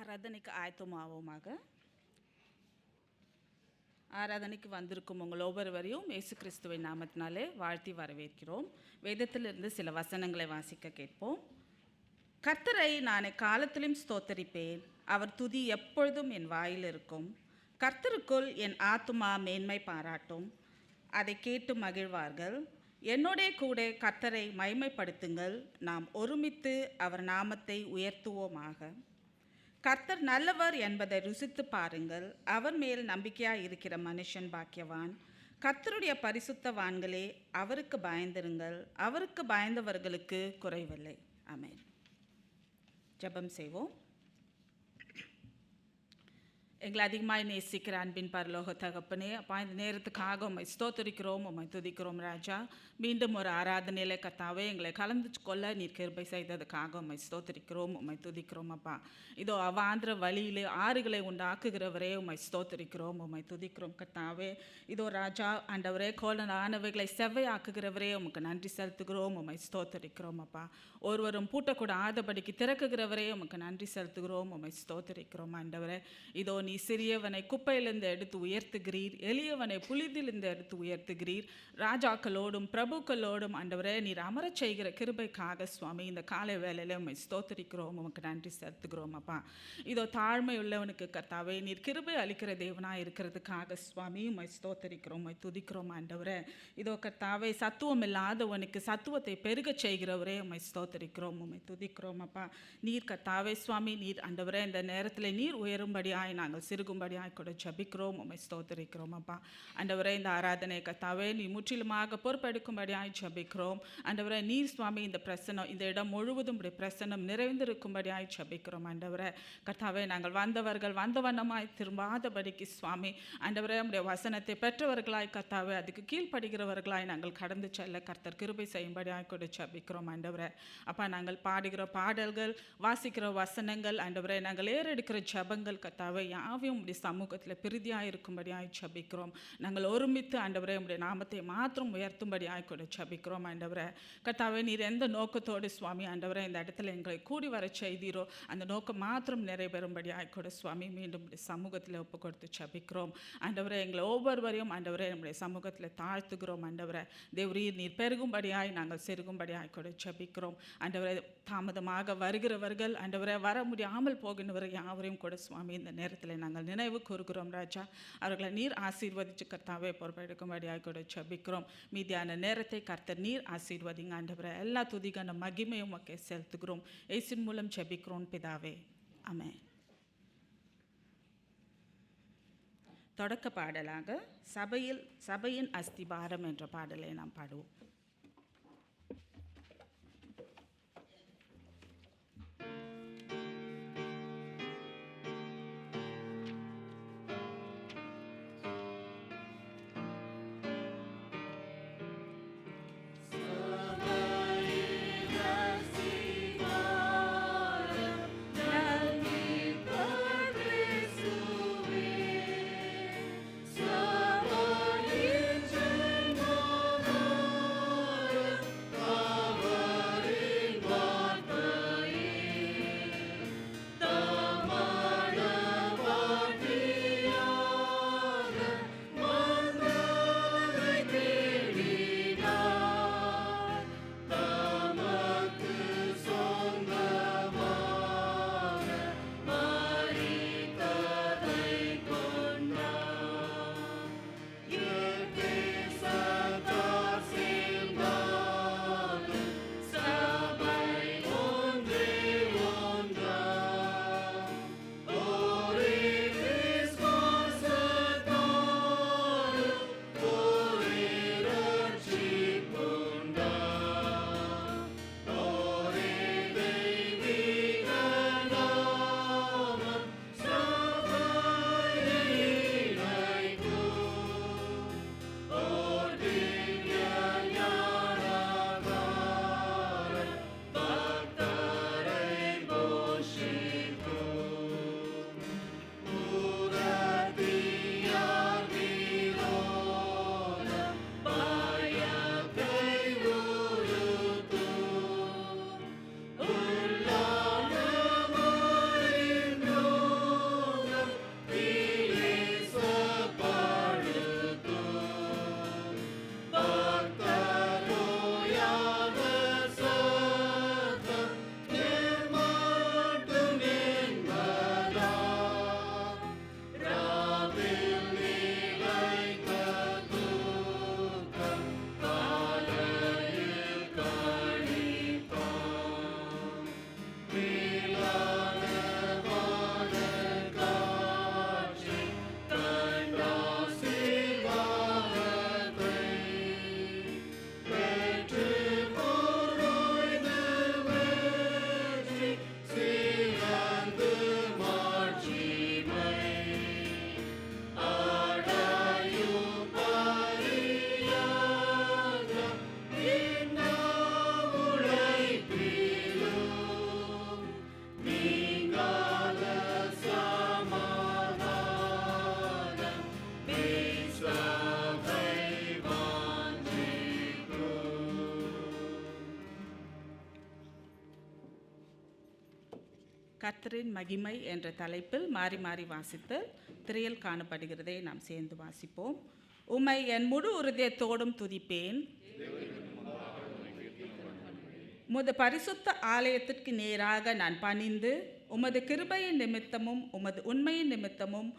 ஆராதனைக்கு ஆயத்தமாவோமாக. ஆராதனைக்கு வந்திருக்கும் உங்கள் ஒவ்வொருவரையும் இயேசு கிறிஸ்துவின் நாமத்தினாலே வாழ்த்தி வரவேற்கிறோம். வேதத்திலிருந்து சில வசனங்களை வாசிக்க கேட்போம். கர்த்தரை நான் காலத்திலும் ஸ்தோத்தரிப்பேன், அவர் துதி எப்பொழுதும் என் வாயில் இருக்கும். கர்த்தருக்குள் என் ஆத்துமா மேன்மை பாராட்டும், அதை கேட்டு மகிழ்வார்கள். என்னோடே கூட கர்த்தரை மகிமைப்படுத்துங்கள், நாம் ஒருமித்து அவர் நாமத்தை உயர்த்துவோமாக. கர்த்தர் நல்லவர் என்பதை ருசித்து பாருங்கள், அவர் மேல் நம்பிக்கையாக இருக்கிற மனுஷன் பாக்கியவான். கர்த்தருடைய பரிசுத்தவான்களே, அவருக்கு பயந்திருங்கள், அவருக்கு பயந்தவர்களுக்கு குறைவில்லை. ஆமென். ஜெபம் செய்வோம். எங்களை அதிகமாய் நேசிக்கிற அன்பின் பரலோக தகப்பனே, அப்பா, இந்த நேரத்துக்காக உம்மை ஸ்தோத்திரிக்கிறோம், உம்மை துதிக்கிறோம் ராஜா. மீண்டும் ஒரு ஆராதனையில் கர்த்தாவே எங்களை கலந்து கொள்ள நீர் கிருபை செய்ததுக்காக உம்மை ஸ்தோத்திரிக்கிறோம், உம்மை துதிக்கிறோம். அப்பா, இதோ அவாந்திர வழியிலே ஆறுகளை உண்டாக்குகிறவரே உம்மை ஸ்தோத்திரிக்கிறோம், உம்மை துதிக்கிறோம். கர்த்தாவே, இதோ ராஜா ஆண்டவரே, கோலனானவைகளை செவ்வையாக்குகிறவரே உமக்கு நன்றி செலுத்துகிறோம், உம்மை ஸ்தோத்திரிக்கிறோம். அப்பா, ஒருவரும் பூட்டக்கூடாதபடிக்கு திறக்குகிறவரே உமக்கு நன்றி செலுத்துகிறோம், உம்மை ஸ்தோத்திரிக்கிறோம். ஆண்டவரே, இதோ நீ சிறியவனை குப்பையிலிருந்து எடுத்து உயர்த்துகிறீர், எளியவனை புலிதிலிருந்து எடுத்து உயர்த்துகிறீர். ராஜாக்களோடும் பிரபுக்களோடும் ஆண்டவரே நீர் அமரச் செய்கிற கிருபைக்காக சுவாமி இந்த காலை வேளையில் உம்மை ஸ்தோத்திரிக்கிறோம், உமக்கு நன்றி செலுத்துகிறோம். அப்பா, இதோ தாழ்மை உள்ளவனுக்கு கர்த்தாவே நீர் கிருபை அளிக்கிற தேவனாக இருக்கிறதுக்காக சுவாமி உம்மை ஸ்தோத்திரிக்கிறோம், உம்மை துதிக்கிறோம். ஆண்டவரே, இதோ கர்த்தாவே சத்துவம் இல்லாதவனுக்கு சத்துவத்தை பெருகச் செய்கிறவரே உம்மை ஸ்தோத்திரிக்கிறோம், உம்மை துதிக்கிறோம். அப்பா, நீர் கர்த்தாவே சுவாமி நீர் ஆண்டவரே இந்த நேரத்தில் நீர் உயரும்படியாய் நாங்கள் சிறுகும்படியாய் கூட ஜபிக்கிறோம், உம்மை ஸ்தோத்திரிக்கிறோம். அப்பா, ஆண்டவரே இந்த ஆராதனை கர்த்தாவே நீ முற்றிலுமாக பொறுப்பெடுக்கும்படியாய் ஜபிக்கிறோம். ஆண்டவரே நீர் சுவாமி இந்த பிரசனம், இந்த இடம் முழுவதும் உடைய பிரசனம் நிறைந்திருக்கும்படியாய் ஜபிக்கிறோம். ஆண்டவரே கர்த்தாவே, நாங்கள் வந்தவர்கள் வந்த வண்ணமாய் திரும்பாதபடிக்கு சுவாமி ஆண்டவரே உடைய வசனத்தை பெற்றவர்களாய் கர்த்தாவே அதுக்கு கீழ்ப்படுகிறவர்களாய் நாங்கள் கடந்து செல்ல கர்த்தர் கிருபை செய்யும்படியாய் கூட ஜபிக்கிறோம். ஆண்டவரே அப்பா, நாங்கள் பாடுகிற பாடல்கள், வாசிக்கிற வசனங்கள், ஆண்டவரே நாங்கள் ஏறெடுக்கிற ஜபங்கள் கர்த்தாவே யாவையும் உடைய சமூகத்தில் பிரீதியாக இருக்கும்படியாய் ஜபிக்கிறோம். நாங்கள் ஒருமித்து ஆண்டவரே உடைய நாமத்தை மாத்திரம் உயர்த்தும்படியாய் கூட ஜபிக்கிறோம். ஆண்டவரே கர்த்தாவே, நீர் எந்த நோக்கத்தோடு சுவாமி ஆண்டவரே இந்த இடத்துல எங்களை கூடி வர செய்தீரோ அந்த நோக்கம் மாத்திரம் நிறைவேறும்படியாய் கூட சுவாமி மீண்டும் உடைய சமூகத்தில் ஒப்பு கொடுத்து ஜபிக்கிறோம். ஆண்டவரே எங்களை ஒவ்வொருவரையும் ஆண்டவரே நம்முடைய சமூகத்தில் தாழ்த்துகிறோம். ஆண்டவரே தேவரீர் நீர் பெருகும்படியாய் நாங்கள் செருகும்படியாய் கூட ஜபிக்கிறோம். ஆண்டவரே தாமதமாக வருகிறவர்கள், ஆண்டவரே வர முடியாமல் போகின்றவர்கள் யாவரையும் கூட சுவாமி இந்த நேரத்தில் நாங்கள் நினைவு கூறுகிறோம். ராஜா, அவர்களை நீர் ஆசீர்வதிச்சு கர்த்தாவே பொறுப்பெடுக்கும்படியாக கூட ஜபிக்கிறோம். மீதியான நேரத்தை கர்த்தர் நீர் ஆசீர்வதிங்க. ஆண்டவரே எல்லா துதிகான மகிமையும் உமக்கே செலுத்துகிறோம். இயேசுவின் மூலம் ஜபிக்கிறோம் பிதாவே, ஆமென். தொடக்க பாடலாக சபையின் அஸ்திபாரம் என்ற பாடலை நாம் பாடுவோம். Somebody கர்த்தரின் மகிமை என்ற தலைப்பில் மாறி மாறி வாசித்து திரையில் காணப்படுகிறதை நாம் சேர்ந்து வாசிப்போம். உம்மை என் முழு இருதயத்தோடும் துதிப்பேன். உமது பரிசுத்த ஆலயத்திற்கு நேராக நான் பணிந்து உமது கிருபையின் நிமித்தமும் உமது உண்மையின் நிமித்தமும்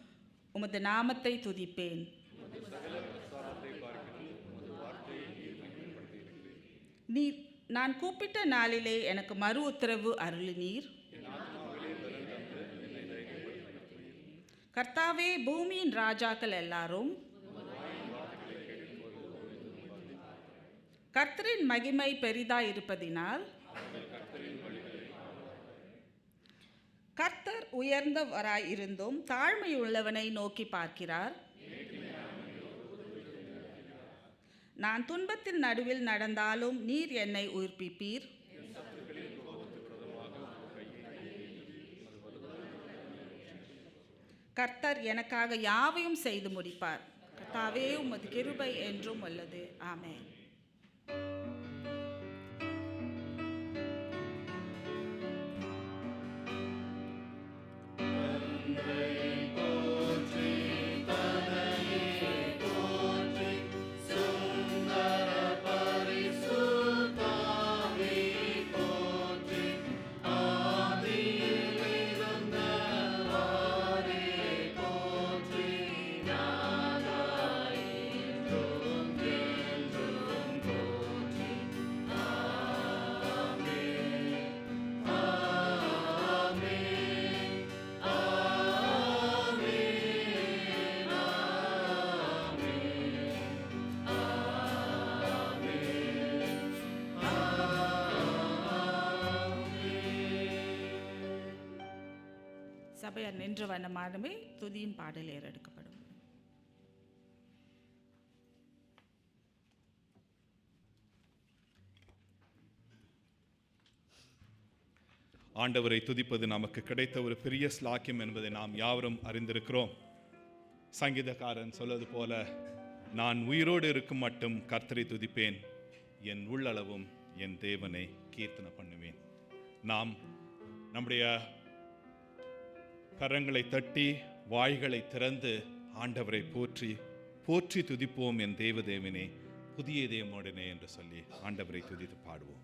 உமது நாமத்தை துதிப்பேன். நீர் நான் கூப்பிட்ட நாளிலே எனக்கு மறு உத்தரவு அருளினீர். கர்த்தாவே, பூமியின் ராஜாக்கள் எல்லாரும் கர்த்தரின் மகிமை பெரிதாயிருப்பதினால் கர்த்தர் உயர்ந்தவராய் இருந்தும் தாழ்மையுள்ளவனை நோக்கி பார்க்கிறார். நான் துன்பத்தின் நடுவில் நடந்தாலும் நீர் என்னை உயிர்ப்பிப்பீர். கர்த்தர் எனக்காக யாவையும் செய்து முடிப்பார். கர்த்தாவே, உமது கிருபை என்றும் உள்ளது. ஆமென். சபையார் நின்ற வண்ணமானமே துதியின் பாடல் ஏறெடுக்கப்படும். ஆண்டவரை துதிப்பது நமக்கு கிடைத்த ஒரு பெரிய ஸ்லாக்கியம் என்பதை நாம் யாவரும் அறிந்திருக்கிறோம். சங்கீதக்காரன் சொல்வது போல, நான் உயிரோடு இருக்கும் மட்டும் கர்த்தரை துதிப்பேன், என் உள்ளளவும் என் தேவனை கீர்த்தனை பண்ணுவேன். நாம் நம்முடைய கரங்களை தட்டி வாய்களை திறந்து ஆண்டவரை போற்றி போற்றி துதிப்போம் என் தேவதேவனே, புதிய தேவனுடனே என்று சொல்லி ஆண்டவரை துதித்து பாடுவோம்.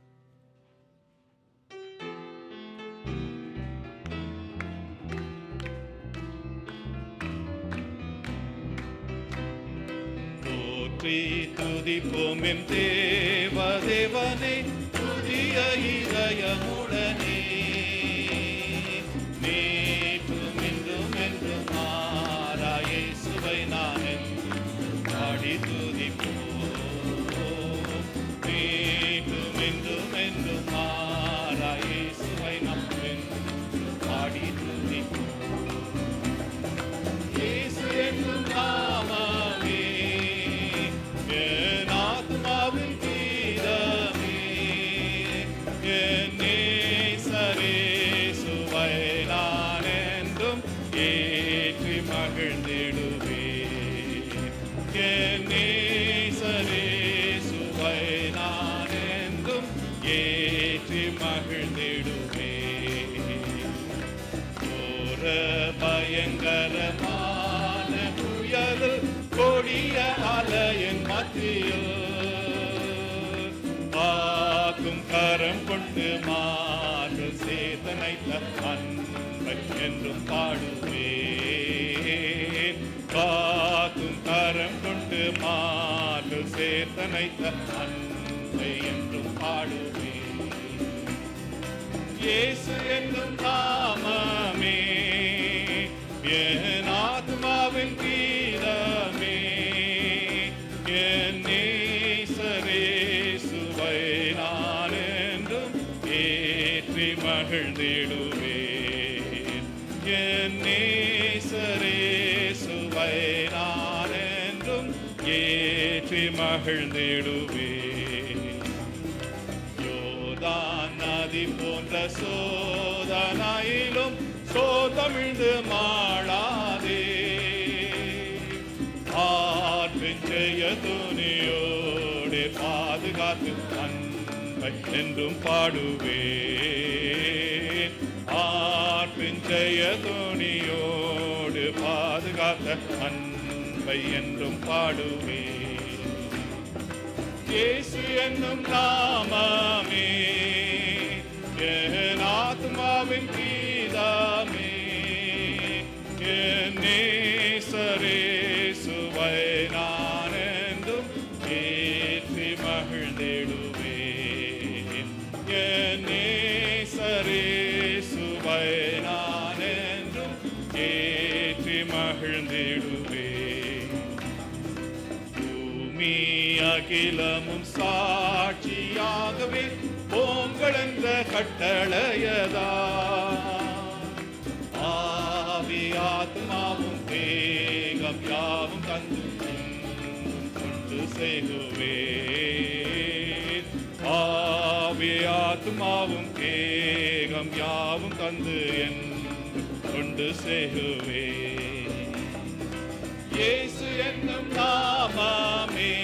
போற்றி துதிப்போம் என் தேவதேவனே, புதிய இதயமுடனே பயங்கரமான புயல் கொடிய அலையின் மத்தியில் காக்கும் கரம் கொண்டு மாறும் சேதனைத்த அன்பை என்றும் பாடுவேன். காக்கும் கரம் கொண்டு மாறும் சேதனைத்த அன்பை என்றும் பாடுவேன். இயேசு என்னும் நாமமே என் ஆத்மாவின் கீதமே, என் நேசரேசுவை நான் என்றும் ஏற்றி மகிழ்ந்திடுவேன். என் நேசரேசுவை நான் என்றும் ஏற்றி மகிழ்ந்திடுவேன். யோர்தான் நதி போன்ற சோதனையிலும் சோதமிழ்ந்து மாளாதே, ஆற்றின் ஜெய துணியோடு பாதுகாத்து அன்பை என்றும் பாடுவேன். ஆற்று துணியோடு பாதுகாத்த அன்பை என்றும் பாடுவே. இயேசு என்னும் நாமமே என் ஆத்மாவின் கீதமே, என் நேசரேசுவை நான் என்றும் ஏற்றி மகிழ்ந்திடுவேன். என் நேசரேசுவை நான் என்றும் ஏற்றி மகிழ்ந்திடுவேன். பூமி அகிலமும் சாட்சியாகவே போங்கள் என்ற கட்டளையதா, ஆவி ஆத்மாவும் தேகம் யாவும் தந்து கொண்டு செய்குவேன். ஆவி ஆத்மாவும் தேகம் யாவும் தந்து என் கொண்டு செய்குவேன். இயேசு என்னும் நாமமே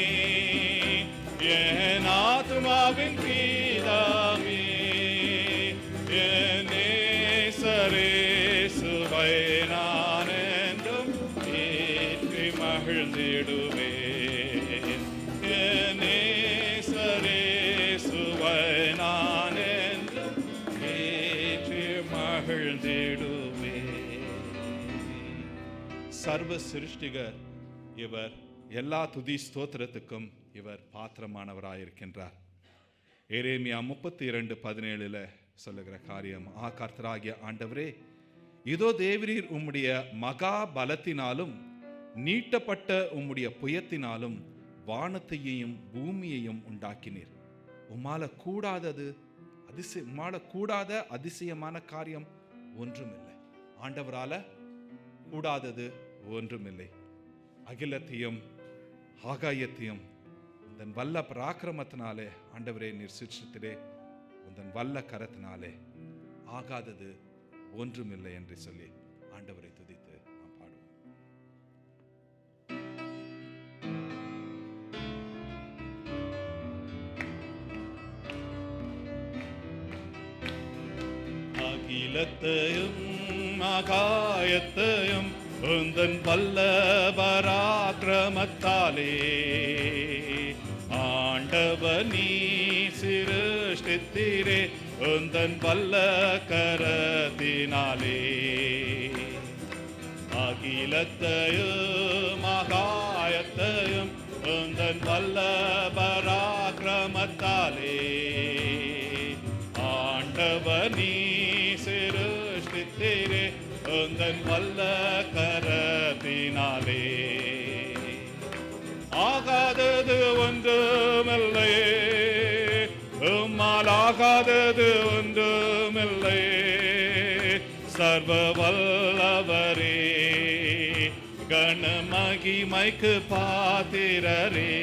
என் ஆத்மாவின் கீதமே, என் நேசரேசுவை நான் என்றும் ஏற்றி மகிழ்ந்திடுவேன். என் நேசரேசுவை நான் என்றும் ஏற்றி மகிழ்ந்திடுவேன். சர்வ சிருஷ்டிகர் இவர், எல்லா துதி ஸ்தோத்திரத்துக்கும் இவர் பாத்திரமானவராயிருக்கின்றார். எரேமியா 32:17 சொல்லுகிற காரியம், கர்த்தராகிய ஆண்டவரே, இதோ தேவரீர் உம்முடைய மகா பலத்தினாலும் நீட்டப்பட்ட உம்முடைய புயத்தினாலும் வானத்தையும் பூமியையும் உண்டாக்கினீர். உம்மால கூடாத அதிசயமான காரியம் ஒன்றுமில்லை. ஆண்டவரால கூடாதது ஒன்றுமில்லை. அகிலத்தையும் ஆகாயத்தையும் உந்தன் வல்ல பராக்கிரமத்தினாலே ஆண்டவரே நீர் சிருஷ்டித்திரே, உந்தன் வல்ல கரத்தினாலே ஆகாதது ஒன்றுமில்லை என்று சொல்லி ஆண்டவரை துதித்து நாம் பாடுவோம். அகிலத்தையும் ஆகாயத்தையும் உந்தன் வல்ல பராக்கிரமத்தாலே ஆண்டவர் நீ சிருஷ்டித்தீரே, உந்தன் வல்ல கரத்தினாலே. அகிலத்தையும் ஆகாயத்தையும் உந்தன் வல்ல பராக்கிரமத்தாலே ஆண்டவர் நீ சிருஷ்டித்தீரே, உந்தன் வல்ல கரத்தினாலே. ஆகாதது ஒன்றுமில்லை, உம்மால் ஆகாதது ஒன்றுமில்லை. சர்வ வல்லவரே, கன மகிமைக்கு பாத்திரரே,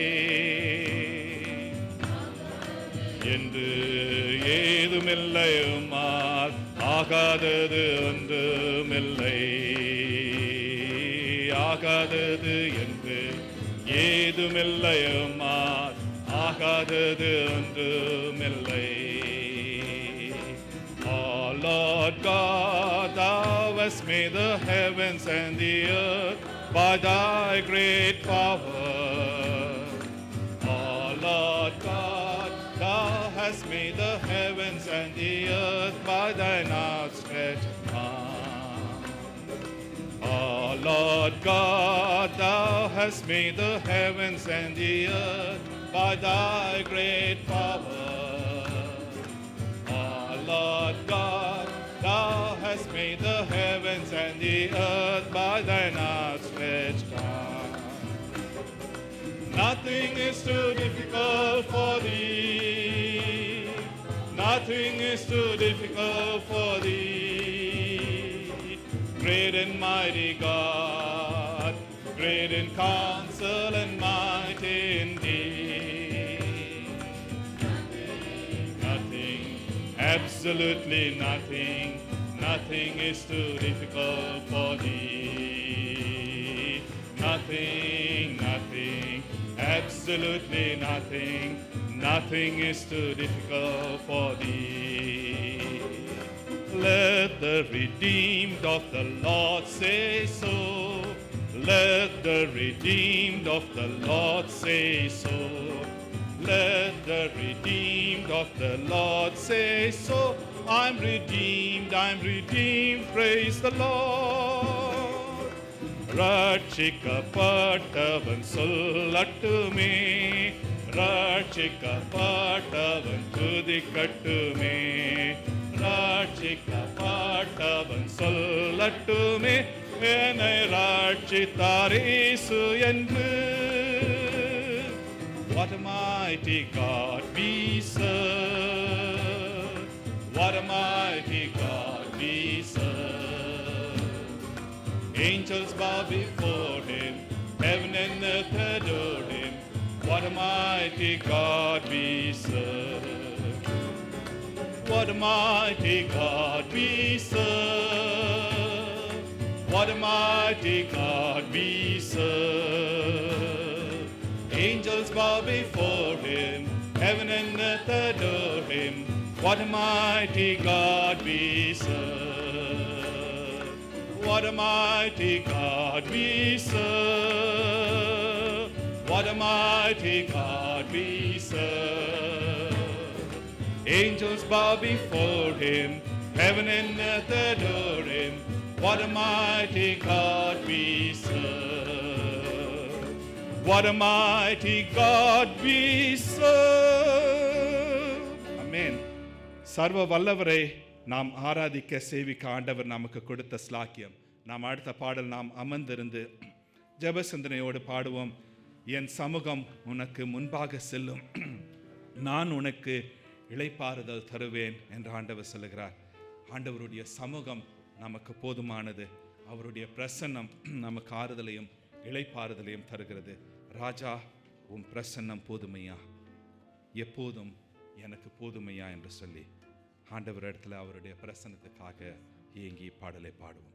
என்று ஏதுமில்லை, உம்மால் ஆகாதது ஒன்றுமில்லை. ஆகாதது என்று ஏதுமில்லை, உம்மால் ஆகாதது ஒன்றுமில்லை. Oh Lord God, thou hast made the heavens and the earth by thy great power. Oh Lord God, thou hast made the heavens and the earth by thine outstretched arm. Oh Lord God, thou hast made the heavens and the earth by thy great power. Oh Lord God, thou hast made the heavens and the earth by thine outstretched arm. Nothing is too difficult for thee. Nothing is too difficult for thee. Great and mighty God, great in counsel and mighty indeed. Nothing, absolutely nothing, nothing is too difficult for thee. Nothing, nothing, absolutely nothing, nothing is too difficult for thee. Let the redeemed of the Lord say so. Let the redeemed of the Lord say so. Let the redeemed of the Lord say so. I'm redeemed, praise the Lord. ரட்சிக்கப்பட்டவன் சொல்லட்டுமே, ரட்சிக்கப்பட்டவன் துதிக்கட்டுமே, ரட்சிக்கப்பட்டவன் சொல்லட்டுமே, என்னை ரட்சித்தார் இயேசு என்று. What a mighty God we serve. What a mighty God we serve. Angels bow before him, heaven and earth adore him. What a mighty God we serve. What a mighty God we serve. What a mighty God we serve. Angels bow before him, heaven and earth adore him. What a mighty God we serve. What a mighty God we serve. What a mighty God we serve. Angels bow before him, heaven and earth adore him. What a mighty God we serve. What a mighty God we serve. Amen. சர்வ வல்லவரை நாம் ஆராதிக்க சேவிக்க ஆண்டவர் நமக்கு கொடுத்த ஸ்லாக்கியம். நாம் அடுத்த பாடல் நாம் அமர்ந்திருந்து ஜெப சிந்தனையோடு பாடுவோம். என் சமூகம் உனக்கு முன்பாக செல்லும், நான் உனக்கு இளைப்பாறுதல் தருவேன் என்று ஆண்டவர் சொல்லுகிறார். ஆண்டவருடைய சமூகம் நமக்கு போதுமானது. அவருடைய பிரசன்னம் நமக்கு ஆறுதலையும் இளைப்பாறுதலையும் தருகிறது. ராஜா, உன் பிரசன்னம் போதுமையா, எப்போதும் எனக்கு போதுமையா என்று சொல்லி ஆண்டவர் இடத்துல அவருடைய பிரசன்னத்துக்காக ஏங்கி பாடலை பாடுவோம்.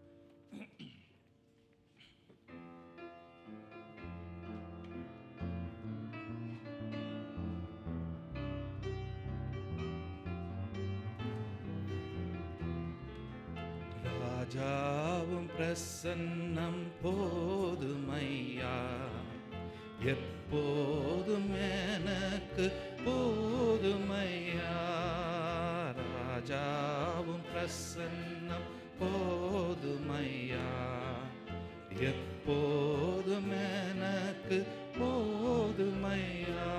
ராஜாவும் பிரசன்னம் போதுமையா, எப்போதும் எனக்கு போதுமையா. ராஜாவும் பிரசன்னம் போதுமையா, எப்போதும் எனக்கு போதுமையா.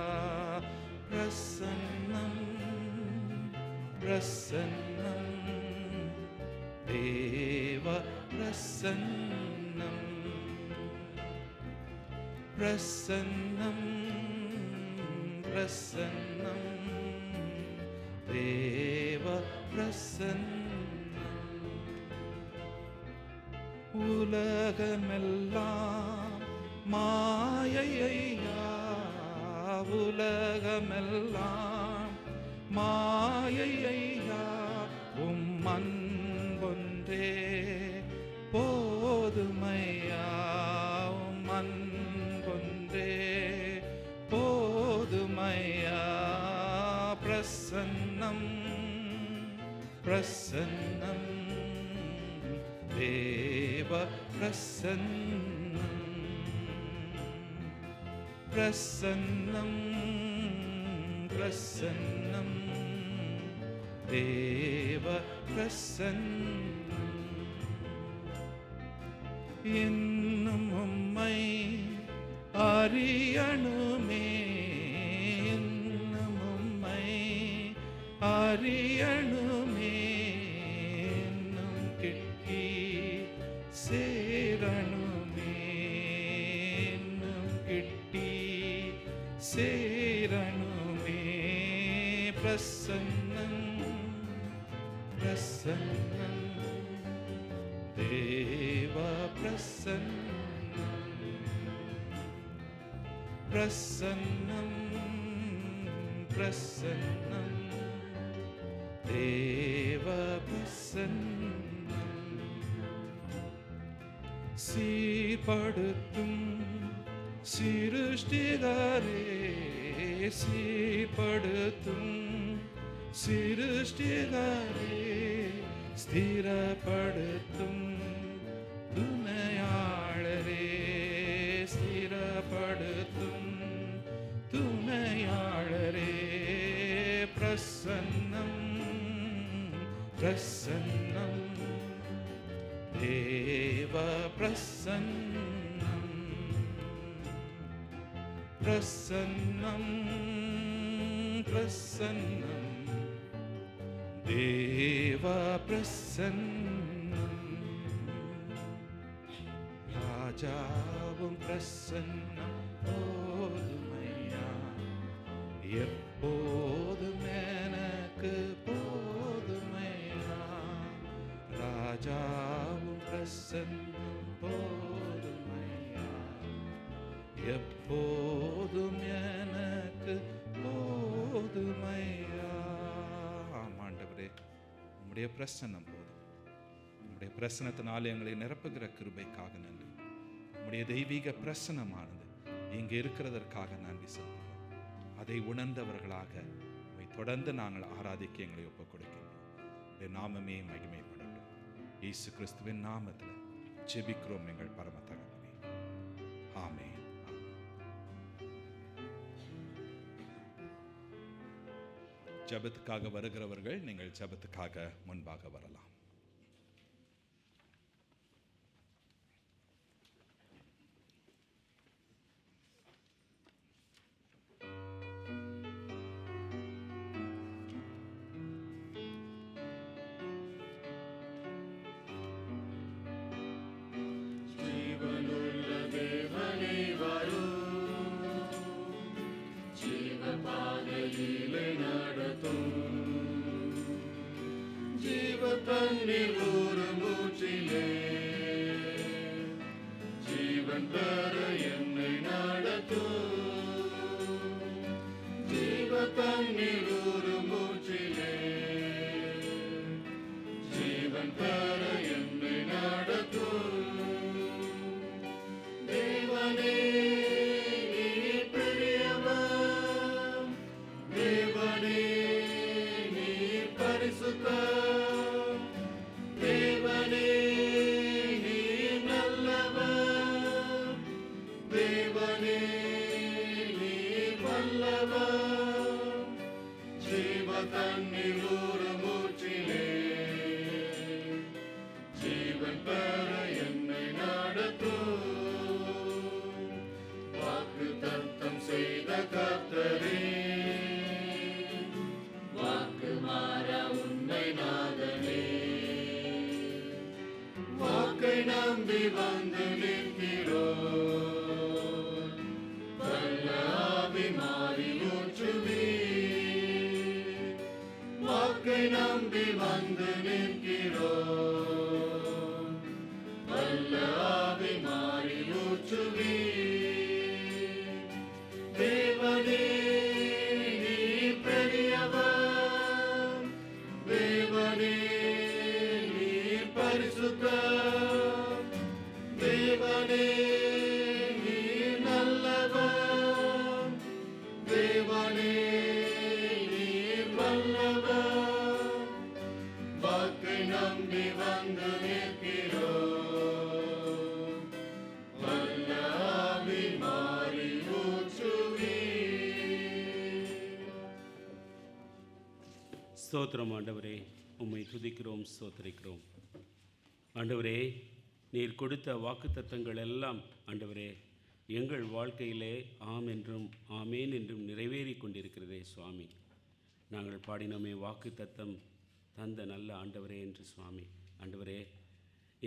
பிரசன்னம் பிரசன்னம் தேவ பிரசன்னம் பிரசன்னம் பிரசன்னம் தேவ பிரசன்னம். உலகமெல்லாம் மாயையா, உலகமெல்லாம் மாயையா, உம் அன்பொன்றே போதுமையா, உம் அன்பொன்றே போதுமையா. பிரசன்னம் பிரசன்னம் தேவ பிரசன்னம் பிரசன்னம் பிரசன்னம் தேவ பிரசன்னம். இன்னும் உம்மை அறியணுமே, இன்னும் உம்மை அறியணுமே, இன்னும் கிட்டி சேரணுமே, இன்னும் கிட்டி சேரணுமே. பிரசன்னம் பிரசன்னம் தேவ பிரசன்னம் பிரசன்னம் பிரசன்னம் தேவ பிரசன்னம். சீர்படுத்தும் சிருஷ்டிகரே, சீர்படுத்தும் சிருஷ்டிகரே, ஸ்திரப்படுத்தும் துணையாளரே, ஸ்திரப்படுத்தும் துணையாளரே, பிரசன்னம் பிரசன்னம் தேவ பிரசன்னம் பிரசன்னம் பிரசன்னம் தேவ பிரசன்னம் ராஜாவும் பிரசன்னம் போதுமையா, எப்போதும் எனக்கு போதுமையா, ராஜாவும் பிரசன்னம் போதுமையா, எப்போதும் எனக்கு போதுமையா. ஆண்டவரே, உம்முடைய பிரசன்னம் போதும். உம்முடைய பிரசனத்தினால் எங்களை நிரப்புகிற கிருபைக்காக நன்றி. உம்முடைய தெய்வீக பிரசனமானது இங்கே இருக்கிறதற்காக நன்றி செலுத்துகிறோம். அதை உணர்ந்தவர்களாக உம்மை தொடர்ந்து நாங்கள் ஆராதிக்க எங்களை ஒப்புக் கொடுக்கின்றோம். உம்முடைய நாமமே மகிமைப்படட்டும். இயேசு கிறிஸ்துவின் நாமத்தில் ஜெபிக்கிறோம் எங்கள் பரம தகப்பனே. ஆமென். ஜெபத்துக்காக வருகிறவர்கள் நீங்கள் ஜெபத்துக்காக முன்பாக வரலாம். தண்ணீர் ஒரு மூச்சிலே ஜீவன் பெற என்னை நடத்தும். ஜீவ தண்ணீர் ஒரு மூச்சிலே ஜீவன் பெற என்னை நடத்தும். தேவனே நீர் பெரியவர், தேவனே நீர் பரிசுத்தர், நம்பி வந்து நிற்கிறோம். வல்ல ஆவி மாறி ஊற்றுவீர். வாக்கை நம்பி வந்து நிற்கிறோம். வல்ல ஆவி மாறி ஊற்றுவீர். தேவனே நீர் பெரியவர், தேவனே நீர் பரிசுத்தர், தேவனே நீர் நல்லவர், தேவனே நீர் வல்லவர். வாக்கை நம்பி வந்து நிற்கிறோம். வல்ல ஆவி மாறி ஊற்றுவீர். ஸ்தோத்திரம் ஆண்டவரே, உம்மை துதிக்கிறோம், ஸ்தோத்திரிக்கிறோம். ஆண்டவரே, நீர் கொடுத்த வாக்குத்தத்தங்கள் எல்லாம் ஆண்டவரே எங்கள் வாழ்க்கையிலே ஆம் என்றும் ஆமேன் என்றும் நிறைவேறி கொண்டிருக்கிறதே சுவாமி. நாங்கள் பாடினோமே வாக்குத்தத்தம் தந்த நல்ல ஆண்டவரே என்று சுவாமி. ஆண்டவரே,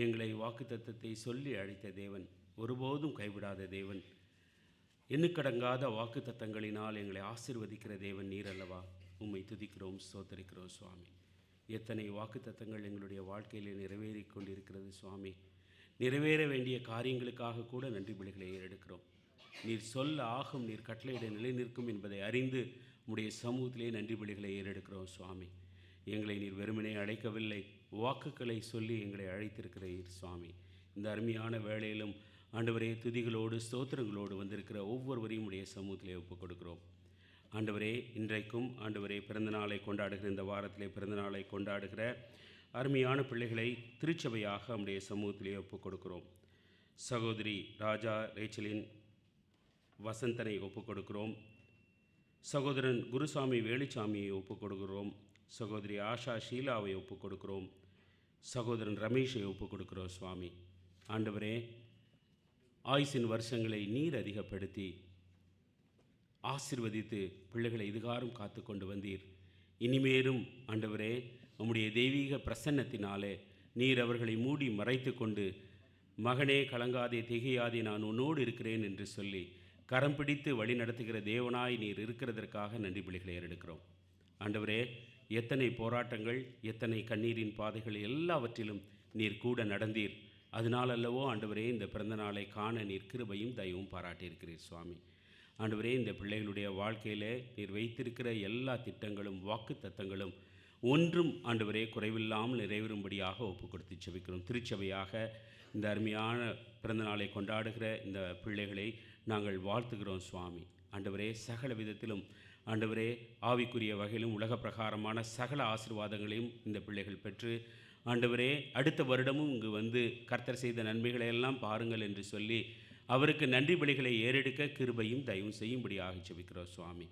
எங்களை வாக்குத்தத்தத்தை சொல்லி அழைத்த தேவன், ஒருபோதும் கைவிடாத தேவன், எண்ணுக்கடங்காத வாக்குத்தத்தங்களினால் எங்களை ஆசீர்வதிக்கிற தேவன் நீர் அல்லவா. உம்மை துதிக்கிறோம், ஸ்தோத்திரிக்கிறோம் சுவாமி. எத்தனை வாக்குத்தத்தங்கள் எங்களுடைய வாழ்க்கையிலே நிறைவேறி கொண்டிருக்கிறது சுவாமி. நிறைவேற வேண்டிய காரியங்களுக்காக கூட நன்றி பலிகளை ஏறெடுக்கிறோம். நீர் சொல்ல ஆகும், நீர் கட்டளையிட நிலை நிற்கும் என்பதை அறிந்து உம்முடைய சமூகத்திலே நன்றி பலிகளை ஏறெடுக்கிறோம் சுவாமி. எங்களை நீர் வெறுமனே அழைக்கவில்லை, வாக்குகளை சொல்லி எங்களை அழைத்திருக்கிறீர் சுவாமி. இந்த அருமையான வேளையிலும் ஆண்டவரே துதிகளோடு ஸ்தோத்திரங்களோடு வந்திருக்கிற ஒவ்வொருவரையும் உடைய சமூகத்திலே ஒப்புக் கொடுக்கிறோம். ஆண்டவரே, இன்றைக்கும் ஆண்டவரே பிறந்தநாளை கொண்டாடுகிற இந்த வாரத்திலே பிறந்தநாளை கொண்டாடுகிற அருமையான பிள்ளைகளை திருச்சபையாக நம்முடைய சமூகத்திலே ஒப்புக் கொடுக்கிறோம். சகோதரி ராஜா ரேச்சலின் வசந்தனை ஒப்புக் கொடுக்கிறோம். சகோதரன் குருசாமி வேலுச்சாமியை ஒப்புக் கொடுக்கிறோம். சகோதரி ஆஷா ஷீலாவை ஒப்புக் கொடுக்கிறோம். சகோதரன் ரமேஷை ஒப்புக் கொடுக்கிறோம். சுவாமி ஆண்டவரே, ஆயுசின் வருஷங்களை நீர் அதிகப்படுத்தி ஆசீர்வதித்து பிள்ளைகளை இதுகாரும் காத்து கொண்டு வந்தீர். இனிமேலும் ஆண்டவரே, உம்முடைய தெய்வீக பிரசன்னத்தினாலே நீர் அவர்களை மூடி மறைத்து கொண்டு, மகனே கலங்காதே திகையாதே, நான் உன்னோடு இருக்கிறேன் என்று சொல்லி கரம் பிடித்து வழி நடத்துகிற தேவனாய் நீர் இருக்கிறதற்காக நன்றி பிள்ளைகளை ஏறெடுக்கிறோம். ஆண்டவரே, எத்தனை போராட்டங்கள், எத்தனை கண்ணீரின் பாதைகள் எல்லாவற்றிலும் நீர் கூட நடந்தீர். அதனால் அல்லவோ ஆண்டவரே, இந்த பிறந்த நாளை காண நீர் கிருபையும் தயவும் பாராட்டியிருக்கிறீர். சுவாமி ஆண்டவரே, இந்த பிள்ளைகளுடைய வாழ்க்கையில் நீர் வைத்திருக்கிற எல்லா திட்டங்களும் வாக்கு தத்தங்களும் ஒன்றும் ஆண்டவரே குறைவில்லாமல் நிறைவேறும்படியாக ஒப்பு கொடுத்து செபிக்கிறோம். திருச்சபையாக இந்த அருமையான பிறந்த நாளை கொண்டாடுகிற இந்த பிள்ளைகளை நாங்கள் வாழ்த்துகிறோம். சுவாமி ஆண்டவரே, சகல விதத்திலும் ஆண்டவரே ஆவிக்குரிய வகையிலும் உலக பிரகாரமான சகல ஆசீர்வாதங்களையும் இந்த பிள்ளைகள் பெற்று ஆண்டவரே, அடுத்த வருடமும் இங்கு வந்து கர்த்தர் செய்த நன்மைகளை எல்லாம் பாருங்கள் என்று சொல்லி அவருக்கு நன்றி பலிகளை ஏறெடுக்க கிருபையும் தயவும் செய்யும்படியாக ஜெபிக்கிறோம். சுவாமி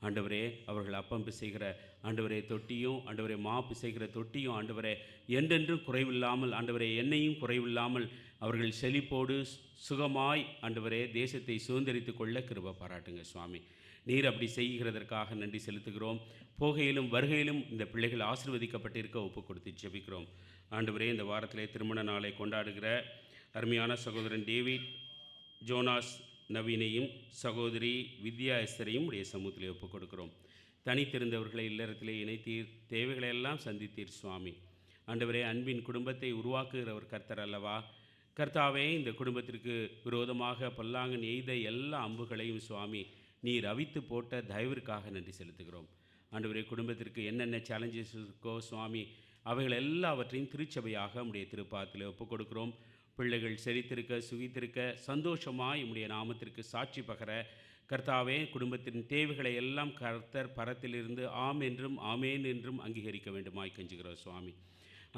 ஆண்டவரே, அவர்கள் அப்பம் பிசைகிற ஆண்டவரே தொட்டியும், ஆண்டவரே மா பிசைகிற தொட்டியும் ஆண்டவரே என்றென்றும் குறைவில்லாமல், ஆண்டவரே எண்ணெயும் குறைவில்லாமல் அவர்கள் செழிப்போடு சுகமாய் ஆண்டவரே தேசத்தை சுதந்திரித்து கொள்ள கிருபை பாராட்டுங்க. சுவாமி நீர் அப்படி செய்கிறதற்காக நன்றி செலுத்துகிறோம். போகையிலும் வருகையிலும் இந்த பிள்ளைகள் ஆசீர்வதிக்கப்பட்டிருக்க ஒப்பு கொடுத்து ஜெபிக்கிறோம். ஆண்டவரே, இந்த வாரத்திலே திருமண நாளை கொண்டாடுகிற அருமையான சகோதரன் டேவிட் ஜோனாஸ் நவீனையும் சகோதரி வித்யா எஸ்தரையும் உடைய சமூகத்திலே ஒப்புக் கொடுக்கிறோம். தனித்திருந்தவர்களை இல்லறத்திலே இணைத்தீர், தேவைகளை எல்லாம் சந்தித்தீர். சுவாமி ஆண்டவரே, அன்பின் குடும்பத்தை உருவாக்குகிறவர் கர்த்தர் அல்லவா? கர்த்தாவே, இந்த குடும்பத்திற்கு விரோதமாக பல்லாங்கன் எய்த எல்லா அம்புகளையும் சுவாமி நீர் அவித்து போட்ட தயவிற்காக நன்றி செலுத்துகிறோம். ஆண்டவரே, குடும்பத்திற்கு என்னென்ன சேலஞ்சஸ் இருக்கோ சுவாமி அவைகள் எல்லாவற்றையும் திருச்சபையாக உம்முடைய திருப்பாதத்தில் ஒப்புக் கொடுக்கிறோம். பிள்ளைகள் செழித்திருக்க, சுகித்திருக்க, சந்தோஷமாய் உம்முடைய நாமத்திற்கு சாட்சி பகர கர்த்தாவே, குடும்பத்தின் தேவைகளை எல்லாம் கர்த்தர் பரத்திலிருந்து ஆம் என்றும் ஆமேன் என்றும் அங்கீகரிக்க வேண்டுமாய் கெஞ்சுகிறோம். சுவாமி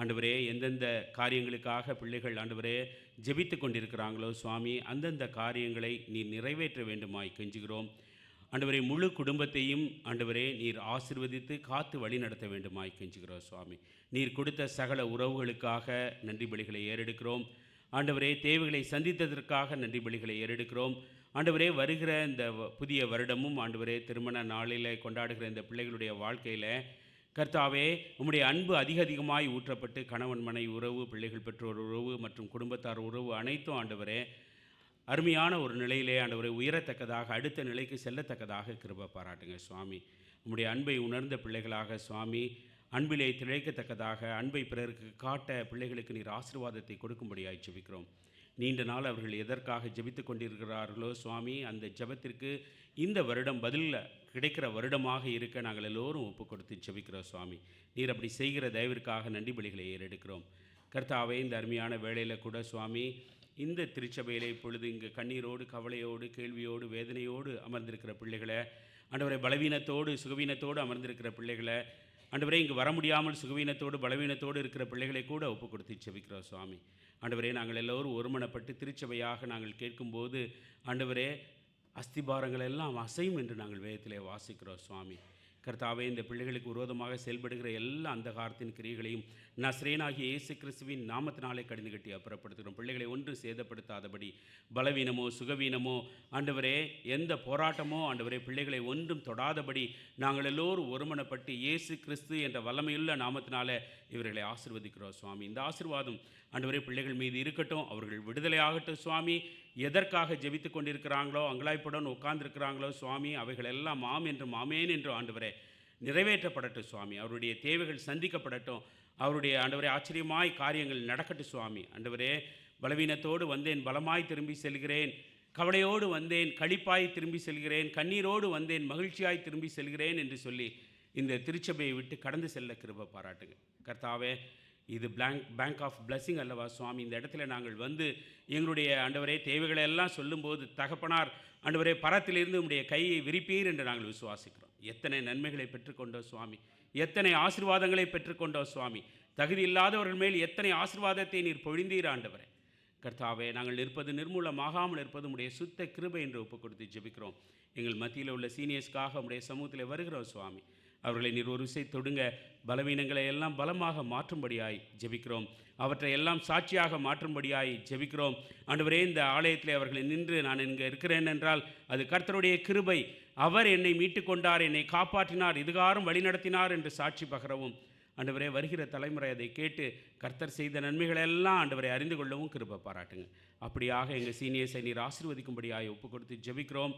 ஆண்டவரே, எந்தெந்த காரியங்களுக்காக பிள்ளைகள் ஆண்டவரே ஜெபித்து கொண்டிருக்கிறாங்களோ சுவாமி, அந்தந்த காரியங்களை நீர் நிறைவேற்ற வேண்டுமாய் கெஞ்சுகிறோம். ஆண்டவரே, முழு குடும்பத்தையும் ஆண்டவரே நீர் ஆசீர்வதித்து காத்து வழி நடத்த வேண்டுமாய் கெஞ்சுகிறோம். சுவாமி நீர் கொடுத்த சகல உறவுகளுக்காக நன்றி பலிகளை ஏறெடுக்கிறோம். ஆண்டவரே, தேவைகளை சந்தித்ததற்காக நன்றி பலிகளை ஏறெடுக்கிறோம். ஆண்டவரே, வருகிற இந்த புதிய வருடமும் ஆண்டவரே திருமண நாளில் கொண்டாடுகிற இந்த பிள்ளைகளுடைய வாழ்க்கையில் கர்த்தாவே உம்முடைய அன்பு அதிகமாய் ஊற்றப்பட்டு கணவன் மனைவி உறவு, பிள்ளைகள் பெற்றோர் உறவு மற்றும் குடும்பத்தார் உறவு அனைத்தும் ஆண்டவரே அருமையான ஒரு நிலையிலே ஆண்டவரை உயரத்தக்கதாக, அடுத்த நிலைக்கு செல்லத்தக்கதாக கிருபை பாராட்டுங்க. சுவாமி உம்முடைய அன்பை உணர்ந்த பிள்ளைகளாக சுவாமி அன்பிலே திளைக்கத்தக்கதாக அன்பை பிறருக்கு காட்ட பிள்ளைகளுக்கு நீர் ஆசீர்வாதத்தை கொடுக்கும்படியாய் ஜெபிக்கிறோம். நீண்ட நாள் அவர்கள் எதற்காக ஜெபித்து கொண்டிருக்கிறார்களோ சுவாமி, அந்த ஜெபத்திற்கு இந்த வருடம் பதில் கிடைக்கிற வருடமாக இருக்க நாங்கள் எல்லோரும் ஒப்பு கொடுத்து ஜெபிக்கிறோம். சுவாமி நீர் அப்படி செய்கிற தயவிற்காக நன்றி பலிகளை ஏறெடுக்கிறோம். கர்த்தாவே, இந்த அருமையான வேளையில் கூட சுவாமி இந்த திருச்சபையில் இப்பொழுது இங்கு கண்ணீரோடு, கவலையோடு, கேள்வியோடு, வேதனையோடு அமர்ந்திருக்கிற பிள்ளைகளை ஆண்டவரை, பலவீனத்தோடு சுகவீனத்தோடு அமர்ந்திருக்கிற பிள்ளைகளை ஆண்டவரே, இங்கு வர முடியாமல் சுகவீனத்தோடு பலவீனத்தோடு இருக்கிற பிள்ளைகளை கூட ஒப்பு கொடுத்து ஜெபிக்கிறோம். சுவாமி ஆண்டவரே, நாங்கள் எல்லோரும் ஒருமனப்பட்டு திருச்சபையாக நாங்கள் கேட்கும்போது ஆண்டவரே அஸ்திபாரங்கள் எல்லாம் அசையும் என்று நாங்கள் வேதத்திலே வாசிக்கிறோம். சுவாமி கர்த்தாவே, இந்த பிள்ளைகளுக்கு விரோதமாக செயல்படுகிற எல்லா அந்தகாரத்தின் கிரியைகளையும் நஸ்ரேனாகிய இயேசு கிறிஸ்துவின் நாமத்தினாலே கடிந்து கட்டி அப்புறப்படுத்துகிறோம். பிள்ளைகளை ஒன்று சேதப்படுத்தாதபடி பலவீனமோ சுகவீனமோ ஆண்டவரே எந்த போராட்டமோ ஆண்டவரே பிள்ளைகளை ஒன்றும் தொடாதபடி நாங்கள் எல்லோரும் ஒருமனப்பட்டு இயேசு கிறிஸ்து என்ற வல்லமையுள்ள நாமத்தினாலே இவர்களை ஆசீர்வதிக்கிறோம். சுவாமி இந்த ஆசீர்வாதம் ஆண்டவரே பிள்ளைகள் மீது இருக்கட்டும், அவர்கள் விடுதலையாகட்டும். சுவாமி எதற்காக ஜெபித்து கொண்டிருக்கிறாங்களோ, அங்கலாய்ப்புடன் உட்கார்ந்துருக்கிறாங்களோ சுவாமி, அவைகள் எல்லாம் ஆம் என்றும் ஆமேன் என்றும் ஆண்டவரே நிறைவேற்றப்படட்டும். சுவாமி அவருடைய தேவைகள் சந்திக்கப்படட்டும். அவருடைய ஆண்டவரே ஆச்சரியமாய் காரியங்கள் நடக்கட்டும். சுவாமி ஆண்டவரே, பலவீனத்தோடு வந்தேன், பலமாய் திரும்பி செல்கிறேன், கவலையோடு வந்தேன், களிப்பாய் திரும்பி செல்கிறேன், கண்ணீரோடு வந்தேன், மகிழ்ச்சியாய் திரும்பி செல்கிறேன் என்று சொல்லி இந்த திருச்சபையை விட்டு கடந்து செல்ல கிருபை பாராட்டுங்க. கர்த்தாவே, இது பேங்க் ஆஃப் பிளஸிங் அல்லவா சுவாமி? இந்த இடத்துல நாங்கள் வந்து எங்களுடைய ஆண்டவரே தேவைகளை எல்லாம் சொல்லும்போது தகப்பனார் ஆண்டவரே பரத்திலிருந்து உங்களுடைய கையை விரிப்பீர் என்று நாங்கள் விசுவாசிக்கிறோம். எத்தனை நன்மைகளை பெற்றுக்கொண்டோம் சுவாமி, எத்தனை ஆசீர்வாதங்களை பெற்றுக்கொண்டோம் சுவாமி. தகுதி இல்லாதவர்கள் மேல் எத்தனை ஆசீர்வாதத்தை நீர் பொழிந்தீர் ஆண்டவரே. கர்த்தாவே, நாங்கள் நிற்பது நிர்மூலமாகாமல் இருப்பது உடைய சுத்த கிருபை என்று ஒப்புக் கொடுத்து ஜெபிக்கிறோம். எங்கள் மத்தியில் உள்ள சீனியர்ஸ்க்காக உடைய சமூகத்தில் வருகிறோம் சுவாமி. அவர்களை நீர் ஒரு விசை தொடுங்க, பலவீனங்களை எல்லாம் பலமாக மாற்றும்படியாய் ஜெபிக்கிறோம். அவற்றை எல்லாம் சாட்சியாக மாற்றும்படியாய் ஜெபிக்கிறோம். ஆண்டவரே, இந்த ஆலயத்தில் அவர்களை நின்று நான் இங்கே இருக்கிறேன் என்றால் அது கர்த்தருடைய கிருபை. அவர் என்னை மீட்டு கொண்டார், என்னை காப்பாற்றினார், இதுகாரும் வழிநடத்தினார் என்று சாட்சி பகரவும் ஆண்டவரே, வருகிற தலைமுறை அதை கேட்டு கர்த்தர் செய்த நன்மைகளெல்லாம் ஆண்டவரை அறிந்து கொள்ளவும் கிருபை பாராட்டுங்க. அப்படியாக எங்கள் சீனியர்ஸை நீர் ஆசீர்வதிக்கும்படியாக ஒப்பு கொடுத்து ஜெபிக்கிறோம்.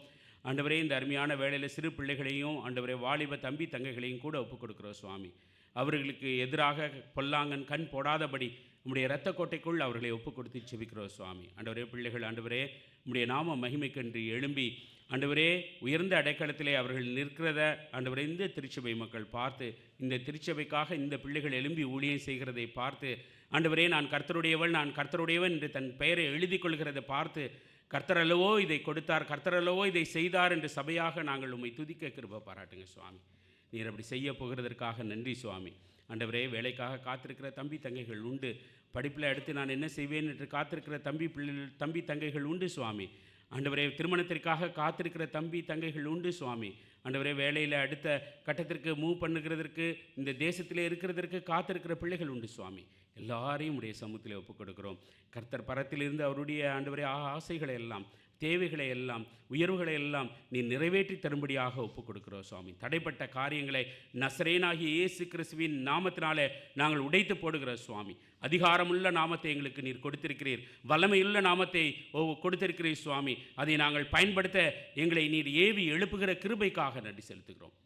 ஆண்டவரே, இந்த அருமையான வேளையில் சிறு பிள்ளைகளையும் ஆண்டவரே வாலிப தம்பி தங்கைகளையும் கூட ஒப்புக் கொடுக்குறோம் சுவாமி. அவர்களுக்கு எதிராக பொல்லாங்கன் கண் போடாதபடி உம்முடைய இரத்த கோட்டைக்குள் அவர்களை ஒப்புக் கொடுத்து ஜெபிக்கிறோம் சுவாமி. ஆண்டவரே, பிள்ளைகள் ஆண்டவரே உம்முடைய நாம மகிமைக்கென்று எழும்பி ஆண்டவரே உயர்ந்த அடைக்கலத்திலே அவர்கள் நிற்கிறத ஆண்டவரே இந்த திருச்சபை மக்கள் பார்த்து, இந்த திருச்சபைக்காக இந்த பிள்ளைகள் எழும்பி ஊழியம் செய்கிறதை பார்த்து ஆண்டவரே, நான் கர்த்தருடையவள், நான் கர்த்தருடையவன் என்று தன் பெயரை எழுதி கொள்கிறதை பார்த்து, கர்த்தர் அல்லவோ இதை கொடுத்தார், கர்த்தர் அல்லவோ இதை செய்தார் என்று சபையாக நாங்கள் உம்மை துதிக்க கிருபை பாராட்டுங்க சுவாமி. நீர் அப்படி செய்ய போகிறதற்காக நன்றி சுவாமி. ஆண்டவரே, வேலைக்காக காத்திருக்கிற தம்பி தங்கைகள் உண்டு. படிப்பில் அடுத்து நான் என்ன செய்வேன் என்று காத்திருக்கிற தம்பி தங்கைகள் உண்டு சுவாமி. ஆண்டவரே, திருமணத்திற்காக காத்திருக்கிற தம்பி தங்கைகள் உண்டு சுவாமி. ஆண்டவரே, வேலையில் அடுத்த கட்டத்திற்கு மூவ் பண்ணுகிறதற்கு, இந்த தேசத்திலே இருக்கிறதற்கு காத்திருக்கிற பிள்ளைகள் உண்டு சுவாமி. எல்லாரையும் உடைய சமூகத்தில் ஒப்புக் கொடுக்கிறோம். கர்த்தர் பரத்திலிருந்து அவருடைய ஆண்டவரே ஆசைகளை எல்லாம், தேவைகளை எல்லாம், உயர்வுகளை எல்லாம் நீ நிறைவேற்றி தரும்படியாக ஒப்புக் கொடுக்கிறோம் சுவாமி. தடைப்பட்ட காரியங்களை நசரேனாகிய இயேசு கிறிஸ்துவின் நாமத்தினாலே நாங்கள் உடைத்து போடுகிறோம் சுவாமி. அதிகாரமுள்ள நாமத்தை எங்களுக்கு நீர் கொடுத்திருக்கிறீர், வல்லமையுள்ள நாமத்தை கொடுத்திருக்கிறீர் சுவாமி. அதை நாங்கள் பயன்படுத்த எங்களை நீர் ஏவி எழுப்புகிற கிருபைக்காக நன்றி செலுத்துகிறோம்.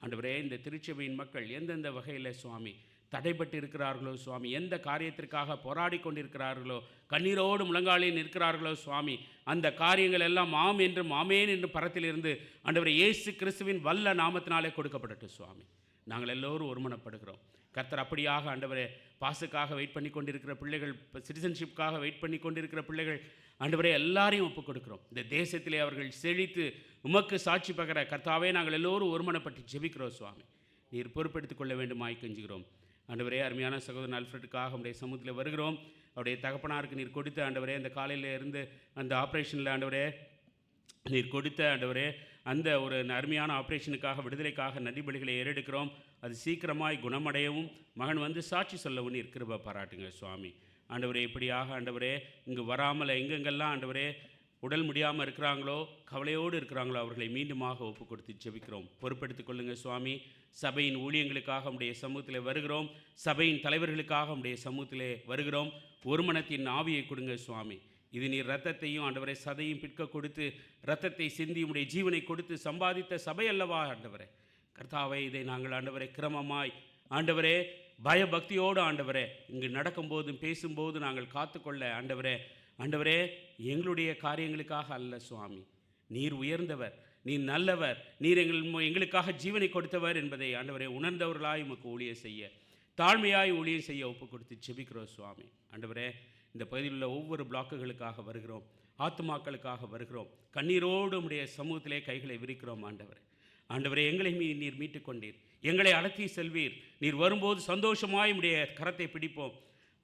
ஆண்டவரே, இந்த திருச்சபையின் மக்கள் எந்தெந்த வகையில் சுவாமி தடைப்பட்டு இருக்கிறார்களோ சுவாமி, எந்த காரியத்திற்காக போராடி கொண்டிருக்கிறார்களோ, கண்ணீரோடு முழங்காலில் நிற்கிறார்களோ சுவாமி, அந்த காரியங்கள் எல்லாம் ஆம் என்றும் ஆமேன் என்றும் பரத்திலிருந்து ஆண்டவரே இயேசு கிறிஸ்துவின் வல்ல நாமத்தினாலே கொடுக்கப்படட்டும் சுவாமி. நாங்கள் எல்லோரும் ஒருமனப்படுகிறோம். கர்த்தர் அப்படியாக ஆண்டவரே பாஸுக்காக வெயிட் பண்ணி கொண்டிருக்கிற பிள்ளைகள், சிட்டிசன்ஷிப்காக வெயிட் பண்ணி கொண்டிருக்கிற பிள்ளைகள் ஆண்டவரே எல்லாரையும் ஒப்புக் கொடுக்கிறோம். இந்த தேசத்திலே அவர்கள் செழித்து உமக்கு சாட்சி பகர கர்த்தாவே நாங்கள் எல்லோரும் ஒருமனப்பட்டு ஜெபிக்கிறோம் சுவாமி. நீர் பொறுப்பெடுத்துக் கொள்ள வேண்டுமாய் கெஞ்சுகிறோம். ஆண்டவரே, அருமையான சகோதரன் அல்ஃப்ரெட்டுக்காக உடைய சமூகத்தில் வருகிறோம். அவருடைய தகப்பனாருக்கு நீர் கொடுத்த ஆண்டவரே, அந்த காலையில் இருந்து அந்த ஆப்ரேஷனில் ஆண்டவரே நீர் கொடுத்த ஆண்டவரே அந்த ஒரு அருமையான ஆப்ரேஷனுக்காக, விடுதலைக்காக நன்றி பலிகளை ஏறெடுக்கிறோம். அது சீக்கிரமாய் குணமடையவும் மகன் வந்து சாட்சி சொல்லவும் நீர் கிருபை பாராட்டுங்க சுவாமி. ஆண்டவரே, இப்படியாக ஆண்டவரே இங்கு வராமல் எங்கெங்கெல்லாம் ஆண்டவரே உடல் முடியாமல் இருக்கிறாங்களோ, கவலையோடு இருக்கிறாங்களோ, அவர்களை மீண்டுமாக ஒப்பு கொடுத்து ஜெபிக்கிறோம். பொறுப்பெடுத்துக் கொள்ளுங்கள் சுவாமி. சபையின் ஊழியங்களுக்காக உடைய சமூகத்தில் வருகிறோம். சபையின் தலைவர்களுக்காக உடைய சமூகத்திலே வருகிறோம். ஒருமனத்தின் ஆவியை கொடுங்க சுவாமி. இது நீர் ரத்தத்தையும் ஆண்டவரை சதையும் பிற்க கொடுத்து, ரத்தத்தை சிந்தி உடைய ஜீவனை கொடுத்து சம்பாதித்த சபை அல்லவா ஆண்டவரே. கர்த்தாவை, இதை நாங்கள் ஆண்டவரை கிரமமாய் ஆண்டவரே பயபக்தியோடு ஆண்டவரே இங்கு நடக்கும்போதும் பேசும்போது நாங்கள் காத்துக்கொள்ள ஆண்டவரே எங்களுடைய காரியங்களுக்காக அல்ல சுவாமி. நீர் உயர்ந்தவர், நீர் நல்லவர், நீர் எங்களுக்காக ஜீவனை கொடுத்தவர் என்பதை ஆண்டவரே உணர்ந்தவர்களாய் உமக்கு ஊழியம் செய்ய, தாழ்மையாய் ஊழியம் செய்ய ஒப்பு கொடுத்து ஜெபிக்கிறோம் சுவாமி. ஆண்டவரே, இந்த பகுதியில் உள்ள ஒவ்வொரு பிளாக்குகளுக்காக வருகிறோம், ஆத்துமாக்களுக்காக வருகிறோம். கண்ணீரோடு உடைய சமூகத்திலே கைகளை விரிக்கிறோம். ஆண்டவரே எங்களை நீர் மீட்டு கொண்டீர், எங்களை அடக்கி செல்வீர். நீர் வரும்போது சந்தோஷமாய் உடைய கரத்தை பிடிப்போம்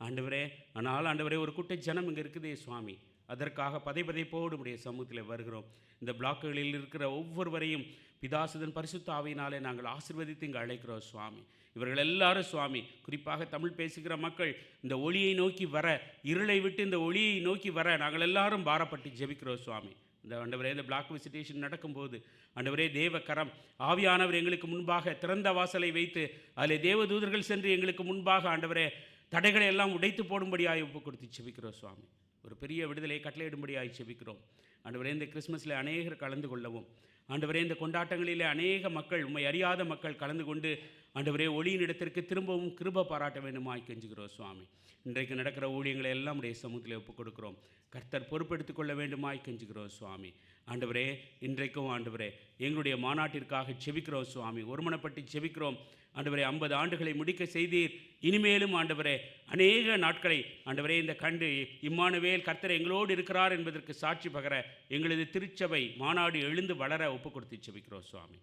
ஆண்டவரே. ஆனால் ஆண்டவரே, ஒரு கூட்ட ஜனம் இங்கே இருக்குதே சுவாமி, அதற்காக பதைப்போடு உடைய சமூகத்தில் வருகிறோம். இந்த பிளாக்குகளில் இருக்கிற ஒவ்வொருவரையும் பிதாசுதன் பரிசுத்த ஆவியினாலே நாங்கள் ஆசீர்வதித்து இங்கே அழைக்கிறோம் சுவாமி. இவர்கள் எல்லாரும் சுவாமி, குறிப்பாக தமிழ் பேசுகிற மக்கள் இந்த ஒளியை நோக்கி வர, இருளை விட்டு இந்த ஒளியை நோக்கி வர நாங்கள் எல்லாரும் பாரப்பட்டு ஜெபிக்கிறோம் சுவாமி. இந்த ஆண்டவரே, இந்த பிளாக் விசிட்டேஷன் நடக்கும்போது ஆண்டவரே தேவ கரம் ஆவியானவர் எங்களுக்கு முன்பாக திறந்த வாசலை வைத்து அதில் தேவதூதர்கள் சென்று எங்களுக்கு முன்பாக ஆண்டவரே தடைகளை எல்லாம் உடைத்து போடும்படியாய் ஒப்பு கொடுத்து செபிக்கிறோம் சுவாமி. ஒரு பெரிய விடுதலையை கட்டளையிடும்படியாய் செபிக்கிறோம் ஆண்டவரே. இந்த கிறிஸ்மஸில் அநேகர் கலந்து கொள்ளவும் ஆண்டவரே, இந்த கொண்டாட்டங்களிலே அநேக மக்கள், உம்மை அறியாத மக்கள் கலந்து கொண்டு ஆண்டவரே ஒளியின் இடத்திற்கு திரும்பவும் கிருபை பாராட்ட வேண்டுமாய் கெஞ்சுகிறோம் சுவாமி. இன்றைக்கு நடக்கிற ஊழியங்களை எல்லாம் உடைய சமூகத்தில் ஒப்புக் கொடுக்கிறோம். கர்த்தர் பொறுப்பெடுத்துக் கொள்ள வேண்டுமாய் கெஞ்சுகிறோம் சுவாமி. ஆண்டவரே, இன்றைக்கும் ஆண்டவரே எங்களுடைய மாநாட்டிற்காக செபிக்கிறோம் சுவாமி. ஒருமனப்பட்டு செபிக்கிறோம் ஆண்டவரே. 50 ஆண்டுகளை முடிக்க செய்தீர். இனிமேலும் ஆண்டவரே அநேக நாட்களை ஆண்டவரே இந்த கண்டு இம்மானுவேல் கர்த்தர் எங்களோடு இருக்கிறார் என்பதற்கு சாட்சி பகர எங்களது திருச்சபை மாநாடு எழுந்து வளர ஒப்பு கொடுத்து செபிக்கிறோம் சுவாமி.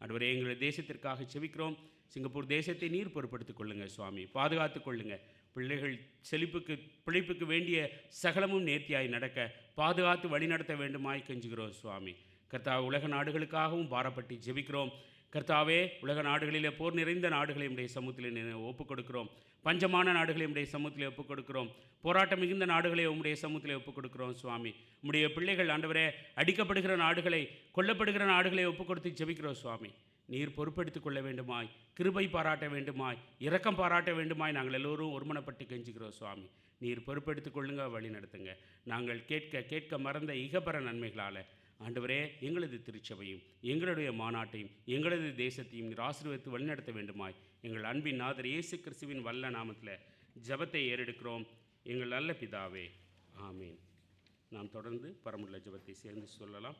ஆண்டவரே, எங்களுடைய தேசத்திற்காக செபிக்கிறோம். சிங்கப்பூர் தேசத்தை நீர் பொறுப்படுத்திக் கொள்ளுங்க சுவாமி, பாதுகாத்து கொள்ளுங்க. பிள்ளைகள் பிழைப்புக்கு வேண்டிய சகலமும் நேர்த்தியாய் நடக்க பாதுகாத்து வழிநடத்த வேண்டுமாய் கெஞ்சுகிறோம் சுவாமி. கர்த்தாவே, உலக நாடுகளுக்காகவும் பாரப்பட்டு ஜெபிக்கிறோம். கர்த்தாவே, உலக நாடுகளிலே போர் நிறைந்த நாடுகளை உடைய சமூகத்தில் ஒப்புக் கொடுக்கிறோம். பஞ்சமான நாடுகளை உடைய சமூகத்தில் ஒப்புக் கொடுக்கிறோம். போராட்டம் மிகுந்த நாடுகளை உடைய சமூகத்தில் ஒப்புக் கொடுக்கிறோம் சுவாமி. உடைய பிள்ளைகள் ஆண்டவரே, அடிக்கப்படுகிற நாடுகளை, கொல்லப்படுகிற நாடுகளை ஒப்புக் கொடுத்து ஜெபிக்கிறோம் சுவாமி. நீர் பொறுப்பெடுத்துக் கொள்ள வேண்டுமாய், கிருபை பாராட்ட வேண்டுமாய், இரக்கம் பாராட்ட வேண்டுமாய் நாங்கள் எல்லோரும் ஒருமனப்பட்டு கெஞ்சுகிறோம் சுவாமி. நீர் பொறுப்பெடுத்துக் கொள்ளுங்க, வழி நடத்துங்க. நாங்கள் கேட்க மறந்த இகபர நன்மைகளால் ஆண்டவரே, எங்களது திருச்சபையும் எங்களுடைய மாநாட்டையும் எங்களது தேசத்தையும் நீர் ஆசீர்வதித்து வழிநடத்த வேண்டுமாய் எங்கள் அன்பின் நாதர் இயேசு கிறிஸ்துவின் வல்ல நாமத்தில் ஜெபத்தை ஏறெடுக்கிறோம் எங்கள் நல்ல பிதாவே, ஆமீன். நாம் தொடர்ந்து பரமண்டல ஜெபத்தை சேர்ந்து சொல்லலாம்.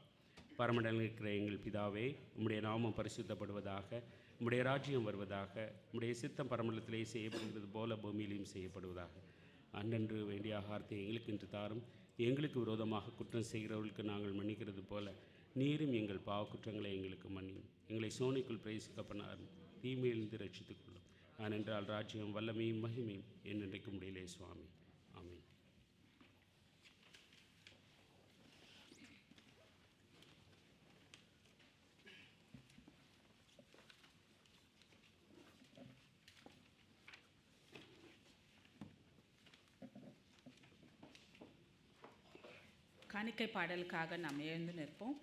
பரமண்டலில் இருக்கிற எங்கள் பிதாவே, உம்முடைய நாமம் பரிசுத்தப்படுவதாக, உம்முடைய ராஜ்யம் வருவதாக, உம்முடைய சித்தம் பரமண்டலத்திலே செய்யப்படுகிறது போல பூமியிலையும் செய்யப்படுவதாக. அன்றன்று வேண்டிய ஆகாரத்தை எங்களுக்கு இன்று தாரும். எங்களுக்கு விரோதமாக குற்றம் செய்கிறவர்களுக்கு நாங்கள் மன்னிக்கிறது போல நீரும் எங்கள் பாவ குற்றங்களை எங்களுக்கு மன்னியும். எங்களை சோனைக்குள் பிரவேசிக்க பண்ணார், தீமையிலிருந்து ரட்சித்துக் கொள்ளும். ஏனென்றால் ராஜ்யம் வல்லமையும் மகிமையும் என்னென்றைக்கும் முடியலே சுவாமி, ஆமீன். காணிக்கை பாடலுக்காக நாம் எழுந்து நிற்போம்.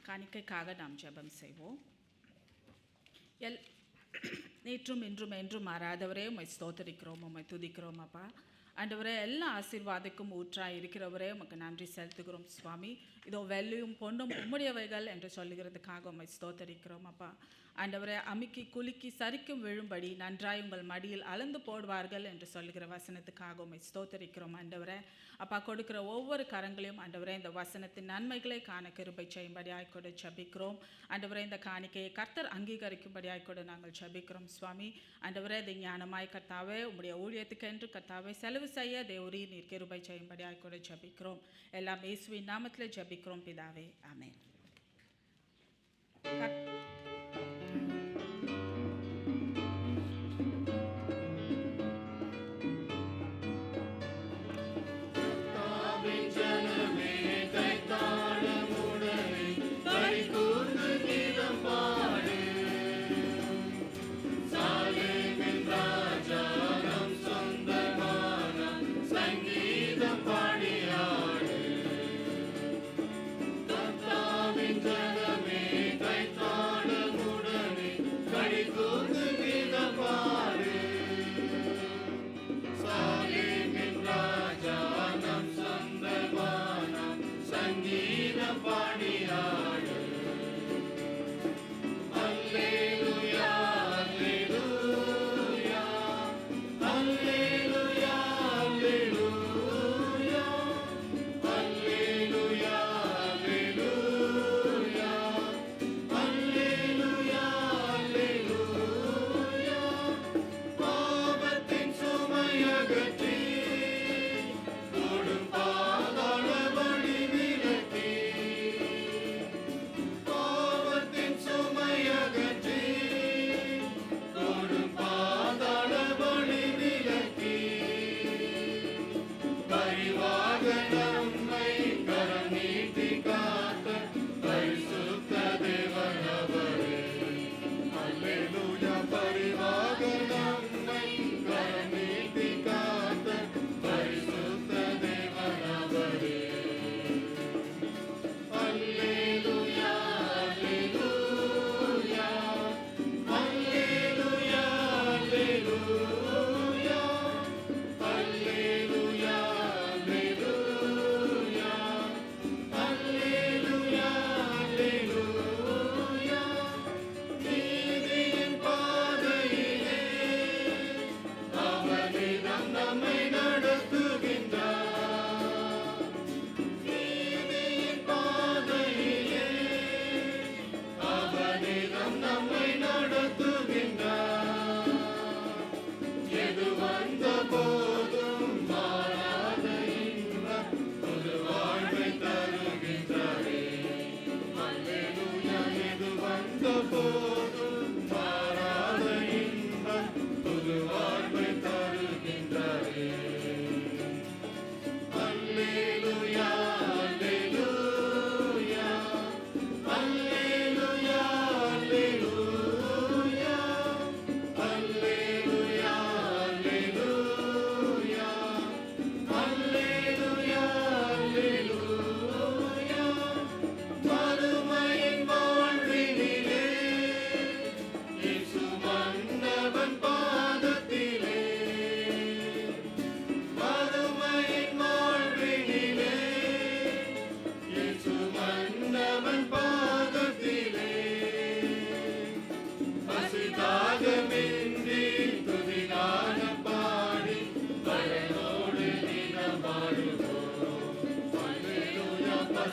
காணிக்கைக்காக நாம் ஜெபம் செய்வோம். நேற்றும் இன்றும் என்றும் மாறாதவரே, உம்மை ஸ்தோத்தரிக்கிறோம், உம்மை துதிக்கிறோம் அப்பா. ஆண்டவரே, எல்லா ஆசீர்வாதக்கும் ஊற்றாய் இருக்கிறவரே, உமக்கு நன்றி செலுத்துகிறோம் சுவாமி. இதோ வெள்ளியும் பொன்னும் உம்முடையவைகள் என்று சொல்லுகிறதுக்காக உம்மை ஸ்தோத்தரிக்கிறோம் அப்பா. ஆண்டவரே, அமுக்கி குலுக்கி சரிக்கும் விழும்படி நன்றாய் உங்கள் மடியில் அளந்து போடுவார்கள் என்று சொல்லுகிற வசனத்துக்காக உம்மை ஸ்தோத்தரிக்கிறோம் ஆண்டவரே. அப்பா, கொடுக்கிற ஒவ்வொரு கரங்களையும் ஆண்டவரே, இந்த வசனத்தின் நன்மைகளை காண கிருபை செய்யும்படியாய் கூட ஜெபிக்கிறோம் ஆண்டவரே. இந்த காணிக்கையை கர்த்தர் அங்கீகரிக்கும்படியாய் கூட நாங்கள் ஜெபிக்கிறோம் சுவாமி. ஆண்டவரே, இதை ஞானமாய் கர்த்தாவே, உம்முடைய ஊழியத்துக்கு என்று கர்த்தாவே செலவு செய்ய தேவரீ நீர் கிருபை செய்யும்படியாய் கூட ஜெபிக்கிறோம். எல்லாம் இயேசுவின் நாமத்தில் ஜெபிக்கிறோம் பிதாவே, ஆமென்.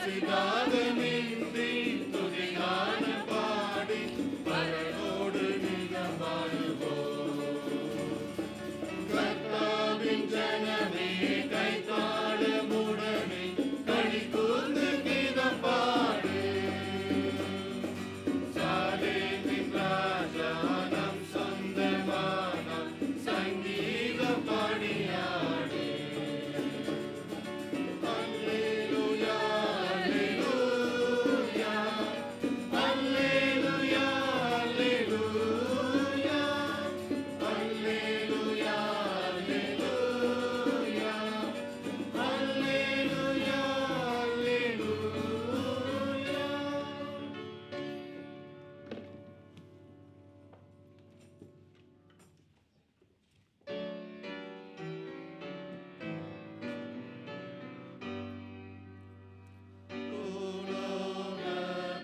பசிதாகமின்றி துதிகான பாடி பரனோடு நிலம் வாழ்வோம். கர்த்தாவின் ஜனமே கைத்தாளமுடனே களி கூர்ந்து கீதம் பாடு. சாலேமின் ராஜா நம் சொந்தமானார், சங்கீதம் பாடியாடு. அல்லேலூயா, அல்லேலூயா, அல்லேலூயா, அல்லேலூயா, அல்லேலூயா, அல்லேலூயா, அல்லேலூயா, அல்லேலூயா.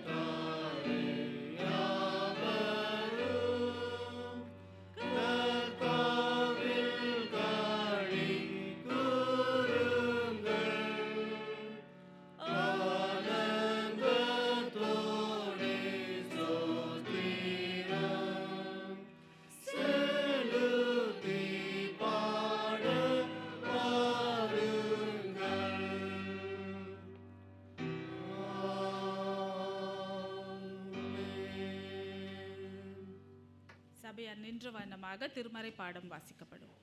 உலகத்தாரே யாவரும் கர்த்தாவில் களி கூருங்கள். ஆனந்தத்தோடே ஸ்தோத்திரம் செலுத்தி பாட வாருங்கள். சபையார் நின்ற வண்ணமாக திருமறை பாடம் வாசிக்கப்படும்.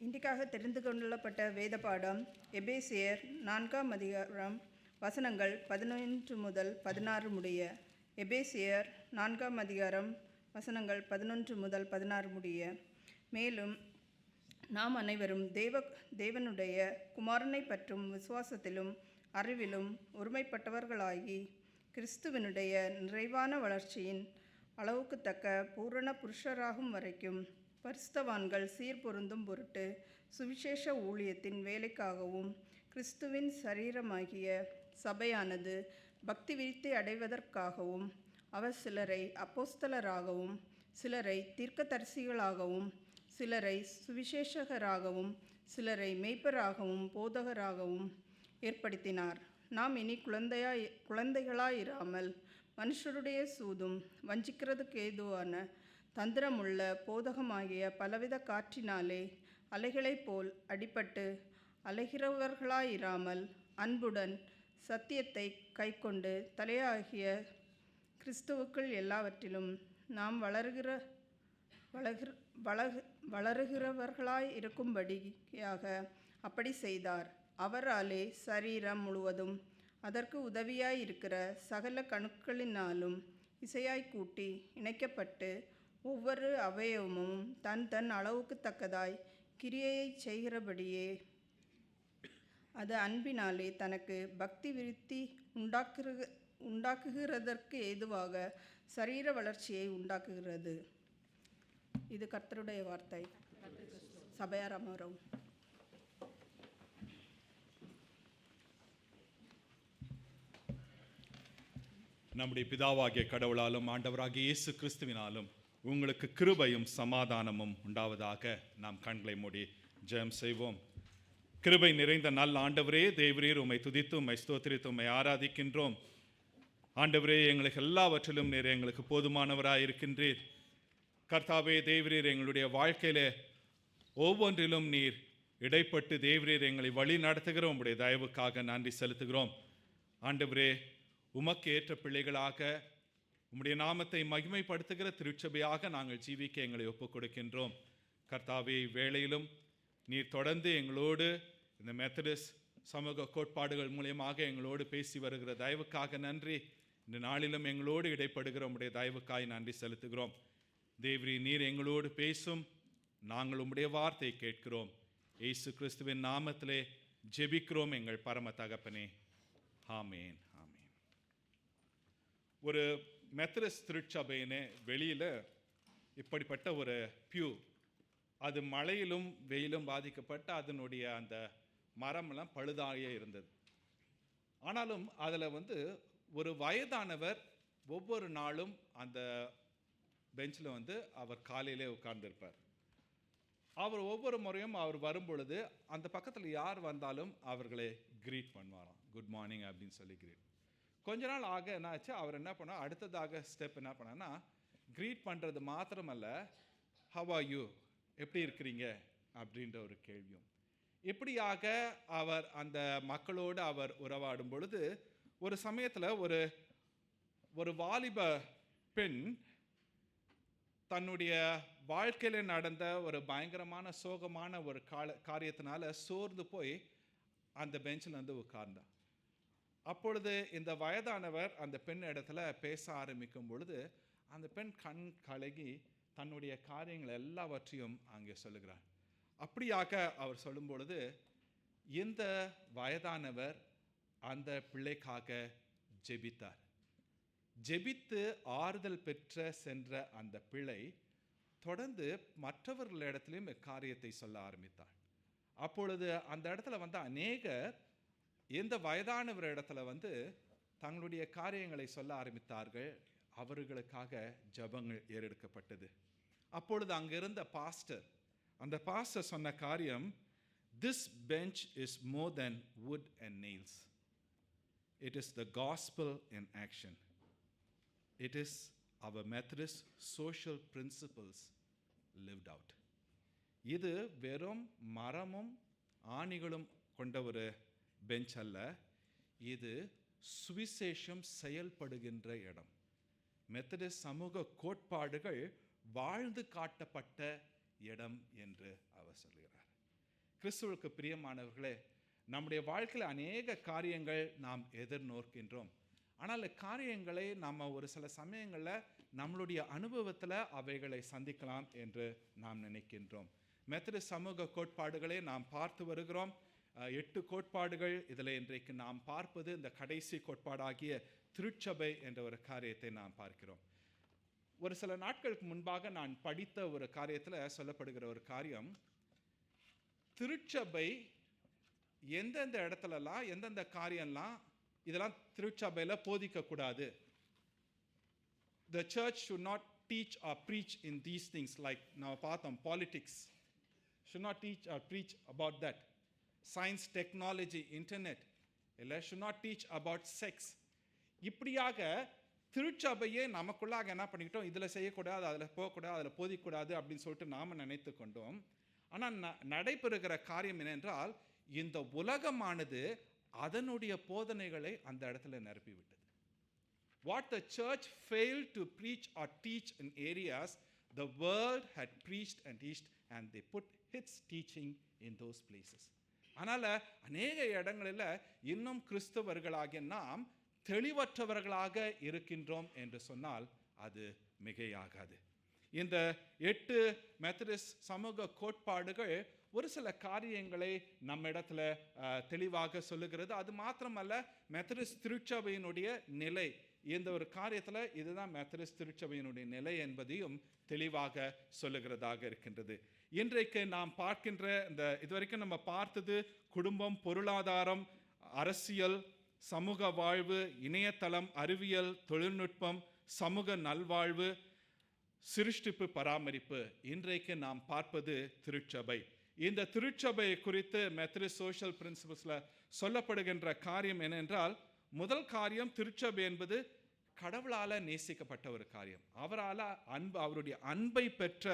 இன்றைக்காக தெரிந்து கொள்ளப்பட்ட வேத பாடம் எபேசியர் 4ஆம் அதிகாரம் வசனங்கள் 11 முதல் 16 முடிய. எபேசியர் 4ஆம் அதிகாரம் வசனங்கள் 11 முதல் 16 முடிய. மேலும் நாம் அனைவரும் தேவனுடைய குமாரனை பற்றும் விசுவாசத்திலும் அறிவிலும் ஒருமைப்பட்டவர்களாகி கிறிஸ்துவனுடைய நிறைவான வளர்ச்சியின் அளவுக்கு தக்க பூரண புருஷராகும் வரைக்கும் பரிசுத்தவான்கள் சீர்பொருந்தும் பொருட்டு சுவிசேஷ ஊழியத்தின் வேலைக்காகவும் கிறிஸ்துவின் சரீரமாகிய சபையானது பக்தி விருத்தி அடைவதற்காகவும் அவர் சிலரை அப்போஸ்தலராகவும் சிலரை தீர்க்கதரிசிகளாகவும் சிலரை சுவிசேஷகராகவும் சிலரை மேய்ப்பராகவும் போதகராகவும் ஏற்படுத்தினார். நாம் இனி குழந்தைகளாயிராமல் மனுஷருடைய சூதும் வஞ்சிக்கிறதுக்கு ஏதுவான தந்திரமுள்ள போதகமாகிய பலவித காற்றினாலே அலைகளைப் போல் அடிபட்டு அலைகிறவர்களாயிராமல் அன்புடன் சத்தியத்தை கைக்கொண்டு தலையாகிய கிறிஸ்துவுக்குள் எல்லாவற்றிலும் நாம் வளருகிறவர்களாய் இருக்கும்படியாக அப்படி செய்தார். அவராலே சரீரம் முழுவதும் அதற்கு உதவியாய் இருக்கிற சகல கணுக்களினாலும் இசையாய் கூட்டி இணைக்கப்பட்டு ஒவ்வொரு அவயவமும் தன் தன் அளவுக்கு தக்கதாய் கிரியையை செய்கிறபடியே அது அன்பினாலே தனக்கு பக்தி விருத்தி உண்டாக்குகிறதற்கு ஏதுவாக சரீர வளர்ச்சியை உண்டாக்குகிறது. இது கர்த்தருடைய வார்த்தை. சபையார் அமரும். நம்முடைய பிதாவாகிய கடவுளாலும் ஆண்டவராகிய இயேசு கிறிஸ்துவினாலும் உங்களுக்கு கிருபையும் சமாதானமும் உண்டாவதாக நாம் கண்களை மூடி ஜெபம் செய்வோம். கிருபை நிறைந்த நல்ல ஆண்டவரே, தேவரீர் உம்மை துதித்து உம்மை ஸ்தோத்திரித்து உம்மை ஆராதிக்கின்றோம். ஆண்டவரே, எங்களுக்கு எல்லாவற்றிலும் நீர் எங்களுக்கு போதுமானவராய் இருக்கின்றீர். கர்த்தாவே, தேவரீர் எங்களுடைய வாழ்க்கையிலே ஒவ்வொன்றிலும் நீர் இடைப்பட்டு தேவரீர் எங்களை வழி நடத்துகிற உம்முடைய தயவுக்காக நன்றி செலுத்துகிறோம். ஆண்டவரே, உமக்கு ஏற்ற பிள்ளைகளாக உம்முடைய நாமத்தை மகிமைப்படுத்துகிற திருச்சபையாக நாங்கள் ஜீவிக்க எங்களை ஒப்புக் கொடுக்கின்றோம். கர்த்தாவே, வேளையிலும் நீர் தொடர்ந்து எங்களோடு இந்த மெத்தடிஸ்ட் சமூக கோட்பாடுகள் மூலியமாக எங்களோடு பேசி வருகிற தயவுக்காக நன்றி. இந்த நாளிலும் எங்களோடு இடைப்படுகிற உம்முடைய தயவுக்காய் நன்றி செலுத்துகிறோம். தேவரீ, நீர் எங்களோடு பேசும், நாங்கள் உம்முடைய வார்த்தை கேட்கிறோம். இயேசு கிறிஸ்துவின் நாமத்திலே ஜெபிக்கிறோம் எங்கள் பரம தகப்பனே. ஆமேன், ஆமேன். ஒரு மெத்தடிஸ்ட் திருச்சபையினே வெளியில் இப்படிப்பட்ட ஒரு பியூ, அது மழையிலும் வெயிலும் பாதிக்கப்பட்டு அதனுடைய அந்த மரமெல்லாம் பழுதாகியே இருந்தது. ஆனாலும் அதில் ஒரு வயதானவர் ஒவ்வொரு நாளும் அந்த பெஞ்சில் அவர் காலையிலே உட்கார்ந்திருப்பார். அவர் ஒவ்வொரு முறையும் அவர் வரும்பொழுது அந்த பக்கத்தில் யார் வந்தாலும் அவர்களை கிரீட் பண்ணுவாராம். குட் மார்னிங் அப்படின்னு சொல்லி கிரீட். கொஞ்ச நாள் ஆக என்ன ஆச்சு, அவர் என்ன பண்ணார், அடுத்ததாக ஸ்டெப் என்ன பண்ணார்னா, கிரீட் பண்ணுறது மாத்திரமல்ல, ஹவ் ஆர் யூ, எப்படி இருக்கிறீங்க அப்படின்ற ஒரு கேள்வியும். இப்படியாக அவர் அந்த மக்களோடு அவர் உறவாடும் பொழுது ஒரு சமயத்தில் ஒரு வாலிப பெண் தன்னுடைய வாழ்க்கையில் நடந்த ஒரு பயங்கரமான சோகமான ஒரு காரியத்தினால சோர்ந்து போய் அந்த பெஞ்சில் உட்கார்ந்தார். அப்பொழுது இந்த வயதானவர் அந்த பெண் இடத்துல பேச ஆரம்பிக்கும் பொழுது அந்த பெண் கண் கலங்கி தன்னுடைய காரியங்கள் எல்லாவற்றையும் அங்கே சொல்லுகிறார். அப்படியாக அவர் சொல்லும் பொழுது இந்த வயதானவர் அந்த பிள்ளைக்காக ஜெபித்தார். ஜெபித்து ஆறுதல் பெற்ற சென்ற அந்த பிள்ளை தொடர்ந்து மற்றவர்களிடத்திலும் காரியத்தை சொல்ல ஆரம்பித்தார். அப்பொழுது அந்த இடத்துல அநேகர் இந்த வயதானவர் இடத்துல தங்களுடைய காரியங்களை சொல்ல ஆரம்பித்தார்கள். அவர்களுக்காக ஜெபங்கள் ஏறெடுக்கப்பட்டது. அப்பொழுது அங்கிருந்த அந்த பாஸ்டர் சொன்ன காரியம், this bench is more than wood and nails. It is the gospel in action. It is our Methodist social principles lived out. இது வெறும் மரமும் ஆணிகளும் கொண்ட ஒரு பெஞ்ச் அல்ல, இது சுவிசேஷம் செயல்படுகின்ற இடம். மெத்தடிஸ்ட் சமூக கோட்பாடுகள் வாழ்ந்து காட்டப்பட்ட இடம் என்று அவர் சொல்கிறார். கிறிஸ்துவுக்கு பிரியமானவர்களே, நம்முடைய வாழ்க்கையில் அநேக காரியங்கள் நாம் எதிர்நோக்கின்றோம். ஆனால் காரியங்களை நம்ம ஒரு சில சமயங்களில் நம்மளுடைய அனுபவத்தில் அவைகளை சந்திக்கலாம் என்று நாம் நினைக்கின்றோம். மெத்தடிஸ்ட் சமூக கோட்பாடுகளை நாம் பார்த்து வருகிறோம். 8 கோட்பாடுகள். இதில் இன்றைக்கு நாம் பார்ப்பது இந்த கடைசி கோட்பாடாகிய திருச்சபை என்ற ஒரு காரியத்தை நாம் பார்க்கிறோம். ஒரு சில நாட்களுக்கு முன்பாக நான் படித்த ஒரு காரியத்தில் சொல்லப்படுகிற ஒரு காரியம், திருச்சபை எந்தெந்த இடத்துலலாம் எந்தெந்த காரியம்லாம் இதெல்லாம் திருச்சபையில் போதிக்கக்கூடாது. The church should not teach or preach in these things, like நாம் பார்த்தோம், politics should not teach or preach about that. Science, technology, internet இல்லை, should not teach about sex. இப்படியாக திருச்சபையே நமக்குள்ளாக என்ன பண்ணிக்கிட்டோம், இதில் செய்யக்கூடாது, அதில் போகக்கூடாது, அதில் போதிக்கூடாது அப்படின்னு சொல்லிட்டு நாம் நினைத்து கொண்டோம். ஆனால் நடைபெறுகிற காரியம் என்னென்றால், இந்த உலகமானது அதனுடைய போதனைகளை அந்த இடத்துல நிரப்பிவிட்டது. What the church failed to preach or teach in areas, the world had preached and teached, and they put its teaching in those places. அதனால் அநேக இடங்களில் இன்னும் கிறிஸ்தவர்களாகிய நாம் தெளிவற்றவர்களாக இருக்கின்றோம் என்று சொன்னால் அது மிகையாகாது. இந்த 8 மெத்தடிஸ்ட் சமூக கோட்பாடுகள் ஒரு சில காரியங்களை நம்ம இடத்துல தெளிவாக சொல்லுகிறது. அது மாத்திரமல்ல, மெத்தடிஸ்ட் திருச்சபையினுடைய நிலை, இந்த ஒரு காரியத்தில் இதுதான் மெத்தடிஸ்ட் திருச்சபையினுடைய நிலை என்பதையும் தெளிவாக சொல்லுகிறதாக இருக்கின்றது. இன்றைக்கு நாம் பார்க்கின்ற இந்த இதுவரைக்கும் நம்ம பார்த்தது குடும்பம், பொருளாதாரம், அரசியல், சமூக வாழ்வு, இணையதளம், அறிவியல், தொழில்நுட்பம், சமூக நல்வாழ்வு, சிருஷ்டிப்பு, பராமரிப்பு. இன்றைக்கு நாம் பார்ப்பது திருச்சபை. இந்த திருச்சபை குறித்து மெத்தடிஸ்ட் சோஷியல் பிரின்சிபல்ஸில் சொல்லப்படுகின்ற காரியம் என்னென்றால், முதல் காரியம், திருச்சபை என்பது கடவுளால் நேசிக்கப்பட்ட ஒரு காரியம். அவருடைய அன்பை பெற்ற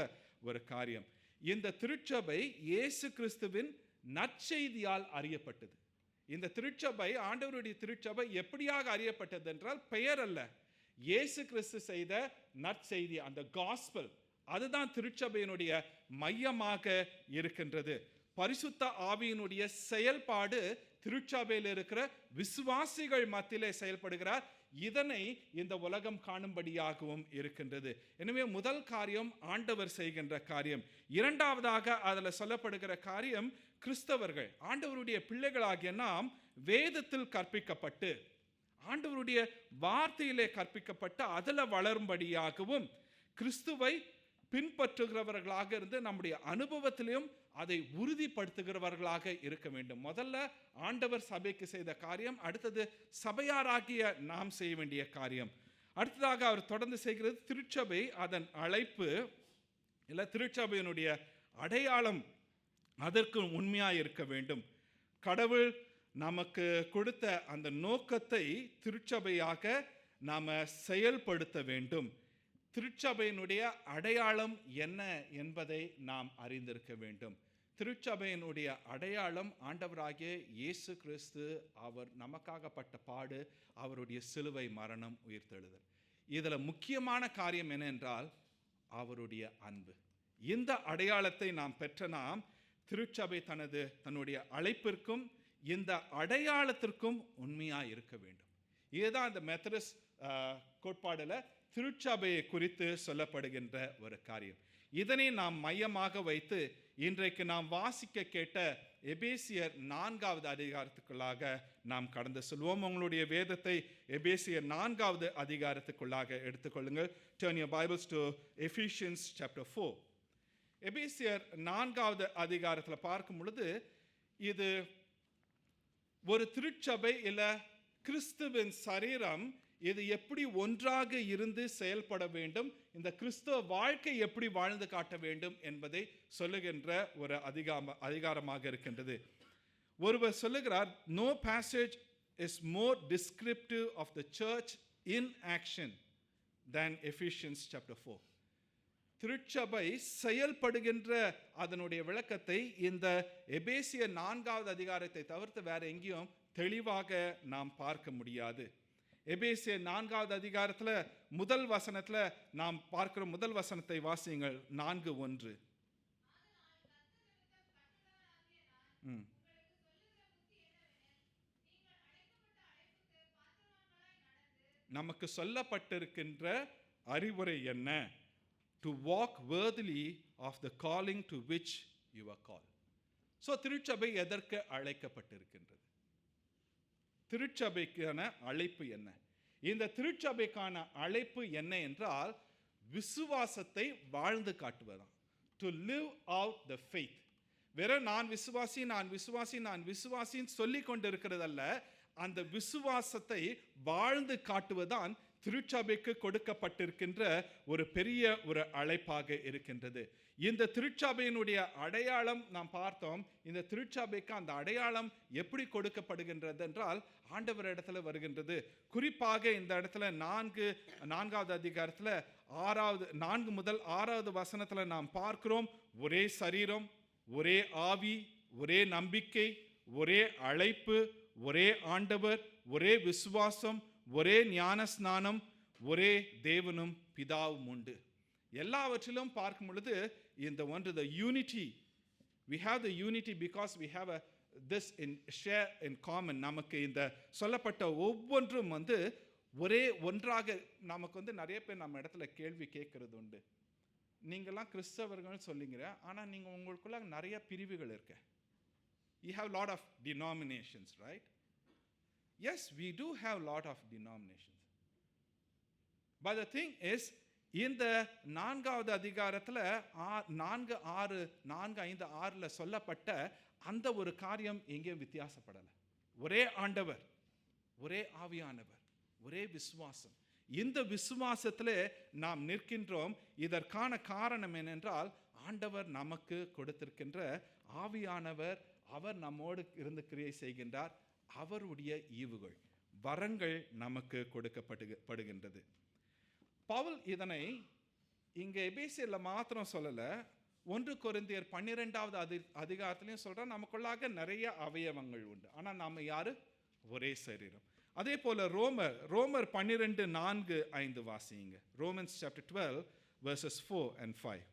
ஒரு காரியம். இந்த திருச்சபை இயேசு கிறிஸ்துவின் நற்செய்தியால் அறியப்பட்டது. இந்த திருச்சபை, ஆண்டவருடைய திருச்சபை எப்படியாக அறியப்பட்டது என்றால், பெயர் அல்ல, இயேசு கிறிஸ்து செய்த நற்செய்தி, அந்த காஸ்பல், அதுதான் திருச்சபையினுடைய மையமாக இருக்கின்றது. பரிசுத்த ஆவியினுடைய செயல்பாடு திருச்சபையில் இருக்கிற விசுவாசிகள் மத்தியிலே செயல்படுகிறார். இதனை இந்த உலகம் காணும்படியாகவும் இருக்கின்றது. எனவே முதல் காரியம் ஆண்டவர் செய்கின்ற காரியம். இரண்டாவதாக அதில் சொல்லப்படுகிற காரியம், கிறிஸ்தவர்கள், ஆண்டவருடைய பிள்ளைகளாகிய நாம் வேதத்தில் கற்பிக்கப்பட்டு, ஆண்டவருடைய வார்த்தையிலே கற்பிக்கப்பட்டு அதில் வளரும்படியாகவும், கிறிஸ்துவை பின்பற்றுகிறவர்களாக இருந்து நம்முடைய அனுபவத்திலையும் அதை உறுதிப்படுத்துகிறவர்களாக இருக்க வேண்டும். முதல்ல ஆண்டவர் சபைக்கு செய்த காரியம், அடுத்தது சபையாராகிய நாம் செய்ய வேண்டிய காரியம். அடுத்ததாக அவர் தொடர்ந்து செய்கிறது திருச்சபை, அதன் அழைப்பு இல்லை திருச்சபையினுடைய அடையாளம், அதற்கு உண்மையாக இருக்க வேண்டும். கடவுள் நமக்கு கொடுத்த அந்த நோக்கத்தை திருச்சபையாக நாம் செயல்படுத்த வேண்டும். திருச்சபையினுடைய அடையாளம் என்ன என்பதை நாம் அறிந்திருக்க வேண்டும். திருச்சபையினுடைய அடையாளம் ஆண்டவராகிய இயேசு கிறிஸ்து, அவர் நமக்காகப்பட்ட பாடு, அவருடைய சிலுவை மரணம், உயிர்த்தெழுதல். இதில் முக்கியமான காரியம் என்னென்றால் அவருடைய அன்பு. இந்த அடையாளத்தை நாம் பெற்ற நாம் திருச்சபை தன்னுடைய அழைப்பிற்கும் இந்த அடையாளத்திற்கும் உண்மையாக இருக்க வேண்டும். இதுதான் இந்த மெத்தடிஸ்ட் கோட்பாடில் திருச்சபையை குறித்து சொல்லப்படுகின்ற ஒரு காரியம். இதனை நாம் மையமாக வைத்து இன்றைக்கு நாம் வாசிக்க கேட்ட எபேசியர் 4வது அதிகாரத்துக்குள்ளாக நாம் கடந்து செல்வோம். உங்களுடைய வேதத்தை எபேசியர் 4வது அதிகாரத்துக்குள்ளாக எடுத்துக்கொள்ளுங்கள். Turn your Bibles to Ephesians chapter 4. எபேசியர் 4வது அதிகாரத்தில் பார்க்கும் பொழுது இது ஒரு திருச்சபை இல்லை கிறிஸ்துவின் சரீரம், இது எப்படி ஒன்றாக இருந்து செயல்பட வேண்டும், இந்த கிறிஸ்துவ வாழ்க்கை எப்படி வாழ்ந்து காட்ட வேண்டும் என்பதை சொல்லுகின்ற ஒரு அதிகாரமாக இருக்கின்றது. ஒருவர் சொல்லுகிறார், no passage is more descriptive of the church in action than Ephesians chapter 4. திருச்சபை செயல்படுகின்ற அதனுடைய விளக்கத்தை இந்த எபேசியர் 4வது அதிகாரத்தை தவிர்த்து வேற எங்கேயும் தெளிவாக நாம் பார்க்க முடியாது. எபேசியர் 4வது அதிகாரத்தில் முதல் வசனத்தில் நாம் பார்க்கிற முதல் வசனத்தை வாசியுங்கள். 4:1. நமக்கு சொல்லப்பட்டிருக்கின்ற அறிவுரை என்ன? To walk worthily of the calling to which you are called. So திருச்சபை எதற்கு அழைக்கப்பட்டிருக்கின்றது? திருச்சபைக்கான அழைப்பு என்ன? இந்த திருச்சபைக்கான அழைப்பு என்ன என்றால் விசுவாசத்தை வாழ்ந்து காட்டுவதாம். To live out the faith. வெறும் நான் விசுவாசின்னு சொல்லிக் கொண்டிருக்கிறதல்ல, அந்த விசுவாசத்தை வாழ்ந்து காட்டுவதான் திருச்சபைக்கு கொடுக்கப்பட்டிருக்கின்ற ஒரு பெரிய ஒரு அழைப்பாக இருக்கின்றது. இந்த திருச்சபையினுடைய அடையாளம் நாம் பார்த்தோம். இந்த திருச்சபைக்கு அந்த அடையாளம் எப்படி கொடுக்கப்படுகின்றது என்றால் ஆண்டவர் இடத்துல வருகின்றது. குறிப்பாக இந்த இடத்துல 4வது அதிகாரத்தில் 4 முதல் 6வது வசனத்தில் நாம் பார்க்கிறோம், ஒரே சரீரம், ஒரே ஆவி, ஒரே நம்பிக்கை, ஒரே அழைப்பு, ஒரே ஆண்டவர், ஒரே விசுவாசம், ஒரே ஞான ஸ்நானம், ஒரே தேவனும் பிதாவும் உண்டு. எல்லாவற்றிலும் பார்க்கும் பொழுது இந்த ஒன்று, the unity, we have the unity because we have this in share in common. நமக்கு இந்த சொல்லப்பட்ட ஒவ்வொன்றும் ஒரே ஒன்றாக, நமக்கு நிறைய பேர் நம்ம இடத்துல கேள்வி கேட்கறது உண்டு. நீங்கள்லாம் கிறிஸ்தவர்கள் சொல்லிங்கிற, ஆனால் நீங்கள் உங்களுக்குள்ள நிறைய பிரிவுகள் இருக்கு. You have lot of denominations, right? Yes, we do have lot of denominations. But the thing is, இந்த 4வது அதிகாரத்தில் 4:5-6 சொல்லப்பட்ட அந்த ஒரு காரியம் எங்கேயும் வித்தியாசப்படலை. ஒரே ஆண்டவர், ஒரே ஆவியானவர், ஒரே விசுவாசம். இந்த விசுவாசத்தில் நாம் நிற்கின்றோம். இதற்கான காரணம் என்னென்றால் ஆண்டவர் நமக்கு கொடுத்திருக்கின்ற ஆவியானவர், அவர் நம்மோடு இருந்து கிரியை செய்கின்றார். அவருடைய ஈவுகள், வரங்கள் நமக்கு கொடுக்கப்படுகின்றது. பவுல் இதனை இங்கே எபேசியரில் மாத்திரம் சொல்லலை, 1 கொரிந்தியர் 12வது அதிகாரத்திலையும் சொல்கிற, நமக்குள்ளாக நிறைய அவயவங்கள் உண்டு, ஆனால் நாம் யாரு? ஒரே சரீரம். அதே போல் ரோமர் 12:4-5 வாசிங்க. Romans chapter 12 verses 4 and 5.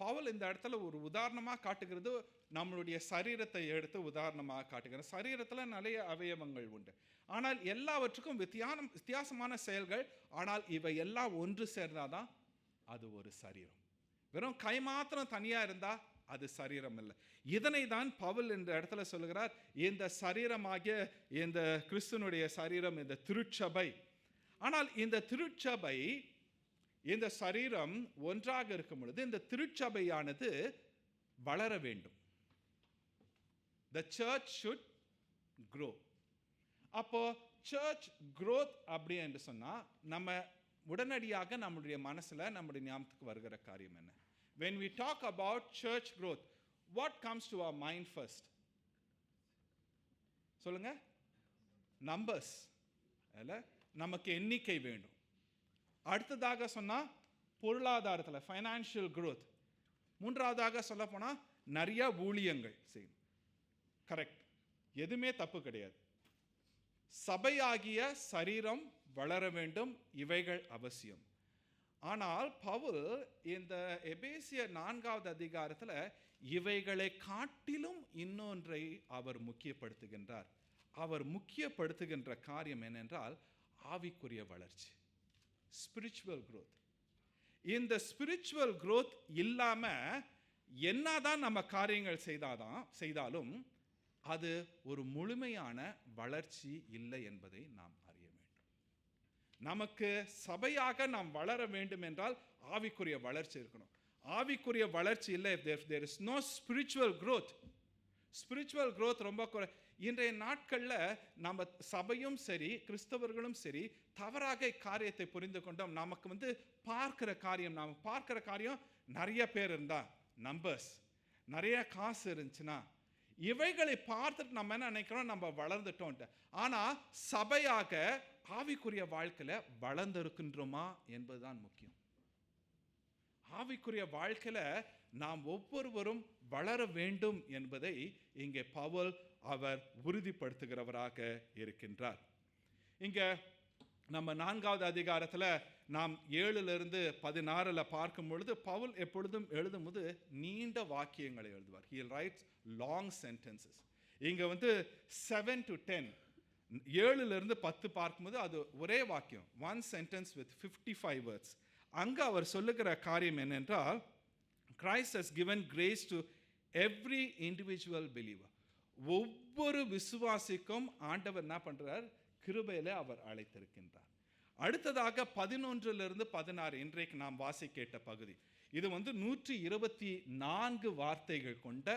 பவுல் இந்த இடத்துல ஒரு உதாரணமாக காட்டுகிறது, நம்மளுடைய சரீரத்தை எடுத்து உதாரணமாக காட்டுகிறது. சரீரத்தில் நிறைய அவயவங்கள் உண்டு, ஆனால் எல்லாவற்றுக்கும் வித்தியாசமான செயல்கள். ஆனால் இவை எல்லாம் ஒன்று சேர்ந்தாதான் அது ஒரு சரீரம். வெறும் கை மாத்திரம் தனியா இருந்தா அது சரீரம் இல்லை. இதனை தான் பவுல் இந்த இடத்துல சொல்லுகிறார், இந்த சரீரமாகிய இந்த கிறிஸ்துனுடைய சரீரம் இந்த திருச்சபை. ஆனால் இந்த திருச்சபை, இந்த சரீரம் ஒன்றாக இருக்கும் பொழுது இந்த திருச்சபையானது வளர வேண்டும். The church should grow. அப்போ church growth அப்படி என்று சொன்னா நம்ம உடனடியாக நம்முடைய மனசுல நம்முடைய ஞாபகத்துக்கு வருகிற காரியம் என்ன? When we talk about church growth, what comes to our mind first? சொல்லுங்க. நம்பர்ஸ். அல்ல, நமக்கு எண்ணிக்கை வேண்டும். அடுத்ததாக சொன்னா பொருளாதாரத்தில் ஃபைனான்ஷியல் growth. மூன்றாவதாக சொல்ல போனா நிறைய ஊழியங்கள் செய்யணும். கரெக்ட், எதுவுமே தப்பு கிடையாது. சபையாகிய சரீரம் வளர வேண்டும், இவைகள் அவசியம். ஆனால் பவுல் இந்த எபேசியர் 4வது அதிகாரத்தில் இவைகளை காட்டிலும் இன்னொன்றை அவர் முக்கியப்படுத்துகின்றார். அவர் முக்கியப்படுத்துகின்ற காரியம் என்னென்றால் ஆவிக்குரிய வளர்ச்சி, ஸ்பிரிச்சுவல் growth. இந்த ஸ்பிரிச்சுவல் growth இல்லாம என்னதான் நம்ம காரியங்கள் செய்தாலும் அது ஒரு முழுமையான வளர்ச்சி இல்லை என்பதை நாம் அறிய வேண்டும். நமக்கு சபையாக நாம் வளர வேண்டும் என்றால் ஆவிக்குரிய வளர்ச்சி இருக்கணும். ஆவிக்குரிய வளர்ச்சி இல்லை, if there is no spiritual growth, spiritual growth ரொம்ப இன்றைய நாட்களில் நம்ம சபையும் சரி கிறிஸ்தவர்களும் சரி தவறாக காரியத்தை புரிந்து கொண்டோம். நமக்கு பார்க்கிற காரியம் நிறைய பேர் இருந்தா, நம்பர்ஸ், நிறைய காசு இருந்துச்சுன்னா, இவைகளை பார்த்துட்டு நம்ம என்ன நினைக்கிறோம், நம்ம வளர்ந்துட்டோம். ஆனா சபையாக ஆவிக்குரிய வாழ்க்கையில வளர்ந்திருக்கின்றோமா என்பதுதான் முக்கியம். ஆவிக்குரிய வாழ்க்கையில நாம் ஒவ்வொருவரும் வளர வேண்டும் என்பதை இங்கே பவுல் அவர் உறுதிப்படுத்துகிறவராக இருக்கின்றார். இங்க நம்ம 4வது அதிகாரத்தில் நாம் 7 16 பார்க்கும் பொழுது பவுல் எப்பொழுதும் எழுதும்போது நீண்ட வாக்கியங்களை எழுதுவார். He writes long sentences. இங்க 7 to 10, 7 10 பார்க்கும்போது அது ஒரே வாக்கியம், one sentence with 55 words. அங்க அவர் சொல்லுகிற காரியம் என்னென்றால், Christ has given grace to every individual believer. ஒவ்வொரு விசுவாசிக்கும் ஆண்டவர் என்ன பண்றார், கிருபையில அவர் அழைத்திருக்கின்றார். அடுத்ததாக 11 16 இன்றைக்கு நாம் வாசிக்க பகுதி, இது 124 வார்த்தைகள் கொண்ட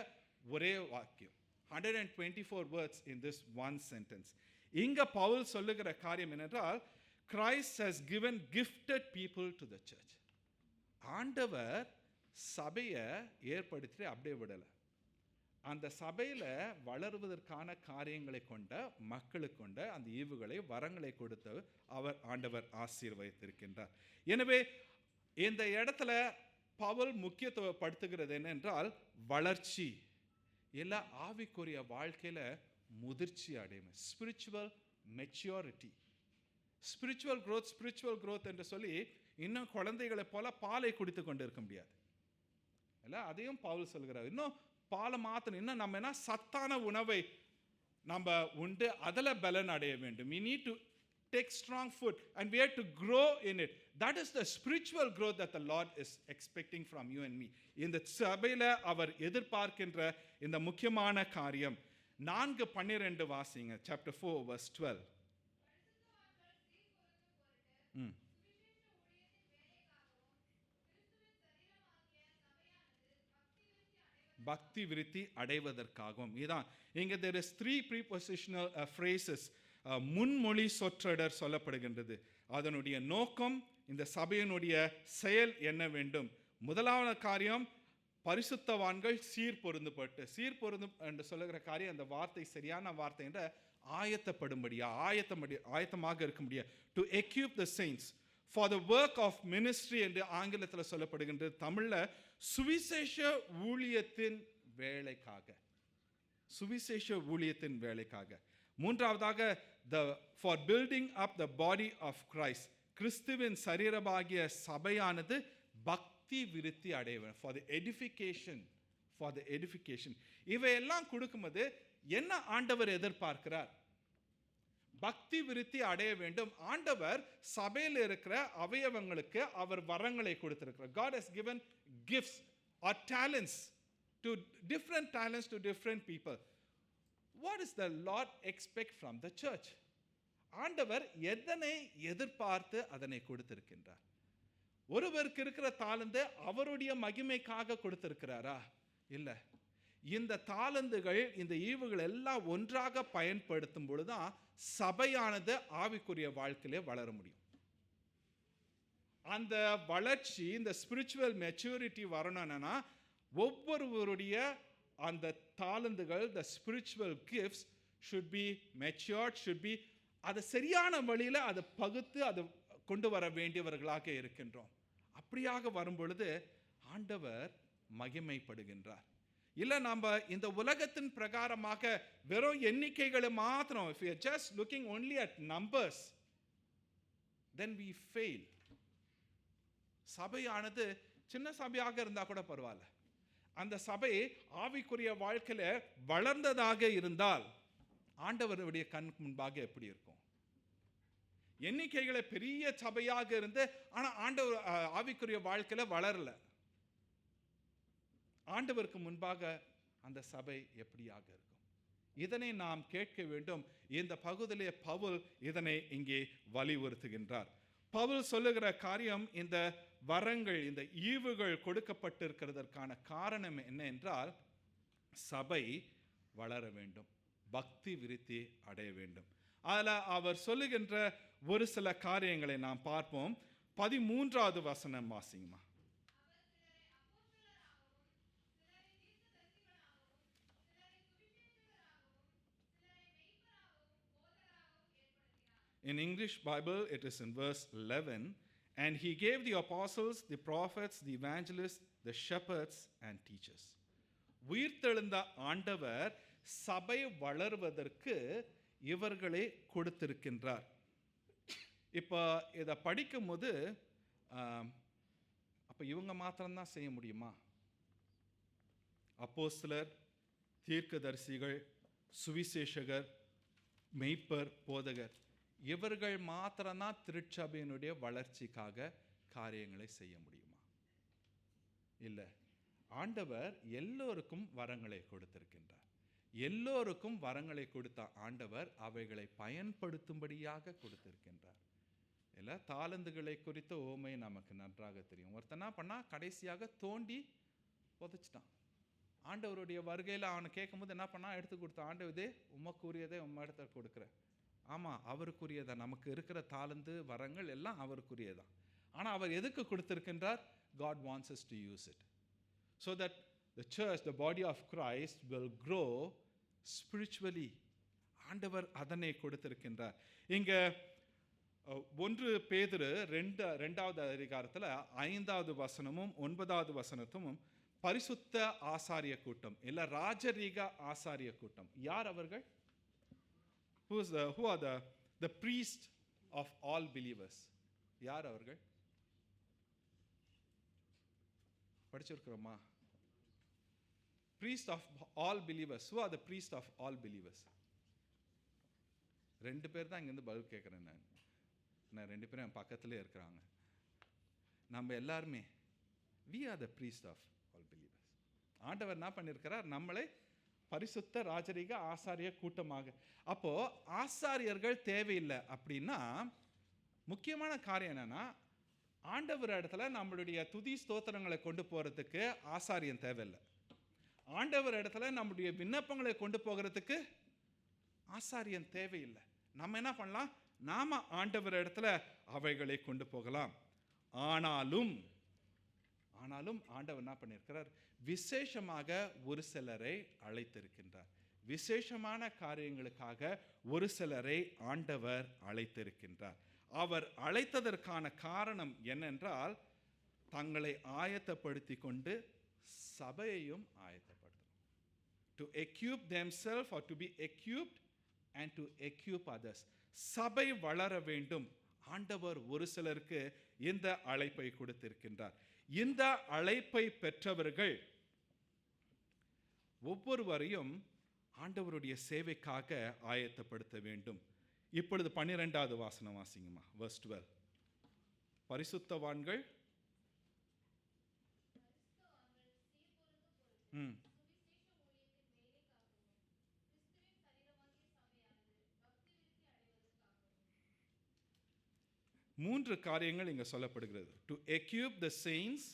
ஒரே வாக்கியம், 124 words in this one sentence. இங்க பவுல் சொல்லுகிற காரியம் என்னென்றால், Christ has given gifted people to the church. ஆண்டவர் சபையை ஏற்படுத்தி அப்படியே விடலை, அந்த சபையில் வளருவதற்கான காரியங்களை கொண்ட மக்களுக்கு கொண்ட அந்த ஈவுகளை வரங்களை கொடுத்து ஆண்டவர் ஆசீர்வதித்திருக்கின்றார். எனவே இந்த இடத்துல பவுல் முக்கியத்துவப்படுத்துகிறது என்னென்றால் வளர்ச்சி, எல்லா ஆவிக்குரிய வாழ்க்கையில முதிர்ச்சி அடையும், ஸ்பிரிச்சுவல் மெச்சூரிட்டி. ஸ்பிரிச்சுவல் growth என்று சொல்லி இன்னும் குழந்தைகளை போல பாலை குடித்து கொண்டு இருக்க முடியாது இல்லை, அதையும் பவுல் சொல்கிறார். இன்னும் பாலை மாற்றணும், இன்னும் நம்ம என்ன சத்தான உணவை நம்ம உண்டு அதில் பலன் அடைய வேண்டும். we need to take strong food and we have to grow in it. That is the spiritual growth that the Lord is expecting from you and me. இந்த சபையில் அவர் எதிர்பார்க்கின்ற இந்த முக்கியமான காரியம் 4:12 வாசிங்க, chapter 4 verse 12. பக்தி விருத்தி அடைவதற்காகவும். இதான் இங்க there is 3 prepositional phrases. முன்மொழி சொற்றொடர் சொல்லப்படுகின்றது. அதனுடைய நோக்கம், இந்த சபையினுடைய செயல் என்ன வேண்டும். முதலாவது காரியம், பரிசுத்தவான்கள் சீர்பொருந்தும் என்று சொல்லுகிற காரியம், அந்த வார்த்தை சரியான வார்த்தை என்ற ஆயத்தமாக இருக்க முடியாது. To equip the saints for the work of ministry என்று ஆங்கிலத்தில் சொல்லப்படுகின்றது. தமிழில் சுவிசேஷ ஊழியத்தின் வேலைக்காக. மூன்றாவதாக for building up the body of Christ, கிறிஸ்துவின் சரீரமாகிய சபையானது பக்தி விருத்தி அடைவன், ஃபார் த எடிஃபிகேஷன். இவையெல்லாம் கொடுக்கும்போது என்ன ஆண்டவர் எதிர்பார்க்கிறார்? பக்தி விருத்தி அடைய வேண்டும். ஆண்டவர் சபையில் இருக்கிற அவயவங்களுக்கு அவர் வரங்களை கொடுத்திருக்கிறார். God has given gifts or talents to different talents to different people. What does the Lord expect from the church? ஆண்டவர் எதனை எதிர்பார்த்து அதனை கொடுத்திருக்கின்றார்? ஒருவருக்கு இருக்கிற தாளந்து அவருடைய மகிமைக்காக கொடுத்திருக்கிறாரா? இல்லை. இந்த தாளந்துகள், இந்த ஈவுகள் எல்லாம் ஒன்றாக பயன்படுத்தும் பொழுதுதான் சபையானது ஆவிக்குரிய வாழ்க்கையிலே வளர முடியும். அந்த வளர்ச்சி, இந்த ஸ்பிரிச்சுவல் மெச்சூரிட்டி வரணும்னா ஒவ்வொருவருடைய அந்த தாளந்துகள், the spiritual gifts should be matured, should be அது சரியான வழியில் அதை பகுத்து அதை கொண்டு வர வேண்டியவர்களாக இருக்கின்றோம். அப்படியாக வரும் பொழுது ஆண்டவர் மகிமைப்படுகின்றார். இல்லை நாம் இந்த உலகத்தின் பிரகாரமாக வெறும் எண்ணிக்கைகளை மாத்திரம், if we are just looking only at numbers, then we fail. சபையானது சின்ன சபையாக இருந்தால் கூட பரவாயில்ல, அந்த சபை ஆவிக்குரிய வாழ்க்கையில் வளர்ந்ததாக இருந்தால் ஆண்டவருடைய கண் முன்பாக எப்படி இருக்கும்? எண்ணிக்கைகளை பெரிய சபையாக இருந்து ஆனால் ஆண்டவர் ஆவிக்குரிய வாழ்க்கையில் வளரல, ஆண்டவருக்கு முன்பாக அந்த சபை எப்படியாக இருக்கும்? இதனை நாம் கேட்க வேண்டும். இந்த பகுதியிலே பவுல் இதனை இங்கே வலியுறுத்துகின்றார். பவுல் சொல்லுகிற காரியம், இந்த வரங்கள், இந்த ஈவுகள் கொடுக்கப்பட்டிருக்கிறதற்கான காரணம் என்ன என்றால், சபை வளர வேண்டும், பக்தி விருத்தி அடைய வேண்டும். அதில் அவர் சொல்லுகின்ற ஒரு சில காரியங்களை நாம் பார்ப்போம். 13வது வசனம் வாசிங்கம்மா. In English Bible, it is in verse 11. And he gave the apostles, the prophets, the evangelists, the shepherds and teachers. உயிர்த்தெழுந்த ஆண்டவர் சபை வளர்வதற்கு இவர்களை கொடுத்திருக்கின்றார். இப்போ இதை படிக்கும் போது அப்போ இவங்க மாத்திரம்தான் செய்ய முடியுமா? அப்போஸ்தலர், தீர்க்கதரிசிகள், சுவிசேஷகர், மெய்ப்பர், போதகர், இவர்கள் மாத்திரம்தான் திருச்சபையினுடைய வளர்ச்சிக்காக காரியங்களை செய்ய முடியுமா? இல்லை. ஆண்டவர் எல்லோருக்கும் வரங்களை கொடுத்திருக்கின்றார். எல்லோருக்கும் வரங்களை கொடுத்த ஆண்டவர் அவைகளை பயன்படுத்தும்படியாக கொடுத்திருக்கின்றார். இல்லை, தாளந்துகளை குறித்த ஓமை நமக்கு நன்றாக தெரியும். ஒருத்தனா பண்ணா கடைசியாக தோண்டி புதைச்சிட்டான். ஆண்டவருடைய வருகையில் அவனை கேட்கும் போது என்ன பண்ணா, எடுத்து கொடுத்தான். ஆண்டவதே உமக்குரியதே இடத்த கொடுக்குறேன். ஆமாம், அவருக்குரியதான். நமக்கு இருக்கிற தாளந்து வரங்கள் எல்லாம் அவருக்குரியதான். ஆனால் அவர் எதுக்கு கொடுத்திருக்கின்றார்? God wants us to use it so that the church, the body of Christ will grow spiritually. ஆண்டவர் அதனை கொடுத்திருக்கின்றார். இங்க 1 பேதுரு 2வது அதிகாரத்தில் 5வது வசனமும் 9வது வசனத்தும் பரிசுத்த ஆசாரிய கூட்டம், இல்லை ராஜரீக ஆசாரிய கூட்டம். யார் அவர்கள்? Who are the priest of all believers? யார் அவர்கள்? படிச்சிருக்கிறோமா? priest of all believers. Who are the priest of all believers? 2 பேர் தான் இங்கேருந்து பதில் கேட்குறேன். நான் 2 பேரும் என் பக்கத்துலேயே இருக்கிறாங்க. நம்ம எல்லாருமே we are the priest of all believers. ஆண்டவர் என்ன பண்ணியிருக்கிறார்? நம்மளை பரிசுத்த ராஜரீக ஆசாரிய கூட்டமாக. அப்போ ஆசாரியர்கள் தேவையில்லை அப்படின்னா முக்கியமான காரியம் என்னன்னா, ஆண்டவர் இடத்துல நம்மளுடைய துதி ஸ்தோத்திரங்களை கொண்டு போகிறதுக்கு ஆசாரியன் தேவையில்லை. ஆண்டவர் இடத்துல நம்முடைய விண்ணப்பங்களை கொண்டு போகிறதுக்கு ஆசாரியன் தேவையில்லை. நம்ம என்ன பண்ணலாம்? நாம ஆண்டவர் இடத்துல அவைகளை கொண்டு போகலாம். ஆனாலும் ஆண்டவர் என்ன பண்ணியிருக்கிறார்? விசேஷமாக ஒரு சிலரை அழைத்திருக்கின்றார். விசேஷமான காரியங்களுக்காக ஒரு சிலரை ஆண்டவர் அழைத்திருக்கின்றார். அவர் அழைத்ததற்கான காரணம் என்னென்றால், தங்களை ஆயத்தப்படுத்தி கொண்டு சபையையும் ஆயத்தப்படுத்தணும். To equip themselves or to be equipped and to equip others. சபை வளர வேண்டும். ஆண்டவர் ஒரு சிலருக்கு இந்த அழைப்பை கொடுத்திருக்கின்றார். இந்த அழைப்பை பெற்றவர்கள் ஒவ்வொருவரையும் ஆண்டவருடைய சேவைக்காக ஆயத்தப்படுத்த வேண்டும். இப்பொழுது 12வது வசனம் வாசிங்கம்மா. verse 12. பரிசுத்தவான்கள் ம் மூன்று காரியங்கள் இங்க சொல்லப்படுகிறது. டு எக்யூப் த செயின்ஸ்,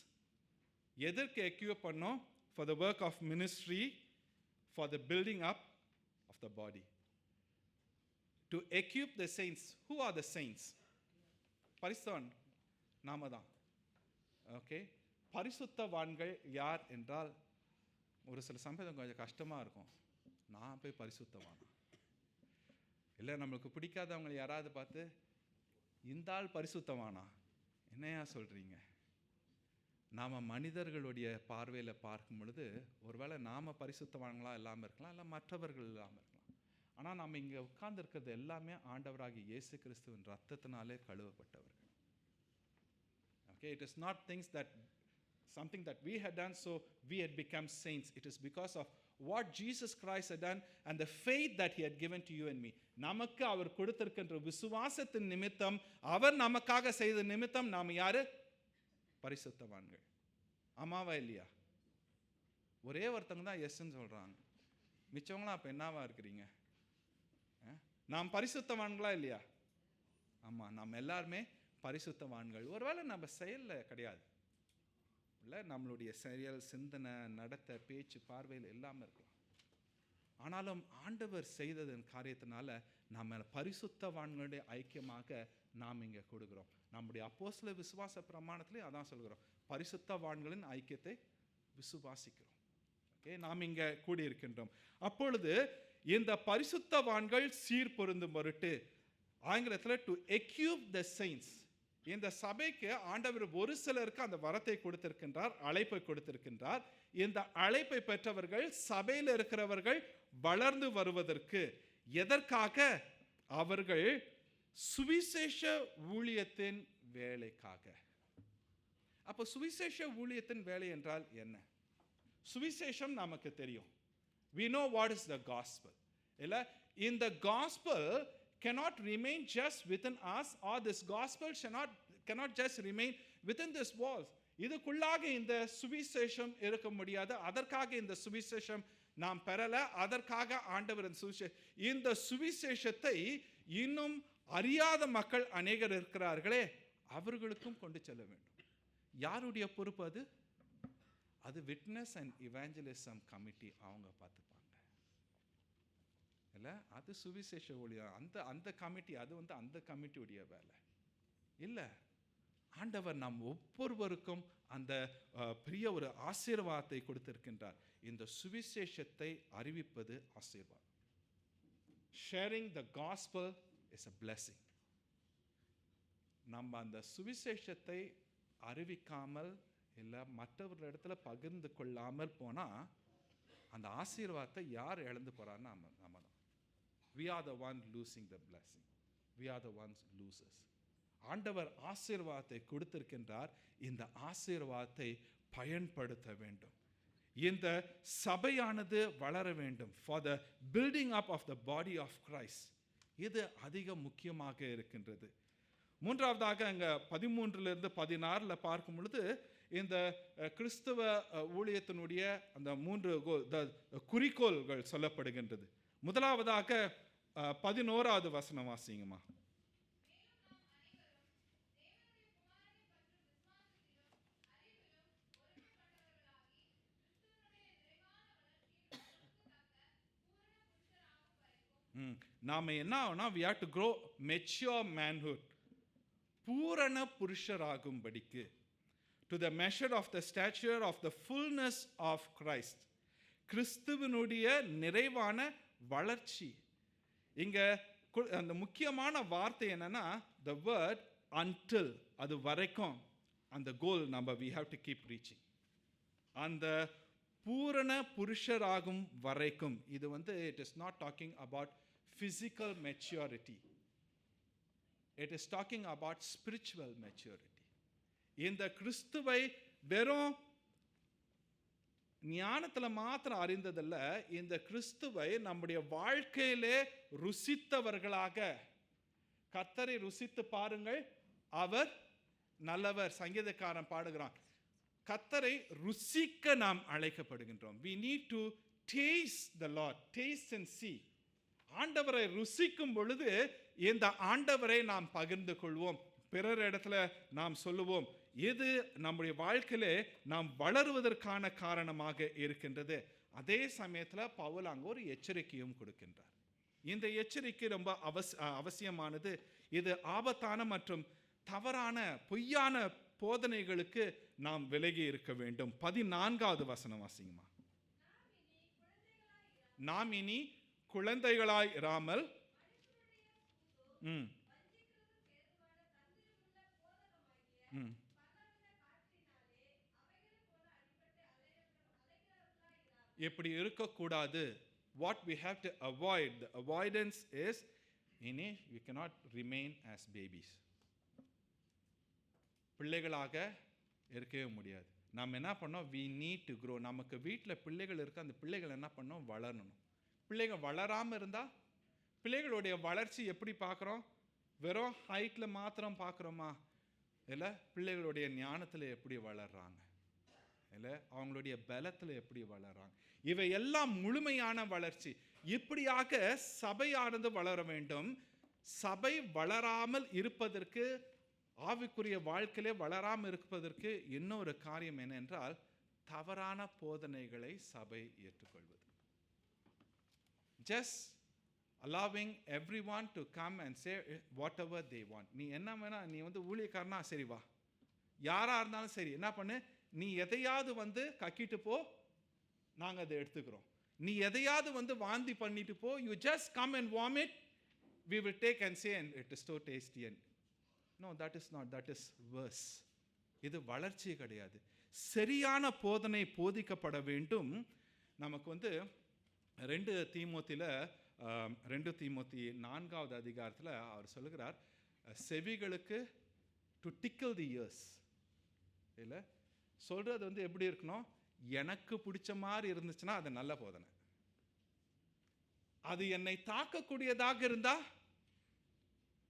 எதற்கு எக்யூப் பண்ணோம்? For the work of ministry, for the building up of the body. To equip the saints. Who are the saints? பரிசுத்தவான் நாம தான். ஓகே, பரிசுத்தவான்கள் யார் என்றால், ஒரு சில சமயம் கொஞ்சம் கஷ்டமாக இருக்கும். நான் போய் பரிசுத்தவானா? இல்லை, நம்மளுக்கு பிடிக்காதவங்களை யாராவது பார்த்து, இந்த ஆள் பரிசுத்தவானா? என்னையா சொல்கிறீங்க? நாம் மனிதர்களுடைய பார்வையில் பார்க்கும் பொழுது ஒருவேளை நாம் பரிசுத்தவான்களாக இல்லாமல் இருக்கலாம், இல்லை மற்றவர்கள் இல்லாமல் இருக்கலாம். ஆனால் நம்ம இங்கே உட்கார்ந்துருக்கிறது எல்லாமே ஆண்டவராகிய இயேசு கிறிஸ்துவின் ரத்தத்தினாலே கழுவப்பட்டவர்கள். Okay, it is not things that something that we had done so we had become saints. It is because of what Jesus Christ had done and the faith that he had given to you and me. நமக்கு அவர் கொடுத்திருக்கின்ற விசுவாசத்தின் நிமித்தம், அவர் நமக்காக செய்த நிமித்தம் நாம் யாரு? பரிசுத்தவான்கள். ஆமாவா இல்லையா? ஒரே ஒருத்தங்க தான் எஸ்ன்னு சொல்றாங்க. மிச்சவங்களாம் அப்ப என்னவா இருக்கிறீங்க? நாம் பரிசுத்தவான்களா இல்லையா? ஆமா, நாம் எல்லாருமே பரிசுத்தவான்கள். ஒருவேளை நம்ம செயலில் கிடையாது, இல்லை நம்மளுடைய செயல், சிந்தனை, நடத்தை, பேச்சு, பார்வையில் எல்லாமே இருக்கலாம். ஆனாலும் ஆண்டவர் செய்ததன் காரியத்தினால நம்ம பரிசுத்தவான்களுடைய ஐக்கியமாக நாம் இங்கே கொடுக்குறோம். நம்முடைய அப்போஸ்தல விசுவாச பிரமாணத்திலே அதான் சொல்கிறோம், பரிசுத்தவான்களின் ஐக்கியத்தை விசுவாசிக்கிறோம். ஓகே, நாம் இங்கே கூடியிருக்கின்றோம். அப்பொழுது இந்த பரிசுத்தவான்கள் சீர் பொருந்தும் பொருட்டு, ஆங்கிலத்தில் டு எக்யூப் த செயின்ஸ், இந்த சபைக்கு ஆண்டவர் ஒரு சிலருக்கு அந்த வரத்தை கொடுத்திருக்கின்றார், அழைப்பை கொடுத்திருக்கின்றார். இந்த அழைப்பை பெற்றவர்கள், சபையில் இருக்கிறவர்கள் வளர்ந்து வருவதற்கு. எதற்காக? அவர்கள் சுவிசேஷ ஊழியத்தின் வேலைக்காக. அப்போ சுவிசேஷ ஊழியத்தின் வேலை என்றால் என்ன? சுவிசேஷம் நமக்கு தெரியும். We know what is the gospel. இல்ல, in the gospel cannot remain just within us, or this gospel cannot just remain within this walls. இதுக்குள்ளாக இந்த சுவிசேஷம் இருக்க முடியாது. அதற்காக இந்த சுவிசேஷம் நாம் பெறல. அதற்காக ஆண்டவர் இந்த சுவிசேஷத்தை இன்னும் அறியாத மக்கள் அநேகர் இருக்கிறார்களே, அவர்களுக்கும் கொண்டு செல்ல வேண்டும். யாருடைய பொறுப்பு அது? அது விட்னஸ் அண்ட் இவாஞ்சலிசம் கமிட்டி, அவங்க பார்த்துப்பாங்க. இல்லை, அது சுவிசேஷ ஊழியம். அந்த கமிட்டி, அது அந்த கமிட்டியுடைய வேலை இல்லை. ஆண்டவர் நாம் ஒவ்வொருவருக்கும் அந்த பெரிய ஒரு ஆசீர்வாதத்தை கொடுத்திருக்கின்றார். இந்த சுவிசேஷத்தை அறிவிப்பது ஆசீர்வாதம். Sharing the gospel is a blessing. நம்ம அந்த சுவிசேஷத்தை அறிவிக்காமல், இல்லை மற்றவர்களிடத்துல பகிர்ந்து கொள்ளாமல் போனால் அந்த ஆசீர்வாதத்தை யார் இழந்து போறான்னு நம்ம தான். We are the one losing the blessing. We are the ones losers. ஆண்டவர் ஆசீர்வாதத்தை கொடுத்திருக்கின்றார். இந்த ஆசீர்வாதத்தை பயன்படுத்த வேண்டும். இந்த சபையானது வளர வேண்டும். For the building up of the body of Christ. இது அதிக முக்கியமாக இருக்கின்றது. மூன்றாவதாக அங்க 13 to 16 பார்க்கும் பொழுது இந்த கிறிஸ்தவ ஊழியத்தினுடைய அந்த 3 குறிக்கோள்கள் சொல்லப்படுகின்றது. முதலாவதாக 11வது வசனம் வாசிங்கம்மா. நாம என்ன ஆகும்னா, we have to grow mature manhood, பூரண புருஷராகும்படிக்கு, to the measure of the stature of the fullness of Christ. கிறிஸ்துவினுடைய நிறைவான வளர்ச்சி. இங்க அந்த முக்கியமான வார்த்தை என்னன்னா, the word until, அது வரைக்கும். அந்த கோல் நம்ம we have to keep reaching. அந்த பூரண புருஷராகும் வரைக்கும். இது it is not talking about physical maturity. It is talking about spiritual maturity. இந்த கிறிஸ்துவை வெறும் ஞானத்துல மாத்திரம் அறிந்ததல்ல, இந்த கிறிஸ்துவை நம்முடைய வாழ்க்கையிலே ருசித்தவர்களாக. கர்த்தரை ருசித்து பாருங்கள், அவர் நல்லவர். சங்கீதக்காரன் பாடுகிறான், கர்த்தரை ருசிக்க நாம் அழைக்கப்படுகின்றோம். we need to taste the Lord, taste and see. ஆண்டவரை ருசிக்கும் பொழுது இந்த ஆண்டவரை நாம் பகிர்ந்து கொள்வோம், பிறர் இடத்துல நாம் சொல்லுவோம். இது நம்முடைய வாழ்க்கையிலே நாம் வளருவதற்கான காரணமாக இருக்கின்றது. அதே சமயத்தில் பவுல் அங்கே ஒரு எச்சரிக்கையும் கொடுக்கின்றார். இந்த எச்சரிக்கை ரொம்ப அவசியமானது. இது ஆபத்தான மற்றும் தவறான பொய்யான போதனைகளுக்கு நாம் விலகி இருக்க வேண்டும். 14வது வசனம் வாசிங்கம்மா. நாம் இனி குழந்தைகளாய் இராமல் எப்படி இருக்கக்கூடாது. what we have to avoid, the avoidance is we cannot remain as babies. பிள்ளைகளாக இருக்கவே முடியாது. நாம் என்ன பண்ணோம், we need to grow. நமக்கு வீட்டில் பிள்ளைகள் இருக்க, அந்த பிள்ளைகள் என்ன பண்ணோம், வளரணும். பிள்ளைகள் வளராமல் இருந்தால் பிள்ளைகளுடைய வளர்ச்சி எப்படி பார்க்குறோம், வெறும் ஹைட்டில் மாத்திரம் பார்க்குறோமா, இல்லை பிள்ளைகளுடைய ஞானத்தில் எப்படி வளர்றாங்க, இல்லை அவங்களுடைய பலத்தில் எப்படி வளர்றாங்க, இவை எல்லாம் முழுமையான வளர்ச்சி. இப்படியாக சபையானது வளர வேண்டும். சபை வளராமல் இருப்பதற்கு, ஆவிக்குரிய வாழ்க்கையிலே வளராமல் இருப்பதற்கு இன்னொரு காரியம் என்னென்றால் தவறான போதனைகளை சபை ஏற்றுக்கொள்வது. just allowing everyone to come and say whatever they want. நீ என்ன வேணா, நீ ஊழியக்காரனா சரி வா, யாரா இருந்தாலும் சரி என்ன பண்ணு, நீ எதையாவது கக்கிட்டு போ, நாங்கள் அதை எடுத்துக்கிறோம். நீ எதையாவது வாந்தி பண்ணிட்டு போ, you just come and vomit, we will take and say and it is so tasty. And no, that is not, that is worse. இது வளர்ச்சி கிடையாது. சரியான போதனை போதிக்கப்பட வேண்டும். நமக்கு 2 தீமோத்தியில் 2 தீமோத்தி 4வது அதிகாரத்தில் அவர் சொல்லுகிறார், செவிகளுக்கு டு டிக்கிள் தி இயர்ஸ். இல்லை சொல்கிறது எப்படி இருக்கணும், எனக்கு பிடிச்ச மாதிரி இருந்துச்சுன்னா அது நல்ல போதனை. அது என்னை தாக்கக்கூடியதாக இருந்தா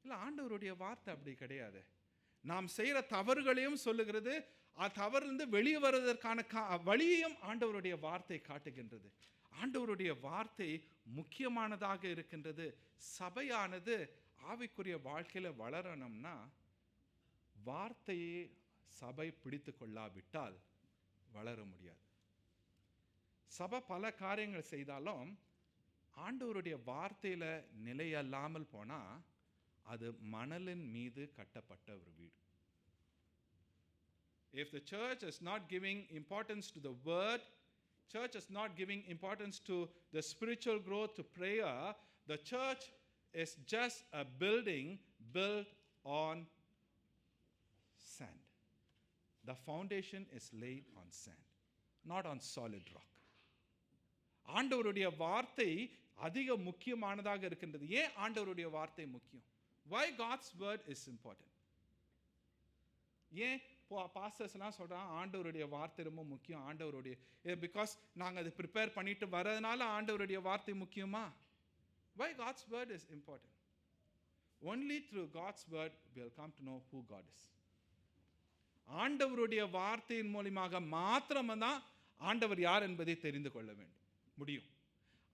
இல்லை, ஆண்டவருடைய வார்த்தை அப்படி கிடையாது. நாம் செய்கிற தவறுகளையும் சொல்லுகிறது, தவறிலிருந்து வெளியே வருவதற்கான வழியையும் ஆண்டவருடைய வார்த்தை காட்டுகின்றது. ஆண்டவருடைய வார்த்தை முக்கியமானதாக இருக்கின்றது. சபையானது ஆவிக்குரிய வாழ்க்கையில் வளரணும்னா வார்த்தையை சபை பிடித்து கொள்ளாவிட்டால் வளர முடியாது. சபை பல காரியங்கள் செய்தாலும் ஆண்டவருடைய வார்த்தையில் நிலையல்லாமல் போனால் அது மணலின் மீது கட்டப்பட்ட ஒரு வீடு. If the church is not giving importance to the word, church is not giving importance to the spiritual growth, to prayer, the church is just a building built on sand. The foundation is laid on sand, not on solid rock. ஆண்டவருடைய வார்த்தை அதிக முக்கியமானதாக இருக்கின்றது. ஏன் ஆண்டவருடைய வார்த்தை முக்கியம்? Why God's word is important? ஏன் பாஸ்டர்ஸ்லாம் சொல்கிறாங்க ஆண்டவருடைய வார்த்தை ரொம்ப முக்கியம், ஆண்டவருடைய, பிகாஸ் நாங்கள் அதை ப்ரிப்பேர் பண்ணிட்டு வரதுனால ஆண்டவருடைய வார்த்தை முக்கியமா? Why God's word is important? Only through God's word we'll come to know who God is. ஆண்டவருடைய வார்த்தையின் மூலமாக மாத்திரம்தான் ஆண்டவர் யார் என்பதை தெரிந்து கொள்ள முடியும்.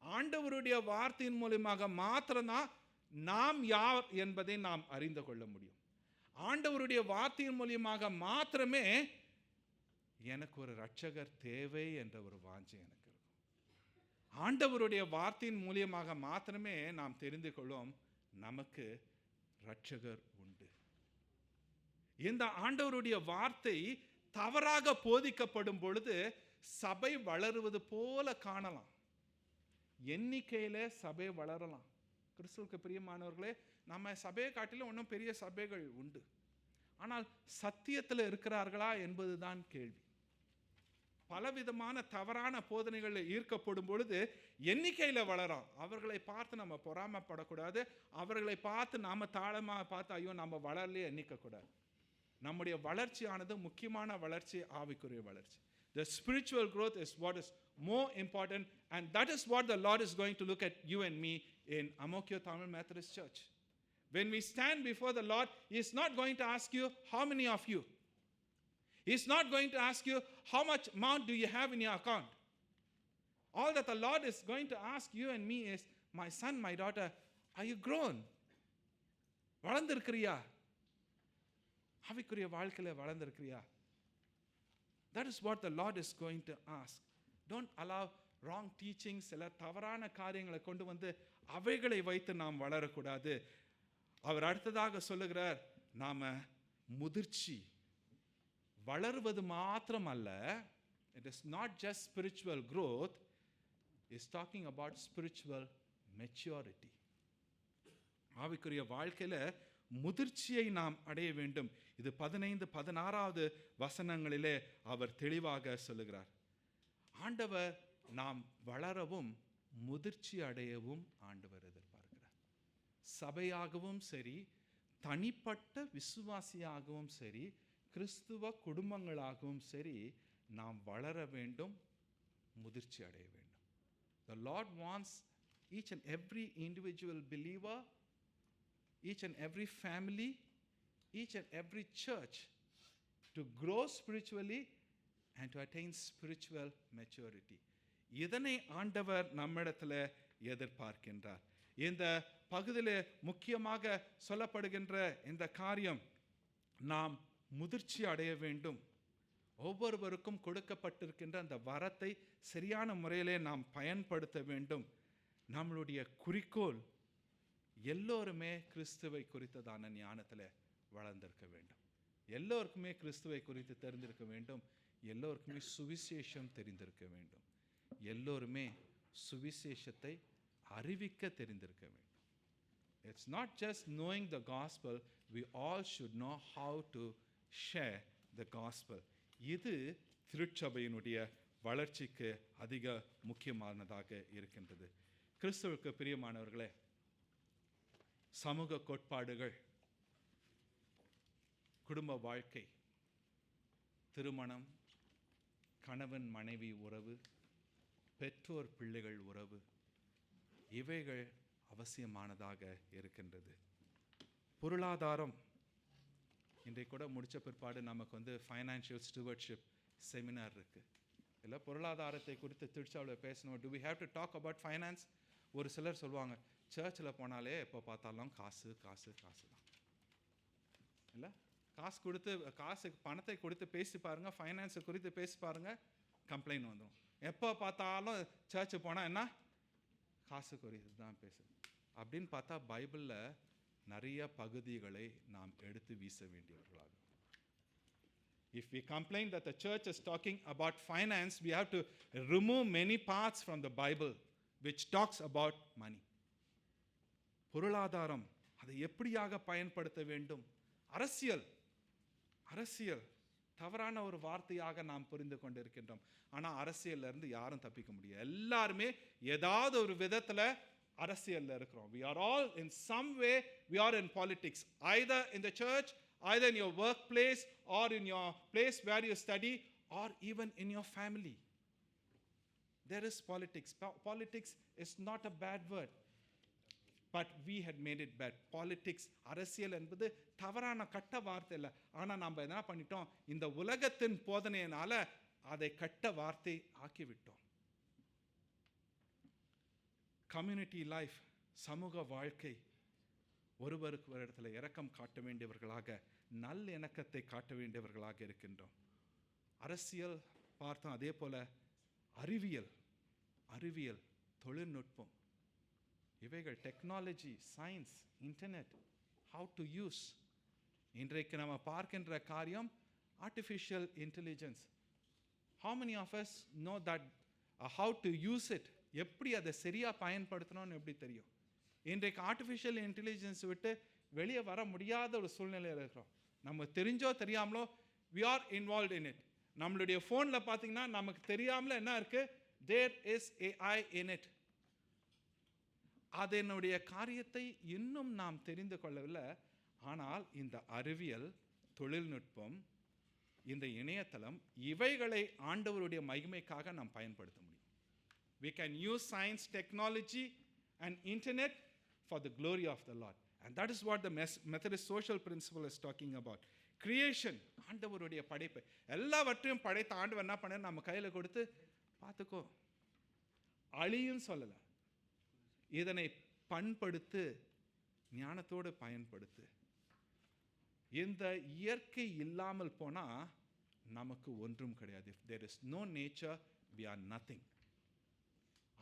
ஆண்டவருடைய வார்த்தையின் மூலமாக மாத்திரம்தான் நாம் யார் என்பதை நாம் அறிந்து கொள்ள முடியும். ஆண்டவருடைய வார்த்தையின் மூலமாக மாத்திரமே எனக்கு ஒரு இரட்சகர் தேவை என்ற ஒரு வாஞ்சை எனக்கு இருக்கும். ஆண்டவருடைய வார்த்தையின் மூலமாக மாத்திரமே நாம் தெரிந்து கொள்வோம் நமக்கு இரட்சகர் உண்டு. இந்த ஆண்டவருடைய வார்த்தை தவறாக போதிக்கப்படும் பொழுது சபை வளருவது போல காணலாம். எண்ணிக்கையில் சபை வளரலாம். கிறிஸ்துவுக்கு பிரியமானவர்களே, நம்ம சபையை காட்டிலும் இன்னும் பெரிய சபைகள் உண்டு. ஆனால் சத்தியத்தில் இருக்கிறார்களா என்பதுதான் கேள்வி. பலவிதமான தவறான போதனைகளில் ஈர்க்கப்படும் பொழுது எண்ணிக்கையில் வளரும். அவர்களை பார்த்து நம்ம பொறாமப்படக்கூடாது. அவர்களை பார்த்து நாம் தாளமாக பார்த்து ஐயோ நம்ம வளரலையே எண்ணிக்கக்கூடாது. நம்முடைய வளர்ச்சியானது முக்கியமான வளர்ச்சி, ஆவிக்குரிய வளர்ச்சி. The spiritual growth is what is more important, and that is what the Lord is going to look at you and me in Amokyo Tamil Methodist Church. When we stand before the Lord, He is not going to ask you how many of you. He's not going to ask you, how much amount do you have in your account? All that the Lord is going to ask you and me is, my son, my daughter, are you grown? வளர்ந்திருக்கிறியா? ஆவிக்குரிய வாழ்க்கையில் வளர்ந்திருக்கிறியா? That is what the Lord is going to ask. Don't allow wrong teachings, சில தவறான காரியங்களை கொண்டு வந்து அவைகளை வைத்து நாம் வளரக்கூடாது. அவர் அடுத்ததாக சொல்லுகிறார், நாம முதிர்ச்சி வளருவது மாத்திரம் அல்ல, it is not just spiritual growth, is talking about spiritual maturity. ஆவிக்குரிய வாழ்க்கையில முதிர்ச்சியை நாம் அடைய வேண்டும். இது 15-16 வசனங்களிலே அவர் தெளிவாக சொல்லுகிறார். ஆண்டவர் நாம் வளரவும் முதிர்ச்சி அடையவும் ஆண்டவர் எதிர்பார்க்கிறார். சபையாகவும் சரி, தனிப்பட்ட விசுவாசியாகவும் சரி, கிறிஸ்துவ குடும்பங்களாகவும் சரி, நாம் வளர வேண்டும், முதிர்ச்சி அடைய வேண்டும். The Lord wants each and every individual believer, each and every family, each and every church to grow spiritually and to attain spiritual maturity. இதனை ஆண்டவர் நம்மிடத்தில் எதிர்பார்க்கின்றார். இந்த பகுதியில் முக்கியமாக சொல்லப்படுகின்ற இந்த காரியம், நாம் முதிர்ச்சி அடைய வேண்டும். ஒவ்வொருவருக்கும் கொடுக்கப்பட்டிருக்கின்ற அந்த வரத்தை சரியான முறையிலே நாம் பயன்படுத்த வேண்டும். நம்மளுடைய குறிக்கோள் எல்லோருமே கிறிஸ்துவை குறித்ததான ஞானத்தில் வளர்ந்திருக்க வேண்டும். எல்லோருக்குமே கிறிஸ்துவை குறித்து தெரிந்திருக்க வேண்டும். எல்லோருக்குமே சுவிசேஷம் தெரிந்திருக்க வேண்டும். எல்லோருமே சுவிசேஷத்தை அறிவிக்க தெரிந்திருக்க வேண்டும். It's not just knowing the gospel, we all should know how to share the gospel. இது திருச்சபையினுடைய வளர்ச்சிக்கு அதிக முக்கியமானதாக இருக்கின்றது. கிறிஸ்துவுக்கு பிரியமானவர்களே, சமூக கோட்பாடுகள், குடும்ப வாழ்க்கை, திருமணம், கணவன் மனைவி உறவு, பெற்றோர் பிள்ளைகள் உறவு, இவைகள் அவசியமானதாக இருக்கின்றது. பொருளாதாரம், இன்றைக்கு கூட முடித்த பிற்பாடு நமக்கு ஃபைனான்ஷியல் ஸ்டூவர்ட்ஷிப் செமினார் இருக்குது. இல்லை, பொருளாதாரத்தை குறித்து திருச்சாவில் பேசணும். Do we have to talk about finance? ஒரு சிலர் சொல்லுவாங்க, சர்ச்சில் போனாலே எப்போ பார்த்தாலும் காசு காசு காசு தான். இல்லை, காசு பணத்தை கொடுத்து பேசி பாருங்கள், ஃபைனான்ஸை குறித்து பேசி பாருங்கள், கம்ப்ளைண்ட் வந்துடும். எப்போ பார்த்தாலும் சர்ச்சு போனால் என்ன, காசு குறித்து தான் பேசுது. அப்படின்னு பார்த்தா பைபிளில் நிறைய பகுதிகளை நாம் எடுத்து வீச வேண்டியவர்களாக. If we complain that the church is talking about finance, we have to remove many parts from the Bible which talks about money. பொருளாதாரம், அதை எப்படியாக பயன்படுத்த வேண்டும்? அரசியல் தவறான ஒரு வார்த்தையாக நாம் புரிந்து கொண்டிருக்கின்றோம். ஆனால் அரசியல்ல இருந்து யாரும் தப்பிக்க முடியாது. எல்லாருமே ஏதாவது ஒரு விதத்தில் அரசியல்ல இருக்கிறோம். We are all in some way, we are in politics, either in the church, either in your workplace, or in your place where you study, or even in your family. There is politics. Politics is not a bad word, but we had made it bad. Politics, அரசியல் என்பது தவறான கட்ட வார்த்தை இல்லை. ஆனால் நாம் என்ன பண்ணிட்டோம், இந்த உலகத்தின் போதனையினால அதை கட்ட வார்த்தை ஆக்கிவிட்டோம். கம்யூனிட்டி லைஃப், சமூக வாழ்க்கை, ஒருவருக்கு ஒரு இடத்துல இரக்கம் காட்ட வேண்டியவர்களாக, நல்ல இணக்கத்தை காட்ட வேண்டியவர்களாக இருக்கின்றோம். அரசியல் பார்த்தோம், அதே போல அறிவியல், தொழில்நுட்பம், இவைகள், technology, science, internet, how to use. இன்றைக்கு நம்ம பார்க்கின்ற காரியம் artificial intelligence. How many of us know that how to use it? எப்படி அதை சரியாக பயன்படுத்தணும்னு எப்படி தெரியும்? இன்றைக்கு ஆர்டிஃபிஷியல் இன்டெலிஜென்ஸ் விட்டு வெளியே வர முடியாத ஒரு சூழ்நிலையில் இருக்கிறோம். நம்ம தெரிஞ்சோ தெரியாமலோ we are involved in it. நம்மளுடைய ஃபோனில் பார்த்தீங்கன்னா நமக்கு தெரியாமல என்ன இருக்குது, there is AI in it. அதனுடைய காரியத்தை இன்னும் நாம் தெரிந்து கொள்ளவில்லை. ஆனால் இந்த அறிவியல், தொழில்நுட்பம், இந்த இணையதளம், இவைகளை ஆண்டவருடைய மகிமைக்காக நாம் பயன்படுத்த முடியும். We can use science, technology and internet for the glory of the Lord. And that is what the Methodist social principle is talking about. Creation, ஆண்டவருடைய படைப்பு. எல்லாவற்றையும் படைத்த ஆண்டவர் என்ன பண்ண நம்ம கையில் கொடுத்து பார்த்துக்கோ, அழியும் சொல்லல, இதனை பண்படுத்து, ஞானத்தோடு பயன்படுத்து. இந்த இயற்கை இல்லாமல் போனா நமக்கு ஒன்றும் கிடையாது. If there is no nature, we are nothing.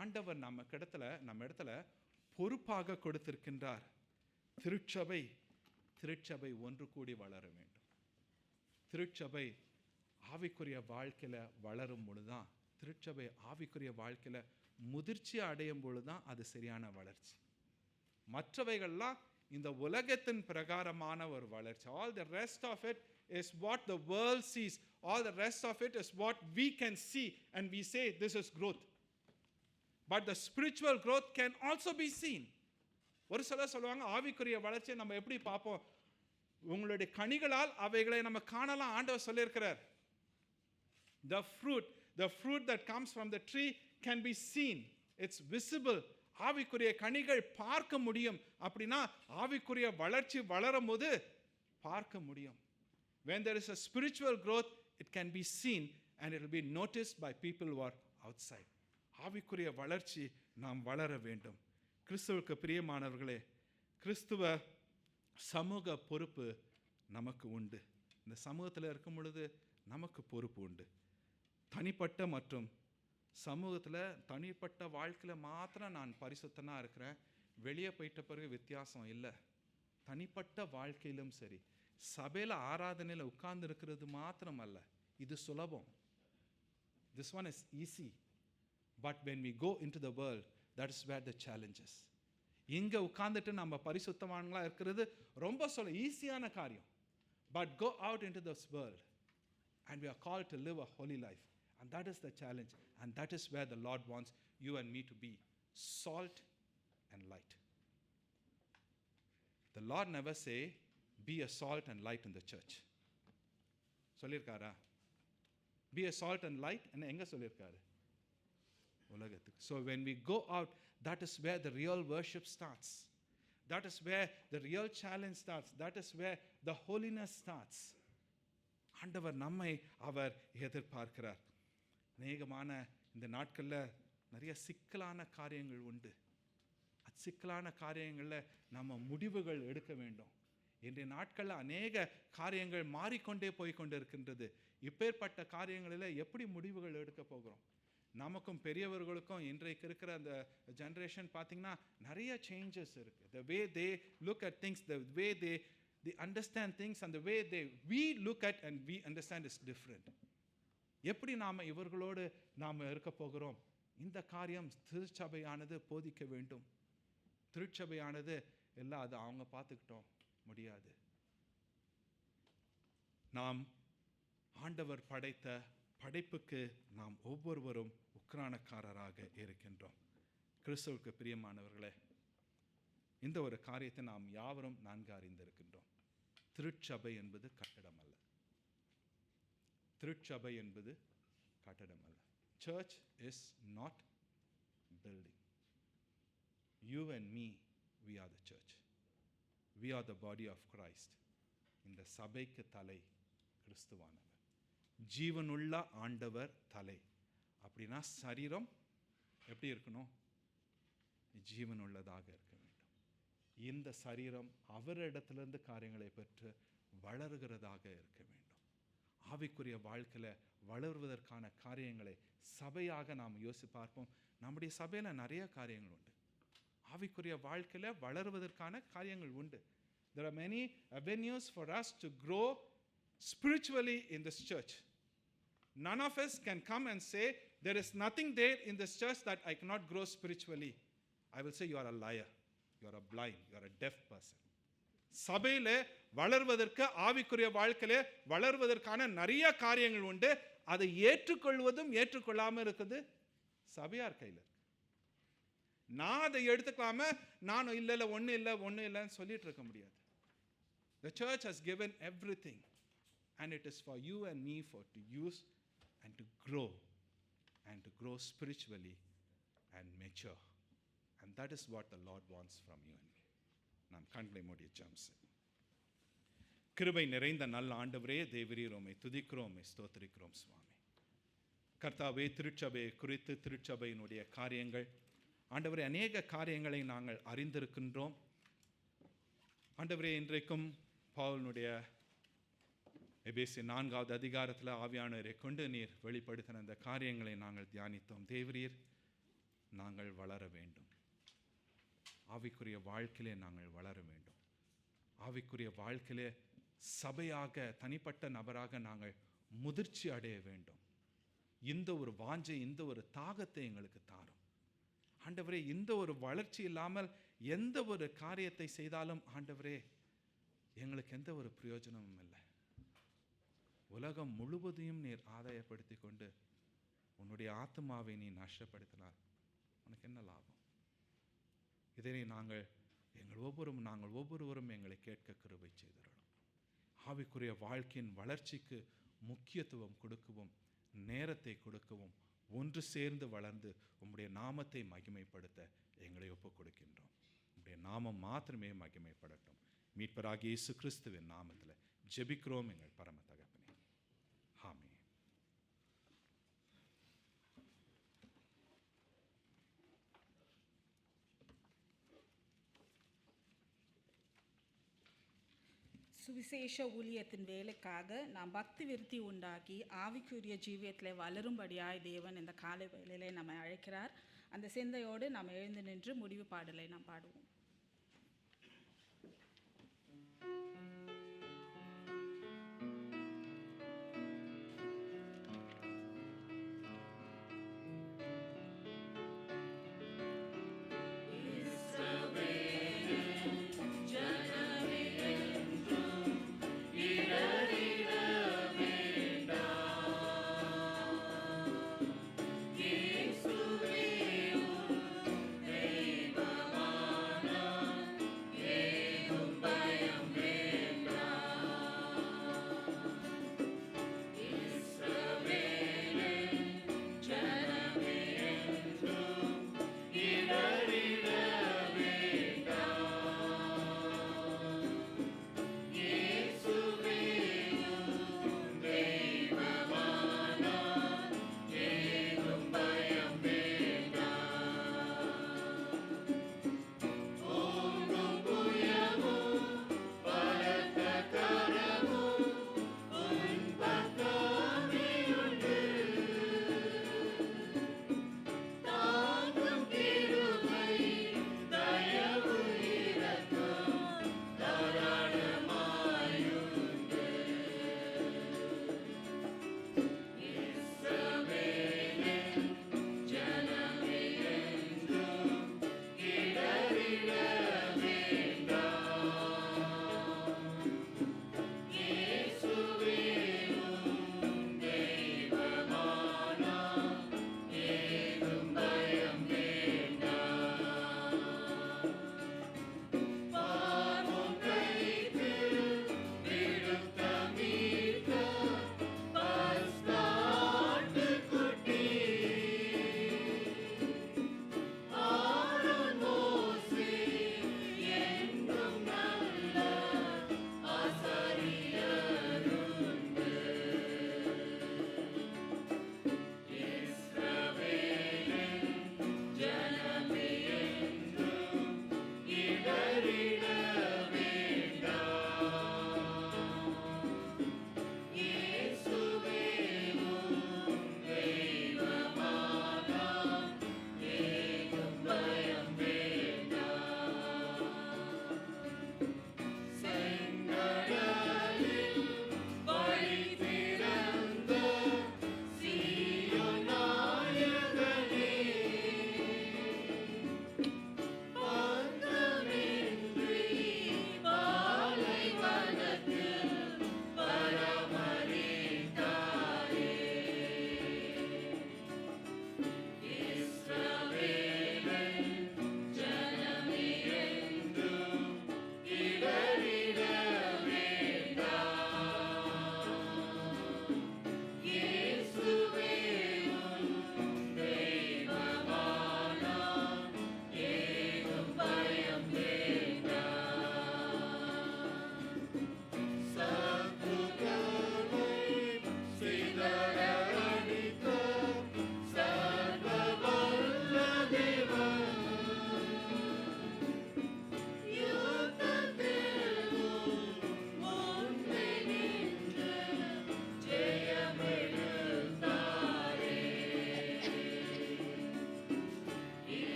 ஆண்டவர் நம்ம இடத்துல பொறுப்பாக கொடுத்திருக்கின்றார். திருச்சபை ஒன்று கூடி வளர வேண்டும். திருச்சபை ஆவிக்குரிய வாழ்க்கையில் வளரும் பொழுதுதான், திருச்சபை ஆவிக்குரிய வாழ்க்கையில் முதிர்ச்சி அடையும் பொழுதுதான் அது சரியான வளர்ச்சி. மற்றவைகள்லாம் இந்த உலகத்தின் பிரகாரமான ஒரு வளர்ச்சி. All the rest of it is what the world sees. All the rest of it is what we can see and we say this is growth. But the spiritual growth can also be seen. ஒரு சிலர் சொல்லுவாங்க, ஆவிக்குரிய வளர்ச்சியை நம்ம எப்படி பார்ப்போம்? உங்களுடைய கனிகளால் அவைகளை நம்ம காணலாம். ஆண்டவர் சொல்லியிருக்கிறார், the fruit that comes from the tree can be seen. It's visible. ஆவிக்குரிய கனிகள் பார்க்க முடியும். அப்படின்னா ஆவிக்குரிய வளர்ச்சி வளரும் போது பார்க்க முடியும். When there is a spiritual growth, it can be seen and it will be noticed by people who are outside. ஆவிக்குரிய வளர்ச்சி நாம் வளர வேண்டும். கிறிஸ்துவுக்கு பிரியமானவர்களே, கிறிஸ்துவ சமூக பொறுப்பு நமக்கு உண்டு. இந்த சமூகத்தில் இருக்கும் பொழுது நமக்கு பொறுப்பு உண்டு. தனிப்பட்ட மற்றும் சமூகத்தில் தனிப்பட்ட வாழ்க்கையில் மாத்திரம் நான் பரிசுத்தனாக இருக்கிறேன், வெளியே போயிட்ட பிறகு வித்தியாசம் இல்லை. தனிப்பட்ட வாழ்க்கையிலும் சரி, சபையில் ஆராதனையில் உட்கார்ந்து இருக்கிறது மாத்திரம் அல்ல, இது சுலபம். This one is easy. But when we go into the world, that is where the challenge is. இங்கே உட்கார்ந்துட்டு நம்ம பரிசுத்தவான்களா இருக்கிறது ரொம்ப ஈஸியான காரியம். But go out into this world and we are called to live a holy life. And that is the challenge. And that is where the Lord wants you and me to be. Salt and light. The Lord never say, be a salt and light in the church. சொல்லியிருக்காரா? Be a salt and light என்ன எங்கே சொல்லியிருக்காரு? உலகத்துக்கு. So when we go out, that is where the real worship starts. That is where the real challenge starts. That is where the holiness starts. ஆண்டவர் நம்மை அவர் எதிர்பார்க்கிறார். அநேகமான இந்த நாட்களில் நிறைய சிக்கலான காரியங்கள் உண்டு. சிக்கலான காரியங்களில் நம்ம முடிவுகள் எடுக்க வேண்டும். இன்றைய நாட்களில் அநேக காரியங்கள் மாறிக்கொண்டே போய்கொண்டு இருக்கின்றது. இப்பேற்பட்ட காரியங்களில் எப்படி முடிவுகள் எடுக்க போகிறோம்? நமக்கும் பெரியவர்களுக்கும் இன்றைக்கு இருக்கிற அந்த ஜென்ரேஷன் பார்த்திங்கன்னா நிறைய சேஞ்சஸ் இருக்குது. The way they look at things, the way they understand things and the way we look at and we understand is different. எப்படி நாம் இவர்களோடு நாம் இருக்க போகிறோம்? இந்த காரியம் திருச்சபையானது போதிக்க வேண்டும். திருச்சபையானது எல்லாம் அது அவங்க பார்த்துக்கிட்டோம் முடியாது. நாம் ஆண்டவர் படைத்த படைப்புக்கு நாம் ஒவ்வொருவரும் உக்ரானக்காரராக இருக்கின்றோம். கிறிஸ்துவுக்கு பிரியமானவர்களே, இந்த ஒரு காரியத்தை நாம் யாவரும் நன்கு அறிந்திருக்கின்றோம். திருச்சபை என்பது கட்டடம் அல்ல. திருச்சபை என்பது கட்டடம் அல்ல. Church is not building. You and me, we are the church. We are the body of Christ. இந்த சபைக்கு தலை கிறிஸ்துவானவர். ஜீவனுள்ள ஆண்டவர் தலை. அப்படின்னா சரீரம் எப்படி இருக்கணும்? ஜீவனுள்ளதாக இருக்க வேண்டும். இந்த சரீரம் அவரிடத்திலிருந்து காரியங்களை பெற்று வளர்கிறதாக இருக்க வேண்டும். ஆவிக்குரிய வாழ்க்கையில் வளர்வதற்கான காரியங்களை சபையாக நாம் யோசித்து பார்ப்போம். நம்முடைய சபையில் நிறைய காரியங்கள் உண்டு. ஆவிக்குரிய வாழ்க்கையில் வளர்வதற்கான காரியங்கள் உண்டு. There are many avenues for us to grow spiritually in this church. None of us can come and say, there is nothing there in this church that I cannot grow spiritually. I will say, you are a liar. You are a blind. You are a deaf person. சபையில் வளர்வதற்கு, ஆவிக்குரிய வாழ்க்கையிலே வளர்வதற்கான நிறைய காரியங்கள் உண்டு. அதை ஏற்றுக்கொள்வதும் ஏற்றுக்கொள்ளாமல் இருக்குது சபையார் கையில். நான் அதை எடுத்துக்கலாம நானும் இல்லை ஒன்றும் இல்லைன்னு சொல்லிட்டு இருக்க முடியாது. The church has given everything and it is for you and me to use and to grow spiritually and mature. And that is what the Lord wants from you and me. நாம் கண்களை மூடி ஜெபம் செய்வோம். கிருபை நிறைந்த நல்ல ஆண்டவரே, தேவரீர் உம்மை துதிக்கிறோம், உம்மை ஸ்தோத்திரிக்கிறோம் சுவாமி. கர்த்தாவே, திருச்சபையை குறித்து திருச்சபையினுடைய காரியங்கள் ஆண்டவரே, அநேக காரியங்களை நாங்கள் அறிந்திருக்கின்றோம். ஆண்டவரே, இன்றைக்கும் பவுலினுடைய எபேசிய 4வது அதிகாரத்தில் ஆவியானவரை கொண்டு நீர் வெளிப்படுத்தின அந்த காரியங்களை நாங்கள் தியானித்தோம். தேவரீர், நாங்கள் வளர வேண்டும். ஆவிக்குரிய வாழ்க்கையிலே நாங்கள் வளர வேண்டும். ஆவிக்குரிய வாழ்க்கையிலே சபையாக, தனிப்பட்ட நபராக நாங்கள் முதிர்ச்சி அடைய வேண்டும். இந்த ஒரு வாஞ்சை, இந்த ஒரு தாகத்தை எங்களுக்கு தாரும் ஆண்டவரே. இந்த ஒரு வளர்ச்சி இல்லாமல் எந்த ஒரு காரியத்தை செய்தாலும் ஆண்டவரே, எங்களுக்கு எந்த ஒரு பிரயோஜனமும் இல்லை. உலகம் முழுவதையும் நீர் ஆதாயப்படுத்தி கொண்டு உன்னுடைய ஆத்மாவை நீ நஷ்டப்படுத்தினார், உனக்கு என்ன லாபம்? இதனை நாங்கள் ஒவ்வொருவரும் எங்களை கேட்க கிருபை செய்திடணும். ஆவிக்குரிய வாழ்க்கையின் வளர்ச்சிக்கு முக்கியத்துவம் கொடுக்கவும், நேரத்தை கொடுக்கவும், ஒன்று சேர்ந்து வளர்ந்து உம்முடைய நாமத்தை மகிமைப்படுத்த எங்களை ஒப்புக் கொடுக்கின்றோம். உம்முடைய நாமம் மாத்திரமே மகிமைப்படட்டும். மீட்பராகிய இயேசு கிறிஸ்துவின் நாமத்தில் ஜெபிக்கிறோம் எங்கள் பரம தகப்பனே, ஆமென். சுவிசேஷ ஊழியத்தின் வேலைக்காக நாம் பக்தி விருத்தி உண்டாக்கி ஆவிக்குரிய ஜீவியத்தில் வளரும்படியாய் தேவன் இந்த காலை வேளையிலே நம்மை அழைக்கிறார். அந்த சிந்தையோடு நாம் எழுந்து நின்று முடிவு பாடலை நாம் பாடுவோம். இயேசுவே உன் தெய்வமான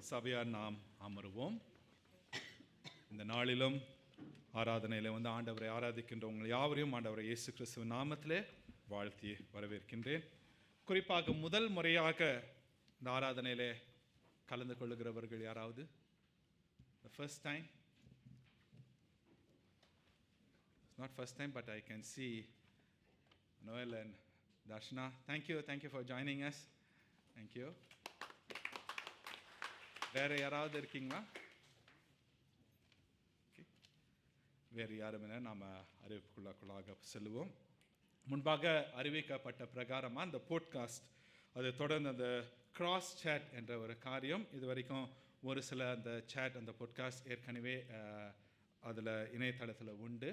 சபையார் நாம் அமருவோம். இந்த நாளிலும் ஆராதனையில் வந்து ஆண்டவரை ஆராதிக்கின்ற உங்கள் யாவரையும் ஆண்டவரை இயேசு கிறிஸ்துவின் நாமத்திலே வாழ்த்தி வரவேற்கின்றேன். குறிப்பாக முதல் முறையாக இந்த ஆராதனையிலே கலந்து கொள்ளுகிறவர்கள் யாராவது? The first time? It's not first time, but I can see Noel and Darshana. Thank you for joining us. Thank you. வேற யாராவது இருக்கீங்களா? வேறு யாரும் இல்லை. நாம் அறிவிப்புக்குள்ளாக செல்லுவோம். முன்பாக அறிவிக்கப்பட்ட பிரகாரமாக அந்த போட்காஸ்ட் அது தொடர்ந்து அந்த கிராஸ் சேட் என்ற ஒரு காரியம் இது வரைக்கும் ஒரு சில அந்த சேட் அந்த போட்காஸ்ட் ஏற்கனவே அதில் இணையதளத்தில் உண்டு.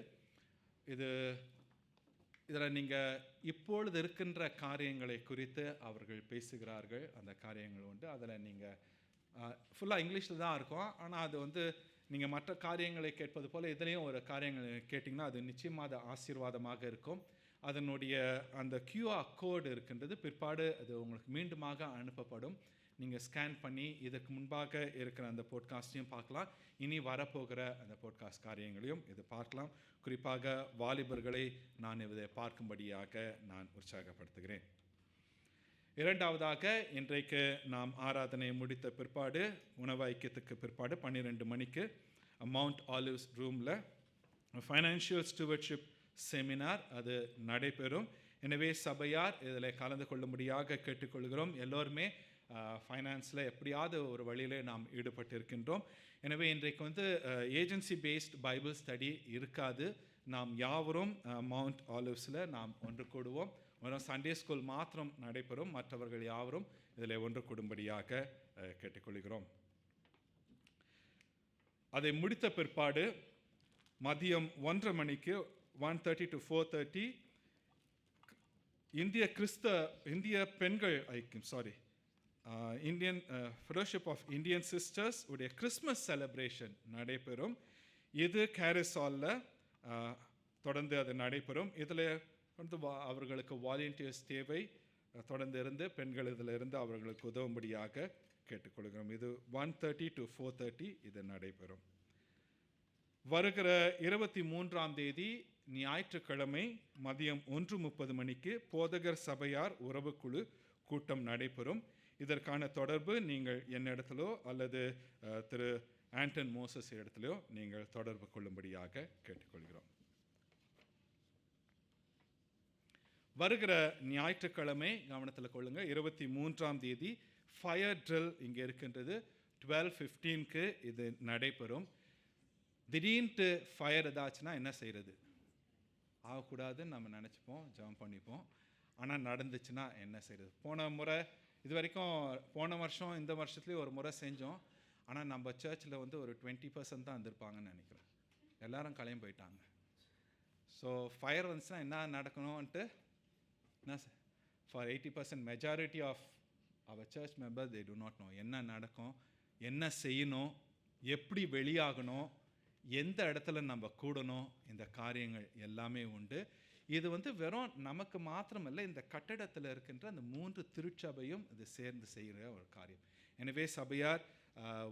இதில் நீங்கள் இப்பொழுது இருக்கின்ற காரியங்களை குறித்து அவர்கள் பேசுகிறார்கள். அந்த காரியங்கள் உண்டு. அதில் நீங்கள் ஃபுல்லாக இங்கிலீஷில் தான் இருக்கும். ஆனால் அது வந்து நீங்கள் மற்ற காரியங்களை கேட்பது போல் இதுலேயும் ஒரு காரியங்கள் கேட்டிங்கன்னா அது நிச்சயமாக அது ஆசீர்வாதமாக இருக்கும். அதனுடைய அந்த QR கோடு இருக்கின்றது. பிற்பாடு அது உங்களுக்கு மீண்டுமாக அனுப்பப்படும். நீங்கள் ஸ்கேன் பண்ணி இதற்கு முன்பாக இருக்கிற அந்த போட்காஸ்ட்டையும் பார்க்கலாம். இனி வரப்போகிற அந்த போட்காஸ்ட் காரியங்களையும் இது பார்க்கலாம். குறிப்பாக வாலிபர்களை நான் இதை பார்க்கும்படியாக நான் உற்சாகப்படுத்துகிறேன். இரண்டாவதாக இன்றைக்கு நாம் ஆராதனை முடித்த பிற்பாடு உணவு ஐக்கியத்துக்கு பிற்பாடு 12 மணிக்கு மவுண்ட் ஆலிவ்ஸ் ரூமில் ஃபைனான்ஷியல் ஸ்டூவர்ட்ஷிப் செமினார் அது நடைபெறும். எனவே சபையார் இதில் கலந்து கொள்ளும்படியாக கேட்டுக்கொள்கிறோம். எல்லோருமே ஃபைனான்ஸில் எப்படியாவது ஒரு வழியில் நாம் ஈடுபட்டிருக்கின்றோம். எனவே இன்றைக்கு வந்து ஏஜென்சி பேஸ்ட் பைபிள் ஸ்டடி இருக்காது. நாம் யாவரும் மவுண்ட் ஆலிவ்ஸில் நாம் ஒன்று கூடுவோம். வெறும் சண்டே ஸ்கூல் மாத்திரம் நடைபெறும். மற்றவர்கள் யாவரும் இதில் ஒன்று கூடும்படியாக கேட்டுக்கொள்கிறோம். அதை முடித்த பிற்பாடு மதியம் 1:30 மணிக்கு 1:30 to 4:30 இந்திய பெண்கள் ஐக்கியம் Indian fellowship of Indian sisters உடைய கிறிஸ்மஸ் செலிப்ரேஷன் நடைபெறும். இது கேரிஸ் ஹாலில் தொடர்ந்து அது நடைபெறும். இதில் வந்து அவர்களுக்கு வாலண்டியர்ஸ் தேவை தொடர்ந்து இருந்து பெண்கள் இதில் இருந்து அவர்களுக்கு உதவும்படியாக கேட்டுக்கொள்கிறோம். இது 1:30 to 4:30 இது நடைபெறும். வருகிற 23ஆம் தேதி ஞாயிற்றுக்கிழமை மதியம் 1:30 மணிக்கு போதகர் சபையார் உறவுக்குழு கூட்டம் நடைபெறும். இதற்கான தொடர்பு நீங்கள் என்னிடத்திலோ அல்லது திரு ஆண்டன் மோசஸ் இடத்திலோ நீங்கள் தொடர்பு கொள்ளும்படியாக கேட்டுக்கொள்கிறோம். வருகிற ஞாயிற்றுக்கிழமை கவனத்தில் கொள்ளுங்க, 23ஆம் தேதி ஃபயர் ட்ரில் இங்கே இருக்கின்றது. 12:15க்கு இது நடைபெறும். திடீர்னு ஃபயர் ஏதாச்சுன்னா என்ன செய்கிறது? ஆகக்கூடாதுன்னு நம்ம நினச்சிப்போம், ஜெபம் பண்ணிப்போம். ஆனால் நடந்துச்சுன்னா என்ன செய்கிறது? இது வரைக்கும் போன வருஷம் இந்த வருஷத்துலேயும் ஒரு முறை செஞ்சோம். ஆனால் நம்ம சர்ச்சில் வந்து ஒரு 20% தான் வந்திருப்பாங்கன்னு நினைக்கிறேன். எல்லாரும் கிளம்பி போயிட்டாங்க. ஸோ ஃபயர் வந்துச்சுன்னா என்ன நடக்கணும்ன்ட்டு for 80% majority of our church member they do not know என்ன நடக்கும், என்ன செய்யணும், எப்படி வெளியாகணும், எந்த இடத்துல நம்ம கூடணும், இந்த காரியங்கள் எல்லாமே உண்டு. இது வந்து வெறும் நமக்கு மாத்திரமல்ல, இந்த கட்டடத்தில் இருக்கின்ற அந்த 3 திருச்சபையும் இது சேர்ந்து செய்கிற ஒரு காரியம். எனவே சபையார்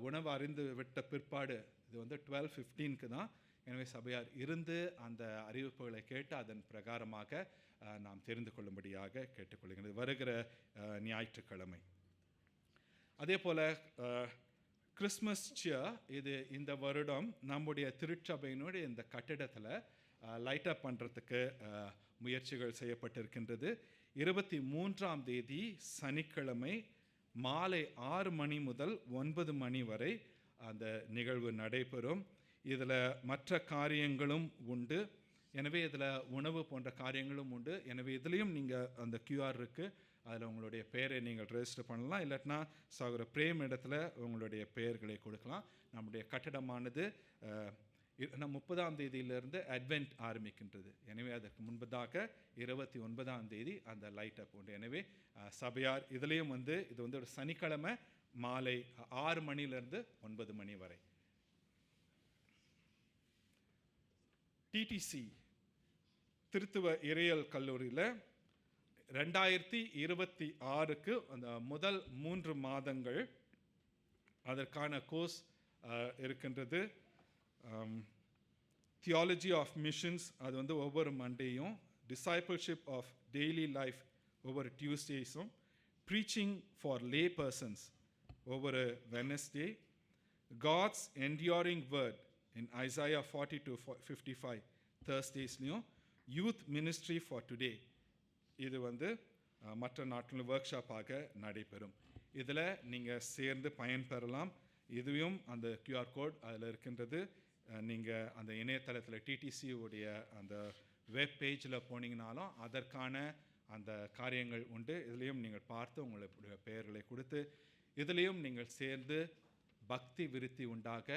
உணவு அறிந்து விட்ட பிற்பாடு இது வந்து 12:15க்கு தான். எனவே சபையார் இருந்து அந்த அறிவிப்புகளை கேட்டு அதன் பிரகாரமாக நாம் தெரிந்து கொள்ளும்படியாக கேட்டுக்கொள்கிறது. வருகிற ஞாயிற்றுக்கிழமை அதே போல் கிறிஸ்மஸ் சியர் இது இந்த வருடம் நம்முடைய திருச்சபையினுடைய இந்த கட்டிடத்தில் லைட்டப் பண்ணுறதுக்கு முயற்சிகள் செய்யப்பட்டிருக்கின்றது. 23ஆம் தேதி சனிக்கிழமை மாலை 6 மணி முதல் 9 மணி வரை அந்த நிகழ்வு நடைபெறும். இதில் மற்ற காரியங்களும் உண்டு. எனவே இதில் உணவு போன்ற காரியங்களும் உண்டு. எனவே இதுலேயும் நீங்கள் அந்த QR இருக்குது, அதில் உங்களுடைய பெயரை நீங்கள் ரெஜிஸ்டர் பண்ணலாம். இல்லாட்டினா சகோதர பிரேம் இடத்துல உங்களுடைய பெயர்களை கொடுக்கலாம். நம்முடைய கட்டடமானது 30ஆம் தேதியிலிருந்து அட்வென்ட் ஆரம்பிக்கின்றது. எனவே அதற்கு முன்பதாக 29ஆம் தேதி அந்த லைட் அப் உண்டு. எனவே சபையார் இதுலேயும் வந்து இது வந்து ஒரு சனிக்கிழமை மாலை 6 மணிலேருந்து 9 மணி வரை. TTC திருத்துவ இறையியல் கல்லூரியில் 2026க்கு அந்த முதல் 3 மாதங்கள் அதற்கான கோர்ஸ் இருக்கின்றது. தியாலஜி ஆஃப் மிஷன்ஸ், அது வந்து ஒவ்வொரு மண்டேயும், டிசைபிள்ஷிப் ஆஃப் டெய்லி லைஃப் ஒவ்வொரு டியூஸ்டேஸும், ப்ரீச்சிங் ஃபார் லே பர்சன்ஸ் ஒவ்வொரு Wednesday, God's enduring word in Isaiah 40-55 தேர்ஸ்டேஸ்லையும், யூத் மினிஸ்ட்ரி ஃபார் டுடே இது வந்து மற்ற நாட்டில் ஒர்க் ஷாப்பாக நடைபெறும். இதில் நீங்கள் சேர்ந்து பயன்பெறலாம். இதுவும் அந்த QR கோட் அதில் இருக்கின்றது. நீங்கள் அந்த இணையதளத்தில் டிடிசியுடைய அந்த வெப் பேஜில் போனீங்கனாலும் அதற்கான அந்த காரியங்கள் உண்டு. இதுலேயும் நீங்கள் பார்த்து உங்களுடைய பெயர்களை கொடுத்து இதுலேயும் நீங்கள் சேர்ந்து பக்தி விருத்தி உண்டாக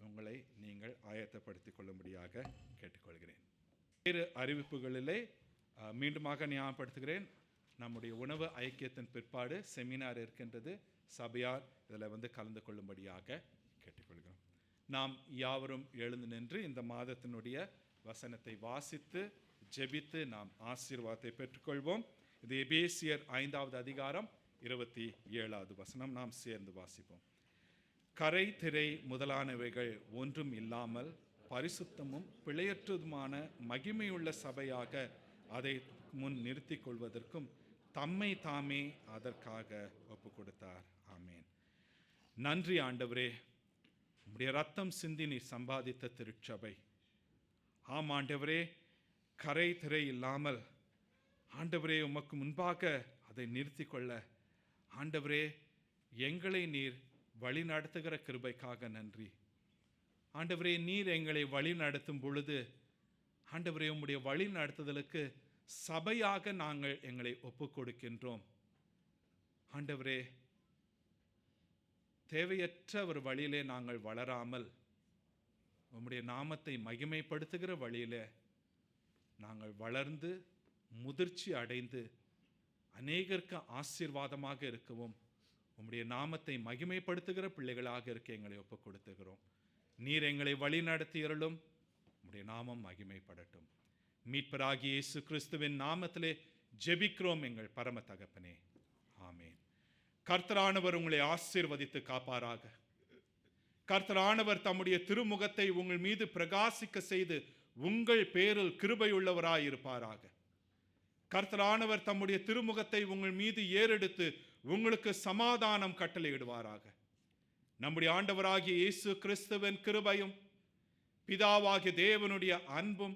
உங்களை நீங்கள் ஆயத்தப்படுத்திக் கொள்ளும்படியாக கேட்டுக்கொள்கிறேன். வேறு அறிவிப்புகளிலே மீண்டுமாக ஞாபகப்படுத்துகிறேன், நம்முடைய உணவு ஐக்கியத்தின் பிற்பாடு செமினார் இருக்கின்றது. சபையார் இதில் வந்து கலந்து கொள்ளும்படியாக கேட்டுக்கொள்கிறோம். நாம் யாவரும் எழுந்து நின்று இந்த மாதத்தினுடைய வசனத்தை வாசித்து ஜெபித்து நாம் ஆசீர்வாதத்தை பெற்றுக்கொள்வோம். இது எபேசியர் 5வது அதிகாரம் 27வது வசனம். நாம் சேர்ந்து வாசிப்போம். கரை திரை முதலானவைகள் ஒன்றும் இல்லாமல் பரிசுத்தமும் பிழையற்றதுமான மகிமையுள்ள சபையாக அதை முன் நிறுத்திக் கொள்வதற்கும் தம்மை தாமே அதற்காக ஒப்பு கொடுத்தார். ஆமேன். நன்றி ஆண்டவரே, உம்முடைய ரத்தம் சிந்தி நீர் சம்பாதித்த திருச்சபை. ஆம் ஆண்டவரே, கரை திரை இல்லாமல் ஆண்டவரே உமக்கு முன்பாக அதை நிறுத்தி கொள்ள ஆண்டவரே எங்களை நீர் வழி நடத்துகிற கிருபைக்காக நன்றி ஆண்டவரே. நீர் எங்களை வழி நடத்தும் பொழுது ஆண்டவரே உம்முடைய வழி நடத்துதலுக்கு சபையாக நாங்கள் எங்களை ஒப்புக் கொடுக்கின்றோம். ஆண்டவரே, தேவையற்ற ஒரு வழியிலே நாங்கள் வளராமல் உம்முடைய நாமத்தை மகிமைப்படுத்துகிற வழியிலே நாங்கள் வளர்ந்து முதிர்ச்சி அடைந்து அநேகருக்கு ஆசீர்வாதமாக இருக்கவும் உம்முடைய நாமத்தை மகிமைப்படுத்துகிற பிள்ளைகளாக இருக்க எங்களை ஒப்புக் கொடுத்துகிறோம். நீர் எங்களை வழி நடத்தியருளும், உம்முடைய நாமம் மகிமைப்படட்டும். மீட்பராகிய இயேசு கிறிஸ்துவின் நாமத்திலே ஜெபிக்கிறோம் எங்கள் பரம தகப்பனே, ஆமேன். கர்த்தரானவர் உங்களை ஆசீர்வதித்து காப்பாராக. கர்த்தரானவர் தம்முடைய திருமுகத்தை உங்கள் மீது பிரகாசிக்க செய்து உங்கள் பேரில் கிருபையுள்ளவராய் இருப்பாராக. கர்த்தரானவர் தம்முடைய திருமுகத்தை உங்கள் மீது ஏறெடுத்து உங்களுக்கு சமாதானம் கட்டளையிடுவாராக. நம்முடைய ஆண்டவராகிய இயேசு கிறிஸ்துவின் கிருபையும் பிதாவாகிய தேவனுடைய அன்பும்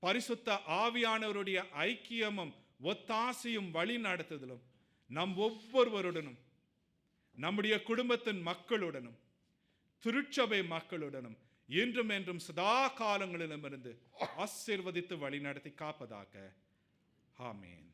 பரிசுத்த ஆவியானவருடைய ஐக்கியமும் ஒத்தாசையும் வழி நடத்துதலும் நம் ஒவ்வொருவருடனும் நம்முடைய குடும்பத்தின் மக்களுடனும் திருச்சபை மக்களுடனும் இன்றும் என்றும் சதா காலங்களிலும் இருந்து ஆசீர்வதித்து வழி நடத்தி காப்பதாக. ஆமேன்.